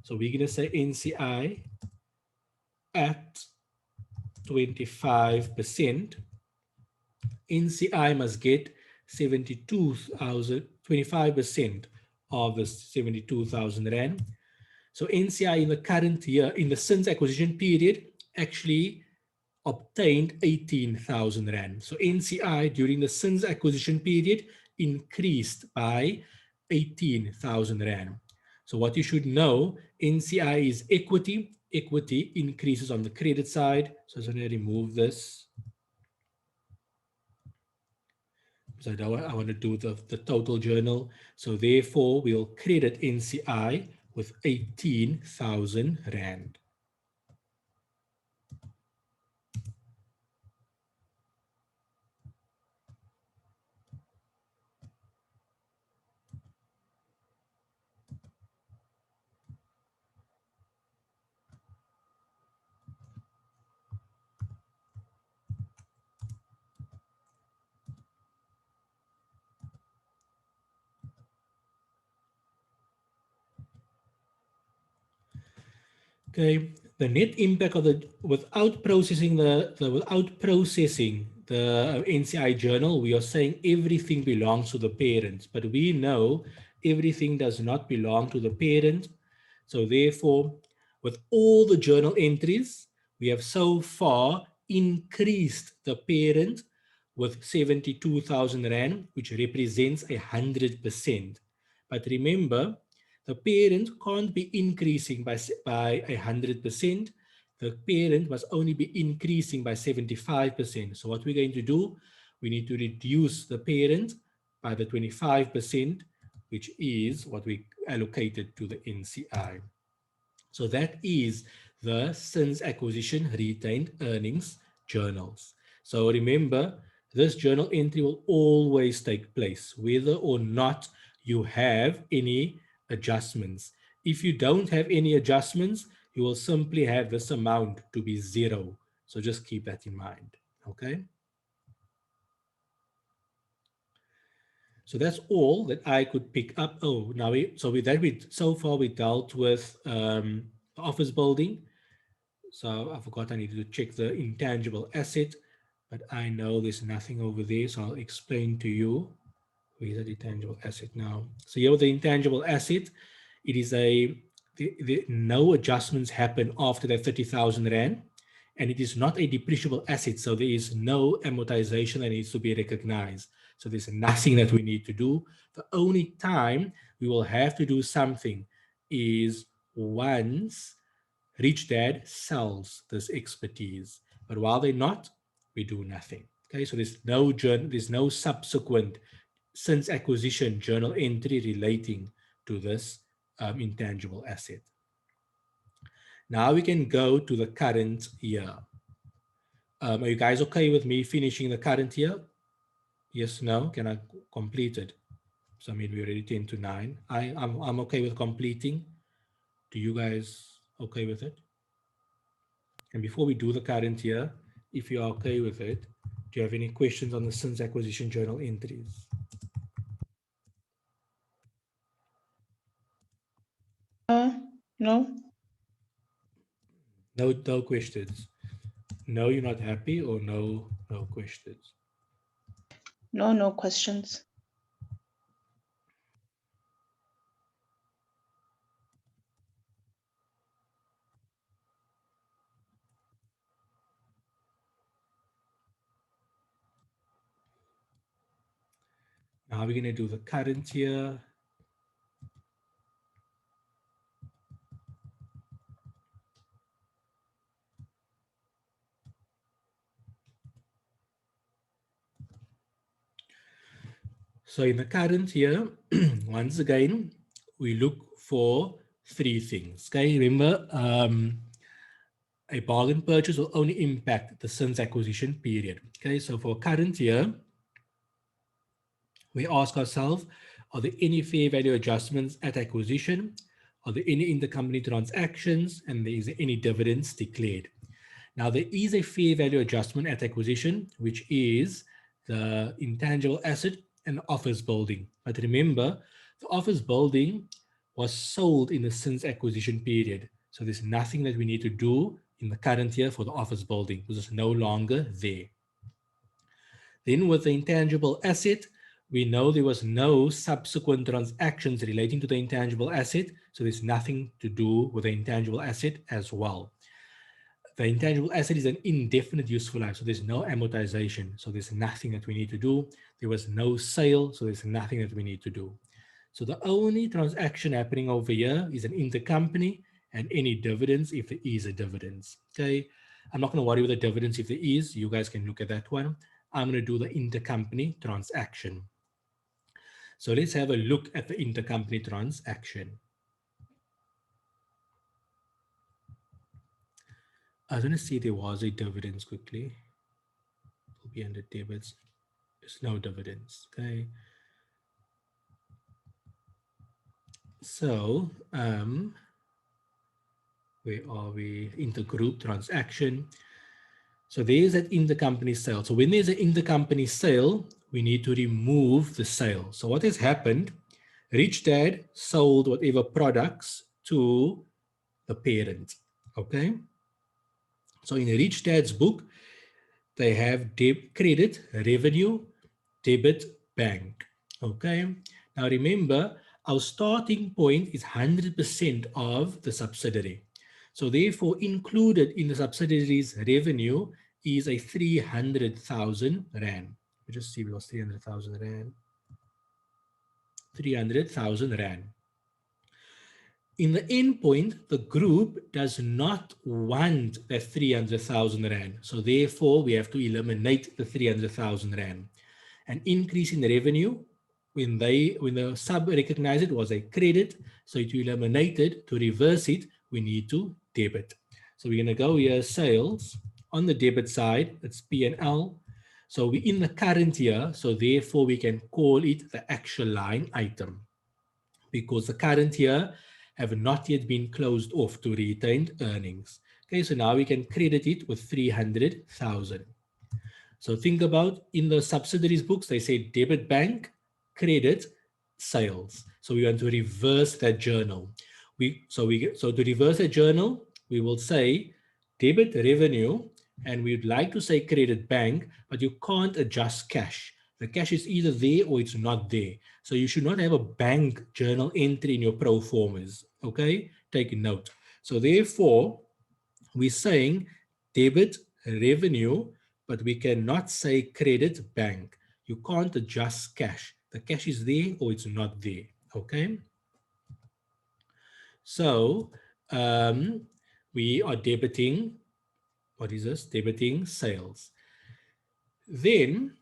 So we're going to say NCI at 25%. NCI must get 72,000, 25% of the 72,000 Rand. So NCI in the current year, in the since acquisition period, actually obtained 18,000 Rand. So NCI during the since acquisition period increased by 18,000 Rand. So what you should know, NCI is equity. Equity increases on the credit side. So I'm going to remove this. So I want to do the total journal. So therefore, we'll credit NCI with 18,000 Rand. Okay, the net impact of without processing the NCI journal, we are saying everything belongs to the parents, but we know everything does not belong to the parent. So therefore, with all the journal entries, we have so far increased the parent with 72,000 Rand, which represents 100%. But remember, the parent can't be increasing by 100%. The parent must only be increasing by 75%. So what we're going to do, we need to reduce the parent by the 25%, which is what we allocated to the NCI. So that is the since acquisition retained earnings journals. So remember, this journal entry will always take place, whether or not you have any adjustments. If you don't have any adjustments, you will simply have this amount to be 0. So just keep that in mind, okay? So that's all that I could pick up. Oh, now so far we dealt with the office building. So I forgot I needed to check the intangible asset, but I know there's nothing over there. So I'll explain to you. Where's the intangible asset now? So here with the intangible asset, it is no adjustments happen after that 30,000 Rand, and it is not a depreciable asset. So there is no amortization that needs to be recognized. So there's nothing that we need to do. The only time we will have to do something is once Rich Dad sells this expertise. But while they're not, we do nothing. Okay, so there's no subsequent since acquisition journal entry relating to this intangible asset. Now we can go to the current year. Are you guys okay with me finishing the current year? Yes, no? Can I complete it? So I mean, we're already 10 to 9. I'm okay with completing. Do you guys okay with it? And before we do the current year, if you're okay with it, do you have any questions on the since acquisition journal entries? No. No questions. No, you're not happy, or no questions. No questions. Now we're going to do the current year. So in the current year, once again, we look for 3 things. Okay, remember, a bargain purchase will only impact the since acquisition period. Okay, so for current year, we ask ourselves, are there any fair value adjustments at acquisition? Are there any intercompany transactions? And is there any dividends declared? Now, there is a fair value adjustment at acquisition, which is the intangible asset and office building. But remember, the office building was sold in the since acquisition period. So there's nothing that we need to do in the current year for the office building because it's no longer there. Then with the intangible asset, we know there was no subsequent transactions relating to the intangible asset. So there's nothing to do with the intangible asset as well. The intangible asset is an indefinite useful life, so there's no amortization, so there's nothing that we need to do. There was no sale, so there's nothing that we need to do. So the only transaction happening over here is an intercompany and any dividends if there is a dividends. Okay, I'm not going to worry with the dividends if there is. You guys can look at that one. I'm going to do the intercompany transaction. So let's have a look at the intercompany transaction. I was going to see there was a dividends quickly. It will be under debits. There's no dividends. Okay. So where are we? Intergroup transaction. So there's that intercompany sale. So when there's an intercompany sale, we need to remove the sale. So what has happened? Rich Dad sold whatever products to the parent. Okay. So in Rich Dad's book, they have credit, revenue, debit, bank. Okay. Now remember, our starting point is 100% of the subsidiary. So therefore, included in the subsidiary's revenue is a 300,000 Rand. We just see it was 300,000 Rand. 300,000 Rand. In the endpoint, the group does not want that 300,000 Rand. So therefore, we have to eliminate the 300,000 Rand. An increase in revenue, when the sub recognized it, was a credit. So to eliminate it, to reverse it, we need to debit. So we're going to go here, sales. On the debit side, it's P&L. So we're in the current year, so therefore we can call it the actual line item, because the current year have not yet been closed off to retained earnings. Okay, so now we can credit it with 300,000. So think about, in the subsidiaries books, they say debit bank, credit, sales. So we want to reverse that journal. So to reverse a journal, we will say debit revenue, and we'd like to say credit bank, but you can't adjust cash. The cash is either there or it's not there. So you should not have a bank journal entry in your pro formas. Okay, take note. So therefore, we're saying debit revenue, but we cannot say credit bank. You can't adjust cash. The cash is there or it's not there. Okay. So we are debiting, what is this? Debiting sales. Then,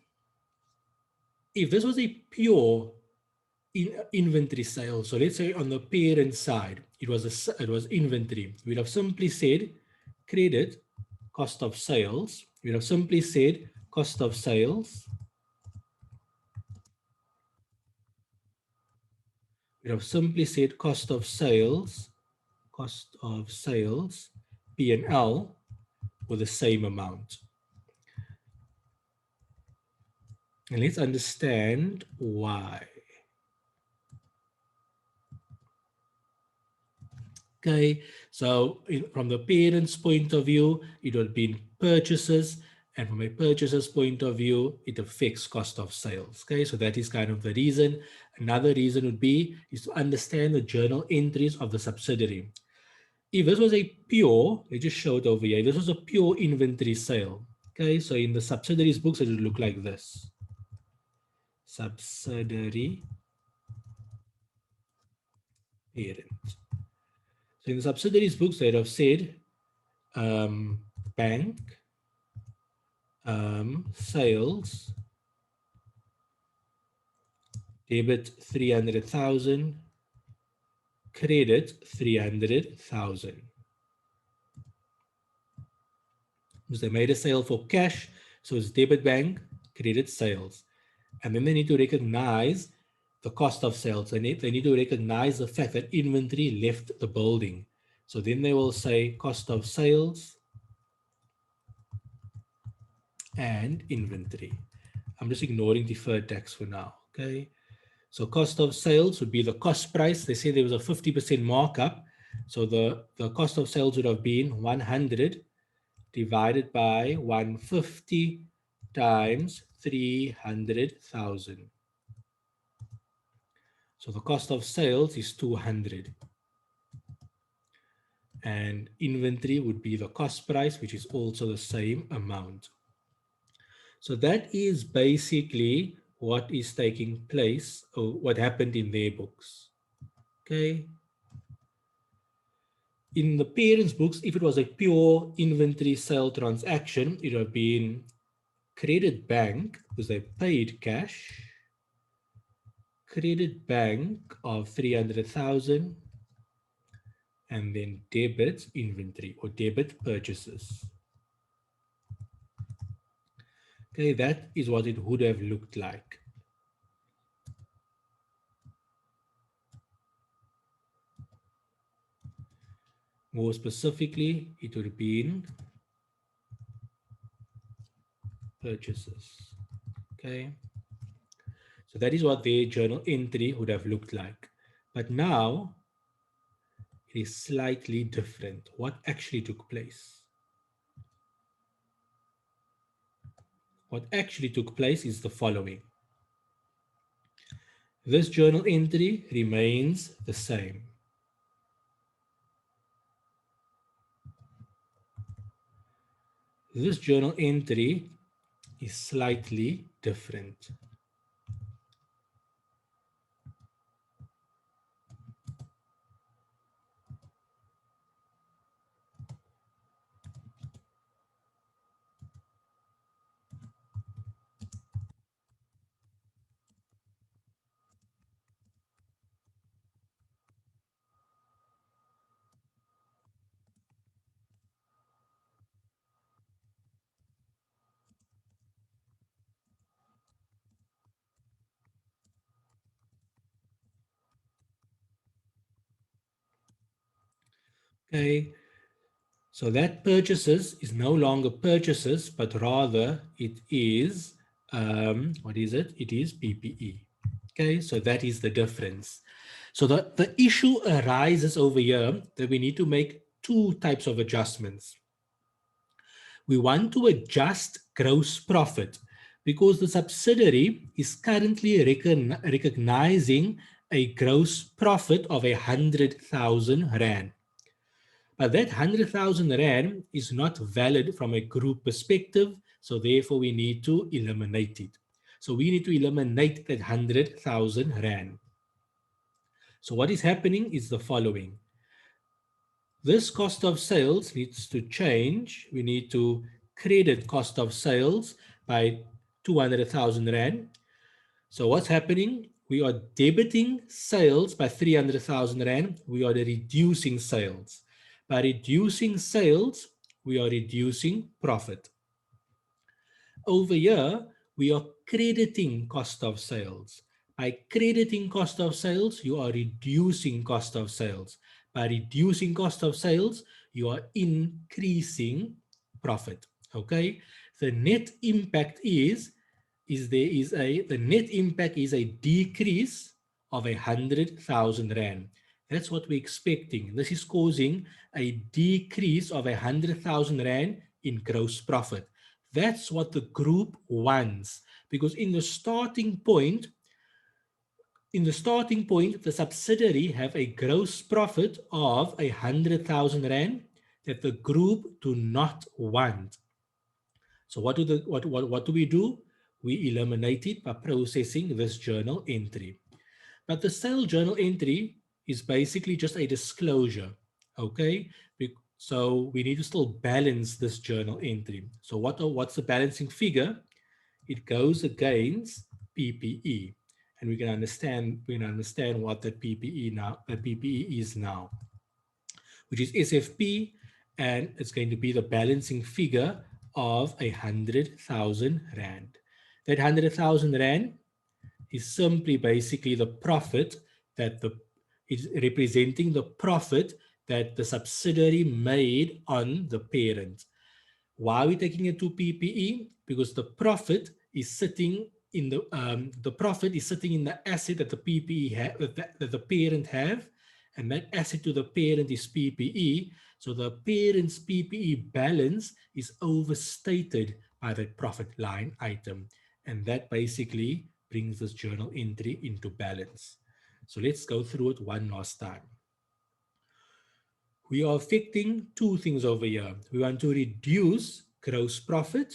if this was a pure inventory sale, so let's say on the parent side, it was inventory, we'd have simply said credit cost of sales. We'd have simply said cost of sales. We'd have simply said cost of sales, P&L with the same amount. And let's understand why. Okay, so from the parent's point of view, it would be purchases, and from a purchaser's point of view, it affects cost of sales. Okay, so that is kind of the reason. Another reason would be is to understand the journal entries of the subsidiary. If this was a pure, let's just show it over here. If this was a pure inventory sale. Okay, so in the subsidiaries books, it would look like this. Subsidiary parent. So in the subsidiaries books, they'd have said bank sales, debit 300,000, credit 300,000. Because they made a sale for cash, so it's debit bank, credit sales. And then they need to recognize the cost of sales. They need to recognize the fact that inventory left the building. So then they will say cost of sales and inventory. I'm just ignoring deferred tax for now, okay? So cost of sales would be the cost price. They say there was a 50% markup. So the cost of sales would have been 100 divided by 150 times 300,000. So the cost of sales is 200. And inventory would be the cost price, which is also the same amount. So that is basically what is taking place, or what happened in their books. Okay. In the parents' books, if it was a pure inventory sale transaction, it would have been credit bank, because they paid cash, credit bank of 300,000, and then debit inventory or debit purchases. Okay, that is what it would have looked like. More specifically, it would have been purchases. Okay, so that is what their journal entry would have looked like. But now it is slightly different. What actually took place? What actually took place is the following. This journal entry remains the same. This journal entry is slightly different. Okay, so that purchases is no longer purchases, but rather it is, what is it? It is PPE. Okay, so that is the difference. So the issue arises over here that we need to make two types of adjustments. We want to adjust gross profit because the subsidiary is currently recognizing a gross profit of 100,000 Rand. But that 100,000 Rand is not valid from a group perspective, so therefore we need to eliminate it. So we need to eliminate that 100,000 Rand. So what is happening is the following. This cost of sales needs to change. We need to credit cost of sales by 200,000 Rand. So what's happening? We are debiting sales by 300,000 Rand. We are reducing sales. By reducing sales, we are reducing profit. Over here, we are crediting cost of sales. By crediting cost of sales, you are reducing cost of sales. By reducing cost of sales, you are increasing profit. Okay, the net impact is the net impact is a decrease of 100,000 Rand. That's what we're expecting. This is causing a decrease of 100,000 Rand in gross profit. That's what the group wants, because in the starting point, the subsidiary have a gross profit of 100,000 Rand that the group do not want. So what do we do? We eliminate it by processing this journal entry. But the sale journal entry is basically just a disclosure, okay? So we need to still balance this journal entry. So what's the balancing figure? It goes against PPE, and we can understand what that PPE is now, which is SFP, and it's going to be the balancing figure of 100,000 Rand. That 100,000 Rand is simply basically the profit that is representing the profit that the subsidiary made on the parent. Why are we taking it to PPE? Because the profit is sitting in the asset that the PPE that the parent have, and that asset to the parent is PPE. So the parent's PPE balance is overstated by that profit line item, and that basically brings this journal entry into balance. So let's go through it one last time. We are affecting two things over here. We want to reduce gross profit,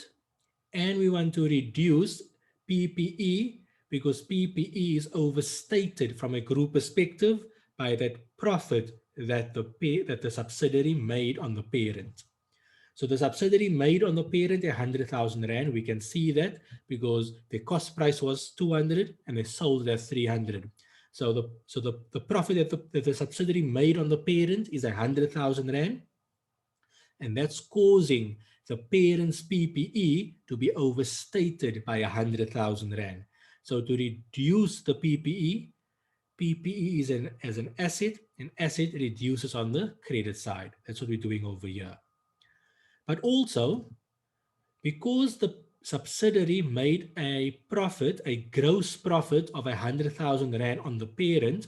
and we want to reduce PPE, because PPE is overstated from a group perspective by that profit that the subsidiary made on the parent. So the subsidiary made on the parent 100,000 Rand. We can see that because the cost price was 200 and they sold it at 300. So the profit that the subsidiary made on the parent is 100,000 Rand, and that's causing the parent's PPE to be overstated by 100,000 Rand. So to reduce the PPE is as an asset reduces on the credit side. That's what we're doing over here. But also, because the subsidiary made a profit, a gross profit of 100,000 Rand on the parent,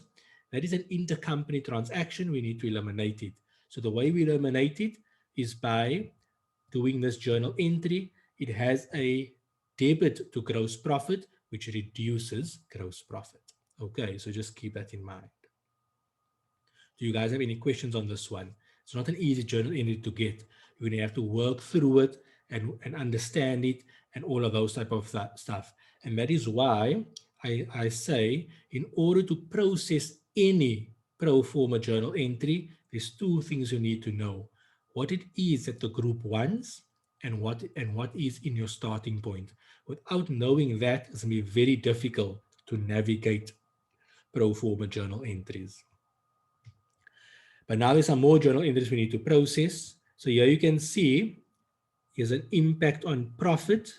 that is an intercompany transaction. We need to eliminate it. So the way we eliminate it is by doing this journal entry. It has a debit to gross profit, which reduces gross profit. Okay, so just keep that in mind. Do you guys have any questions on this one? It's not an easy journal entry to get. You're going to have to work through it and understand it and all of those type of stuff. And that is why I say, in order to process any pro forma journal entry, there's two things you need to know: what it is that the group wants and what is in your starting point. Without knowing that, it's going to be very difficult to navigate pro forma journal entries. But now there's some more journal entries we need to process. So here you can see is an impact on profit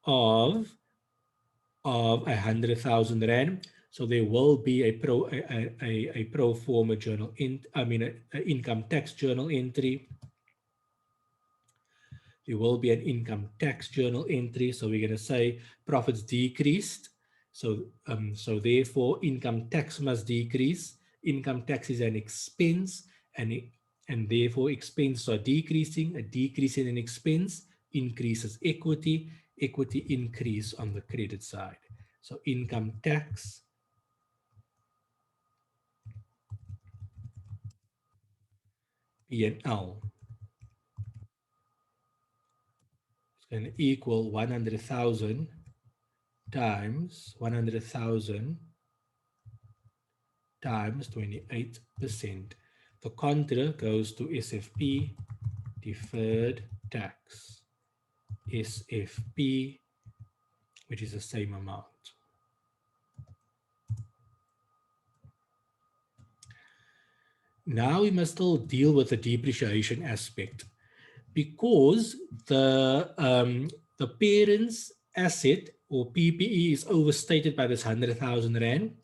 of 100,000 Rand. So there will be a pro forma journal an income tax journal entry. There will be an income tax journal entry. So we're going to say profits decreased. So therefore income tax must decrease. Income tax is an expense, and therefore expenses are decreasing. A decrease in an expense increases equity. Equity increase on the credit side. So income tax P&L is going to equal 100,000 times 100,000 times 28%. The contra goes to SFP, deferred tax. SFP, which is the same amount. Now we must still deal with the depreciation aspect, because the parent's asset or PPE is overstated by this 100,000 Rand.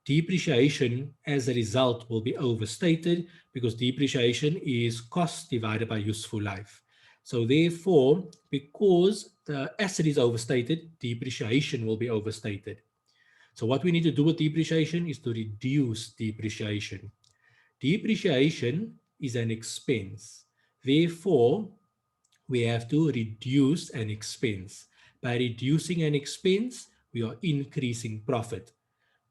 Depreciation as a result will be overstated, because depreciation is cost divided by useful life. So therefore, because the asset is overstated, depreciation will be overstated. So what we need to do with depreciation is to reduce depreciation. Depreciation is an expense. Therefore, we have to reduce an expense. By reducing an expense, we are increasing profit.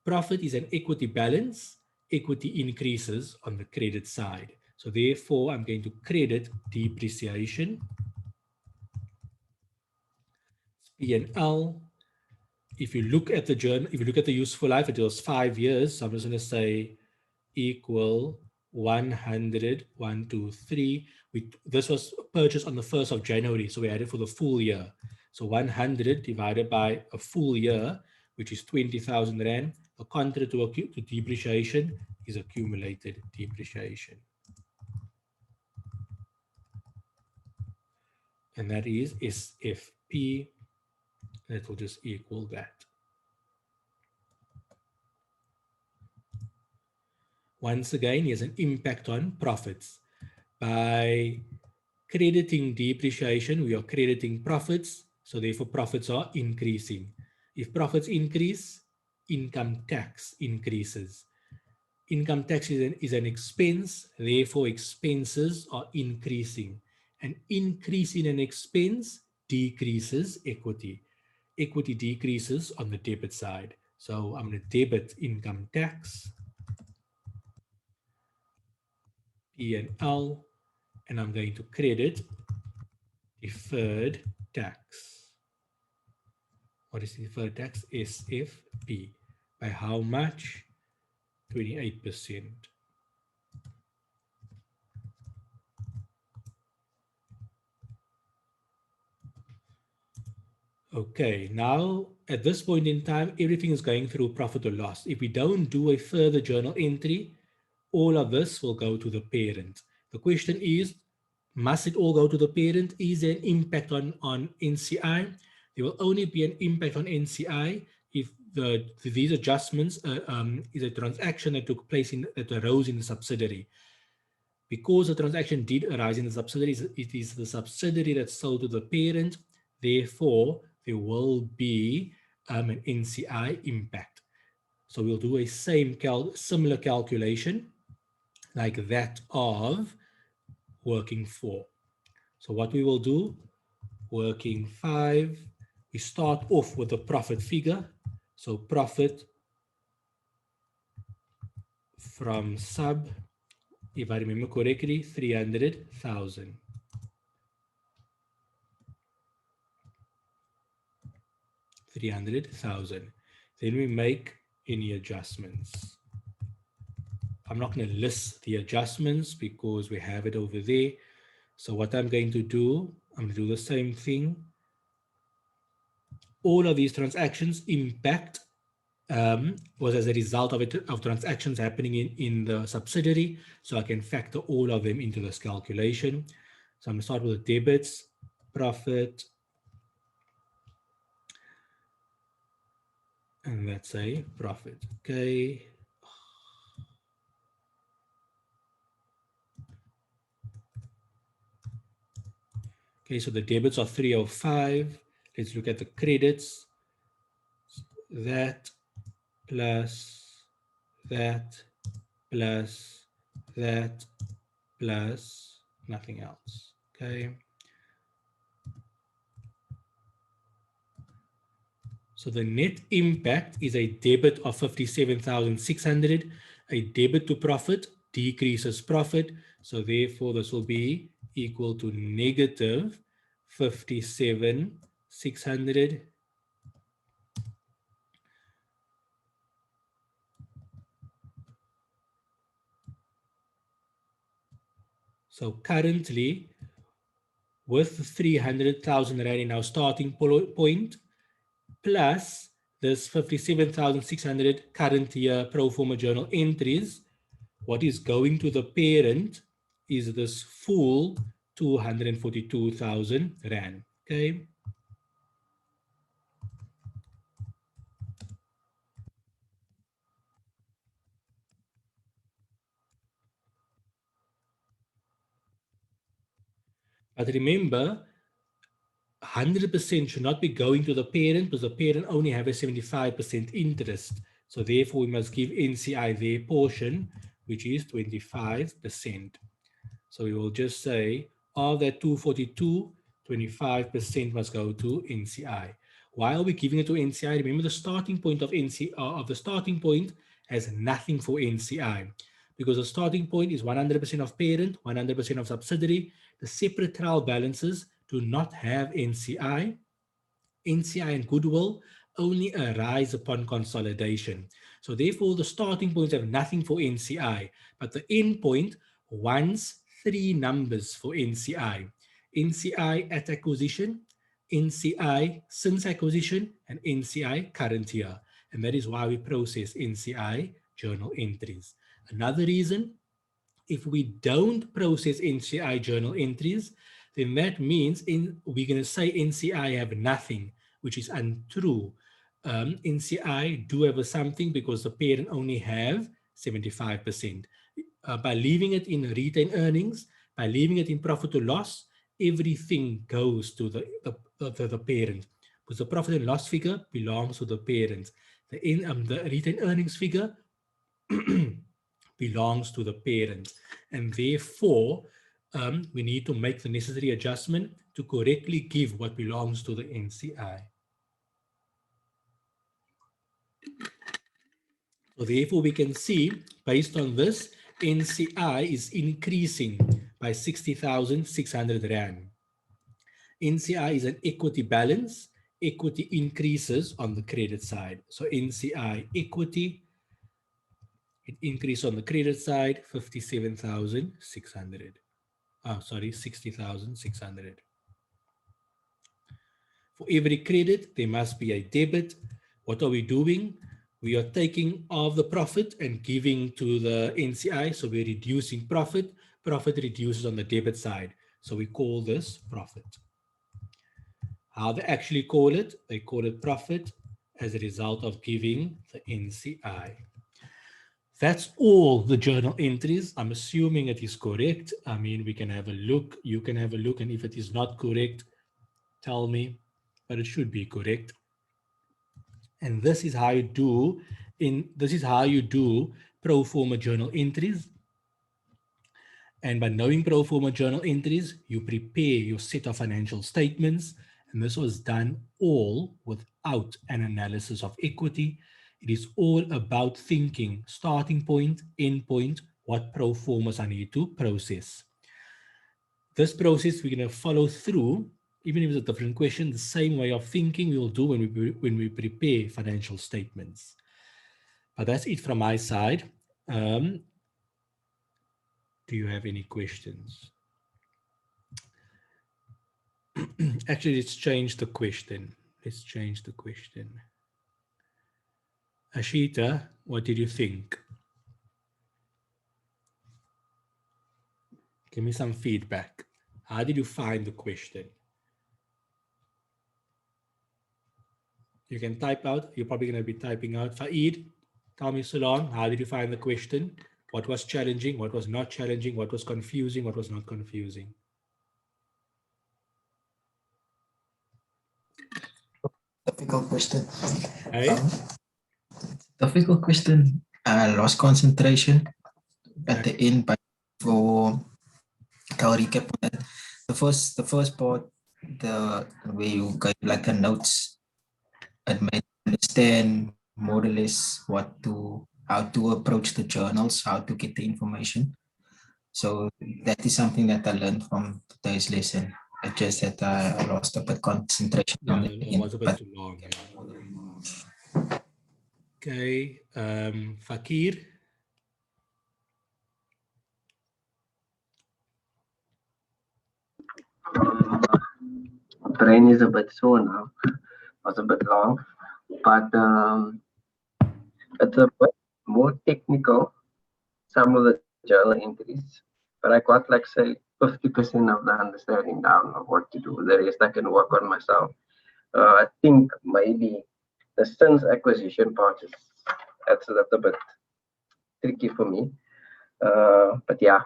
Profit is an equity balance. Equity increases on the credit side. So therefore, I'm going to credit depreciation. P&L. If you look at the journal, if you look at the useful life, it was 5 years. So I'm just going to say equal 100, 1, 2, 3. This was purchased on the 1st of January. So we had it for the full year. So 100 divided by a full year, which is 20,000 Rand. The contrary to depreciation is accumulated depreciation. And that is SFP. That will just equal that. Once again, here's an impact on profits. By crediting depreciation, we are crediting profits. So therefore, profits are increasing. If profits increase, income tax increases. Income tax is an expense, therefore expenses are increasing. An increase in an expense decreases equity. Equity decreases on the debit side. So I'm going to debit income tax, P&L, and I'm going to credit deferred tax. What is deferred tax? SFP. By how much? 28%. Okay, now at this point in time, everything is going through profit or loss. If we don't do a further journal entry, all of this will go to the parent. The question is, must it all go to the parent? Is there an impact on NCI? There will only be an impact on NCI if these adjustments is a transaction that took place that arose in the subsidiary. Because the transaction did arise in the subsidiary, it is the subsidiary that sold to the parent. Therefore, there will be an NCI impact. So we'll do a similar calculation like that of working 4. So what we will do, working 5, we start off with the profit figure. So profit from sub, if I remember correctly, 300,000. Then we make any adjustments. I'm not going to list the adjustments because we have it over there. So what I'm going to do, I'm going to do the same thing. All of these transactions impact was as a result of transactions happening in the subsidiary. So I can factor all of them into this calculation. So I'm going to start with the debits, profit, and let's say profit. Okay. Okay, so the debits are 305. Let's look at the credits. That plus that plus that plus nothing else. Okay. So the net impact is a debit of 57,600. A debit to profit decreases profit. So therefore, this will be equal to negative 57,600. So currently, with 300,000 Rand in our starting point, plus this 57,600 current year pro forma journal entries. What is going to the parent is this full 242,000 Rand. Okay. But remember, 100% should not be going to the parent because the parent only have a 75% interest. So therefore, we must give NCI their portion, which is 25%. So we will just say of that 242, 25% must go to NCI. Why are we giving it to NCI? Remember, the starting point of the starting point has nothing for NCI because the starting point is 100% of parent, 100% of subsidiary. The separate trial balances do not have NCI. NCI and goodwill only arise upon consolidation. So therefore, the starting points have nothing for NCI, but the end point wants three numbers for NCI. NCI at acquisition, NCI since acquisition, and NCI current year. And that is why we process NCI journal entries. Another reason, if we don't process NCI journal entries, then that means we're going to say NCI have nothing, which is untrue. NCI do have a something because the parent only have 75%. By leaving it in retained earnings, by leaving it in profit or loss, everything goes to the parent because the profit and loss figure belongs to the parent. The retained earnings figure belongs to the parent, and therefore we need to make the necessary adjustment to correctly give what belongs to the NCI. So therefore we can see based on this, NCI is increasing by 60,600 Rand. NCI is an equity balance. Equity increases on the credit side. So NCI equity, it increased on the credit side, 57,600. Sorry, 60,600. For every credit, there must be a debit. What are we doing? We are taking of the profit and giving to the NCI. So we're reducing profit. Profit reduces on the debit side. So we call this profit. How they actually call it? They call it profit as a result of giving the NCI. That's all the journal entries. I'm assuming it is correct. I mean, we can have a look. You can have a look. And if it is not correct, tell me, but it should be correct. And this is how you do pro forma journal entries. And by knowing pro forma journal entries, you prepare your set of financial statements. And this was done all without an analysis of equity. It is all about thinking starting point, end point, what pro formas I need to process. This process we're going to follow through, even if it's a different question, the same way of thinking we will do when we prepare financial statements. But that's it from my side. Do you have any questions? Actually, let's change the question. Let's change the question. Ashita, what did you think? Give me some feedback. How did you find the question? You can type out. You're probably going to be typing out. Faid, tell me, Salon, how did you find the question? What was challenging? What was not challenging? What was confusing? What was not confusing? Difficult question. Hey? Difficult question. I lost concentration at the end, but for I'll recap on that. The first part, the way you got like a notes, it made me understand more or less how to approach the journals, how to get the information. So that is something that I learned from today's lesson. It's just that I lost a bit concentration on the It end, was a bit too long. Okay, Fakir. Brain is a bit sore now. was a bit long, but it's a bit more technical, some of the journal entries, but I got like say 50% of the understanding down of what to do. The rest I can work on myself. I think maybe the sins acquisition part is that's a bit tricky for me. But yeah,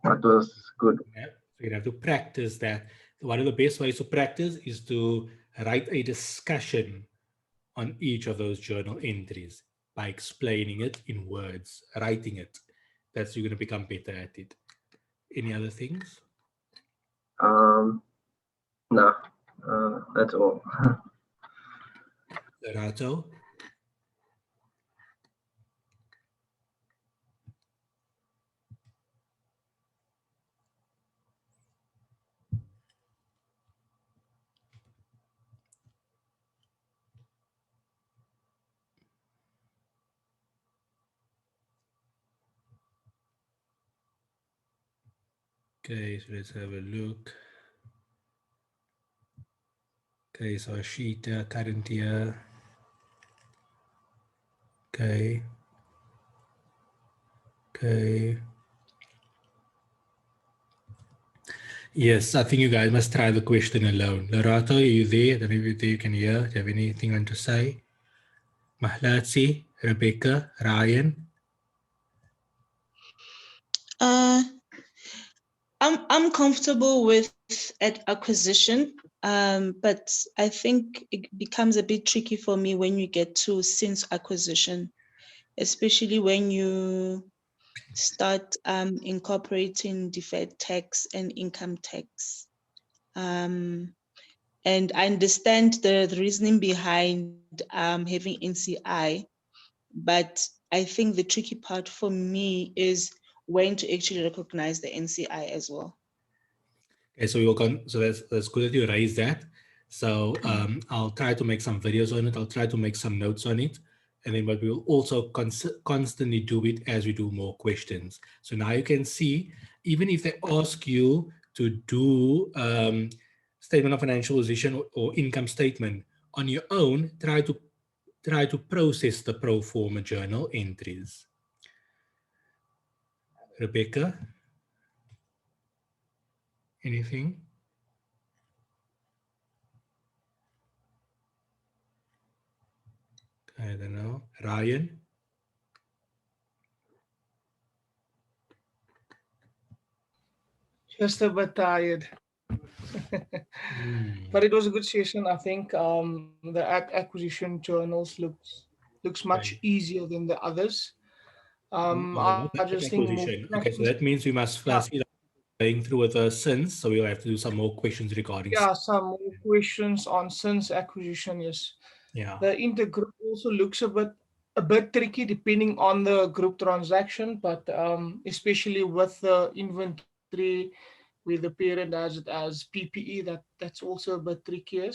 that was good. Yeah. So you have to practice that. One of the best ways to practice is to write a discussion on each of those journal entries by explaining it in words, writing it. That's you're going to become better at it. Any other things? No, that's all. Lerato? Okay, so let's have a look. Okay, so Ashita, current year. Okay. Okay. Yes, I think you guys must try the question alone. Lerato, are you there? I don't know if you can hear. Do you have anything on to say? Mahlatsi, Rebecca, Ryan? I'm comfortable with at acquisition, but I think it becomes a bit tricky for me when you get to since acquisition, especially when you start incorporating deferred tax and income tax. And I understand the reasoning behind having NCI, but I think the tricky part for me is when to actually recognize the NCI as well. Okay, so so that's good that you raised that. So I'll try to make some videos on it. I'll try to make some notes on it. And then but we will also constantly do it as we do more questions. So now you can see, even if they ask you to do statement of financial position or income statement on your own, try to process the pro forma journal entries. Rebecca, anything? I don't know. Ryan? Just a bit tired. But it was a good session. I think the acquisition journals looks much Okay. easier than the others. Not I the just think more acquisition. Okay, so that means we must first be going through with the sins, so we'll have to do some more questions regarding. Yeah, some more questions on since acquisition. Yes. Yeah. The intergroup also looks a bit tricky depending on the group transaction, but especially with the inventory where the parent has it as PPE, that's also a bit trickier.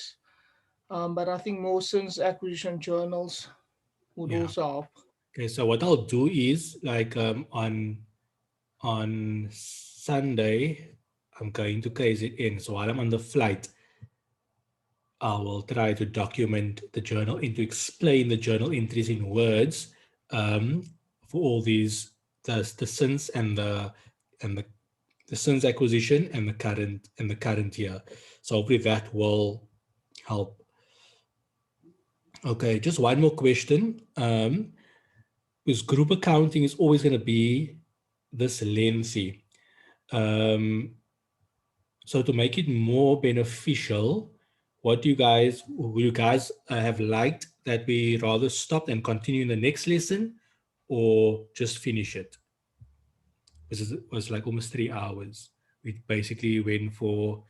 But I think more since acquisition journals would also help. Okay, so what I'll do is like on Sunday, I'm going to KZN. So while I'm on the flight, I will try to document the journal and to explain the journal entries in words for all these the sins and the sins acquisition and the current year. So hopefully that will help. Okay, just one more question. Because group accounting is always going to be this lengthy. So to make it more beneficial, would you guys have liked that we rather stop and continue in the next lesson or just finish it? Because it was like almost 3 hours. We basically went for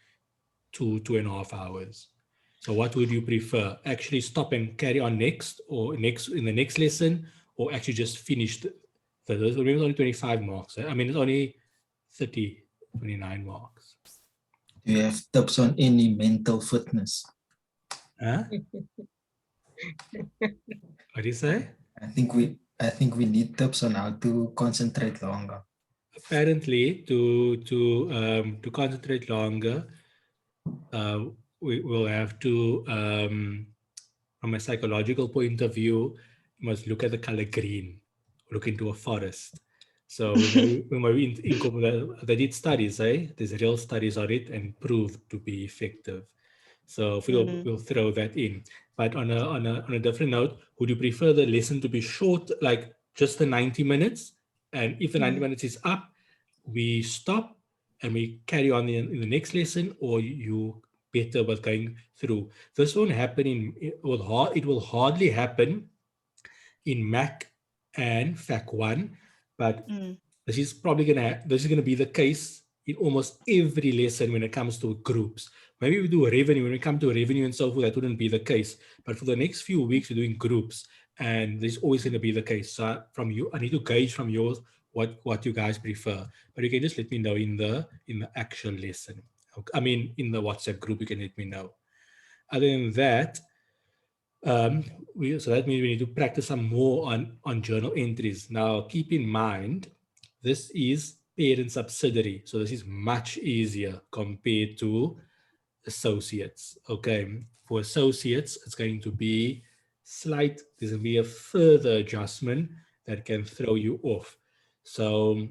2.5 hours. So what would you prefer? Actually stop and carry on next in the next lesson, or actually just finish those? Remember, it's only 25 marks. I mean, it's only 29 marks. Do you have tips on any mental fitness? Huh? What do you say? I think we need tips on how to concentrate longer. Apparently, to concentrate longer, we will have to, from a psychological point of view, you must look at the color green, look into a forest. So when we incorporate, they did studies, there's real studies on it and proved to be effective. So we'll throw that in. But on a different note, would you prefer the lesson to be short, like just the 90 minutes? And if the 90 minutes is up, we stop and we carry on in the next lesson, or you better with going through? This won't happen it will hardly happen in Mac and FAC 1, but this is probably gonna be the case in almost every lesson when it comes to groups. Maybe we do a revenue, when we come to revenue and so forth, that wouldn't be the case. But for the next few weeks, we're doing groups, and this is always going to be the case. So from you, I need to gauge from yours what you guys prefer. But you can just let me know in the actual lesson. I mean, in the WhatsApp group, you can let me know. Other than that, so that means we need to practice some more on journal entries. Now, keep in mind, this is parent subsidiary. So this is much easier compared to associates. Okay, for associates, it's going to be slight. There's going to be a further adjustment that can throw you off. So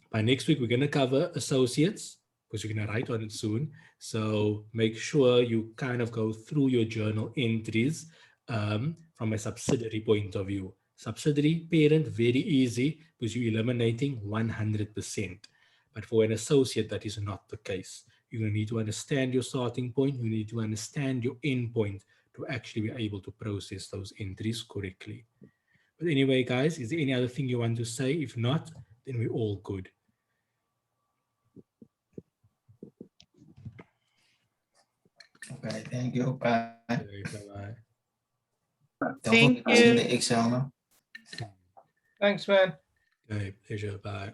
by next week, we're going to cover associates, because you're going to write on it soon. So make sure you kind of go through your journal entries from a subsidiary point of view. Subsidiary, parent, very easy, because you're eliminating 100%. But for an associate, that is not the case. You're going to need to understand your starting point. You need to understand your end point to actually be able to process those entries correctly. But anyway, guys, is there any other thing you want to say? If not, then we're all good. Okay, thank you. Bye. Okay, bye-bye. Don't forget to send the Excel now. Thanks, man. Okay, pleasure. Bye.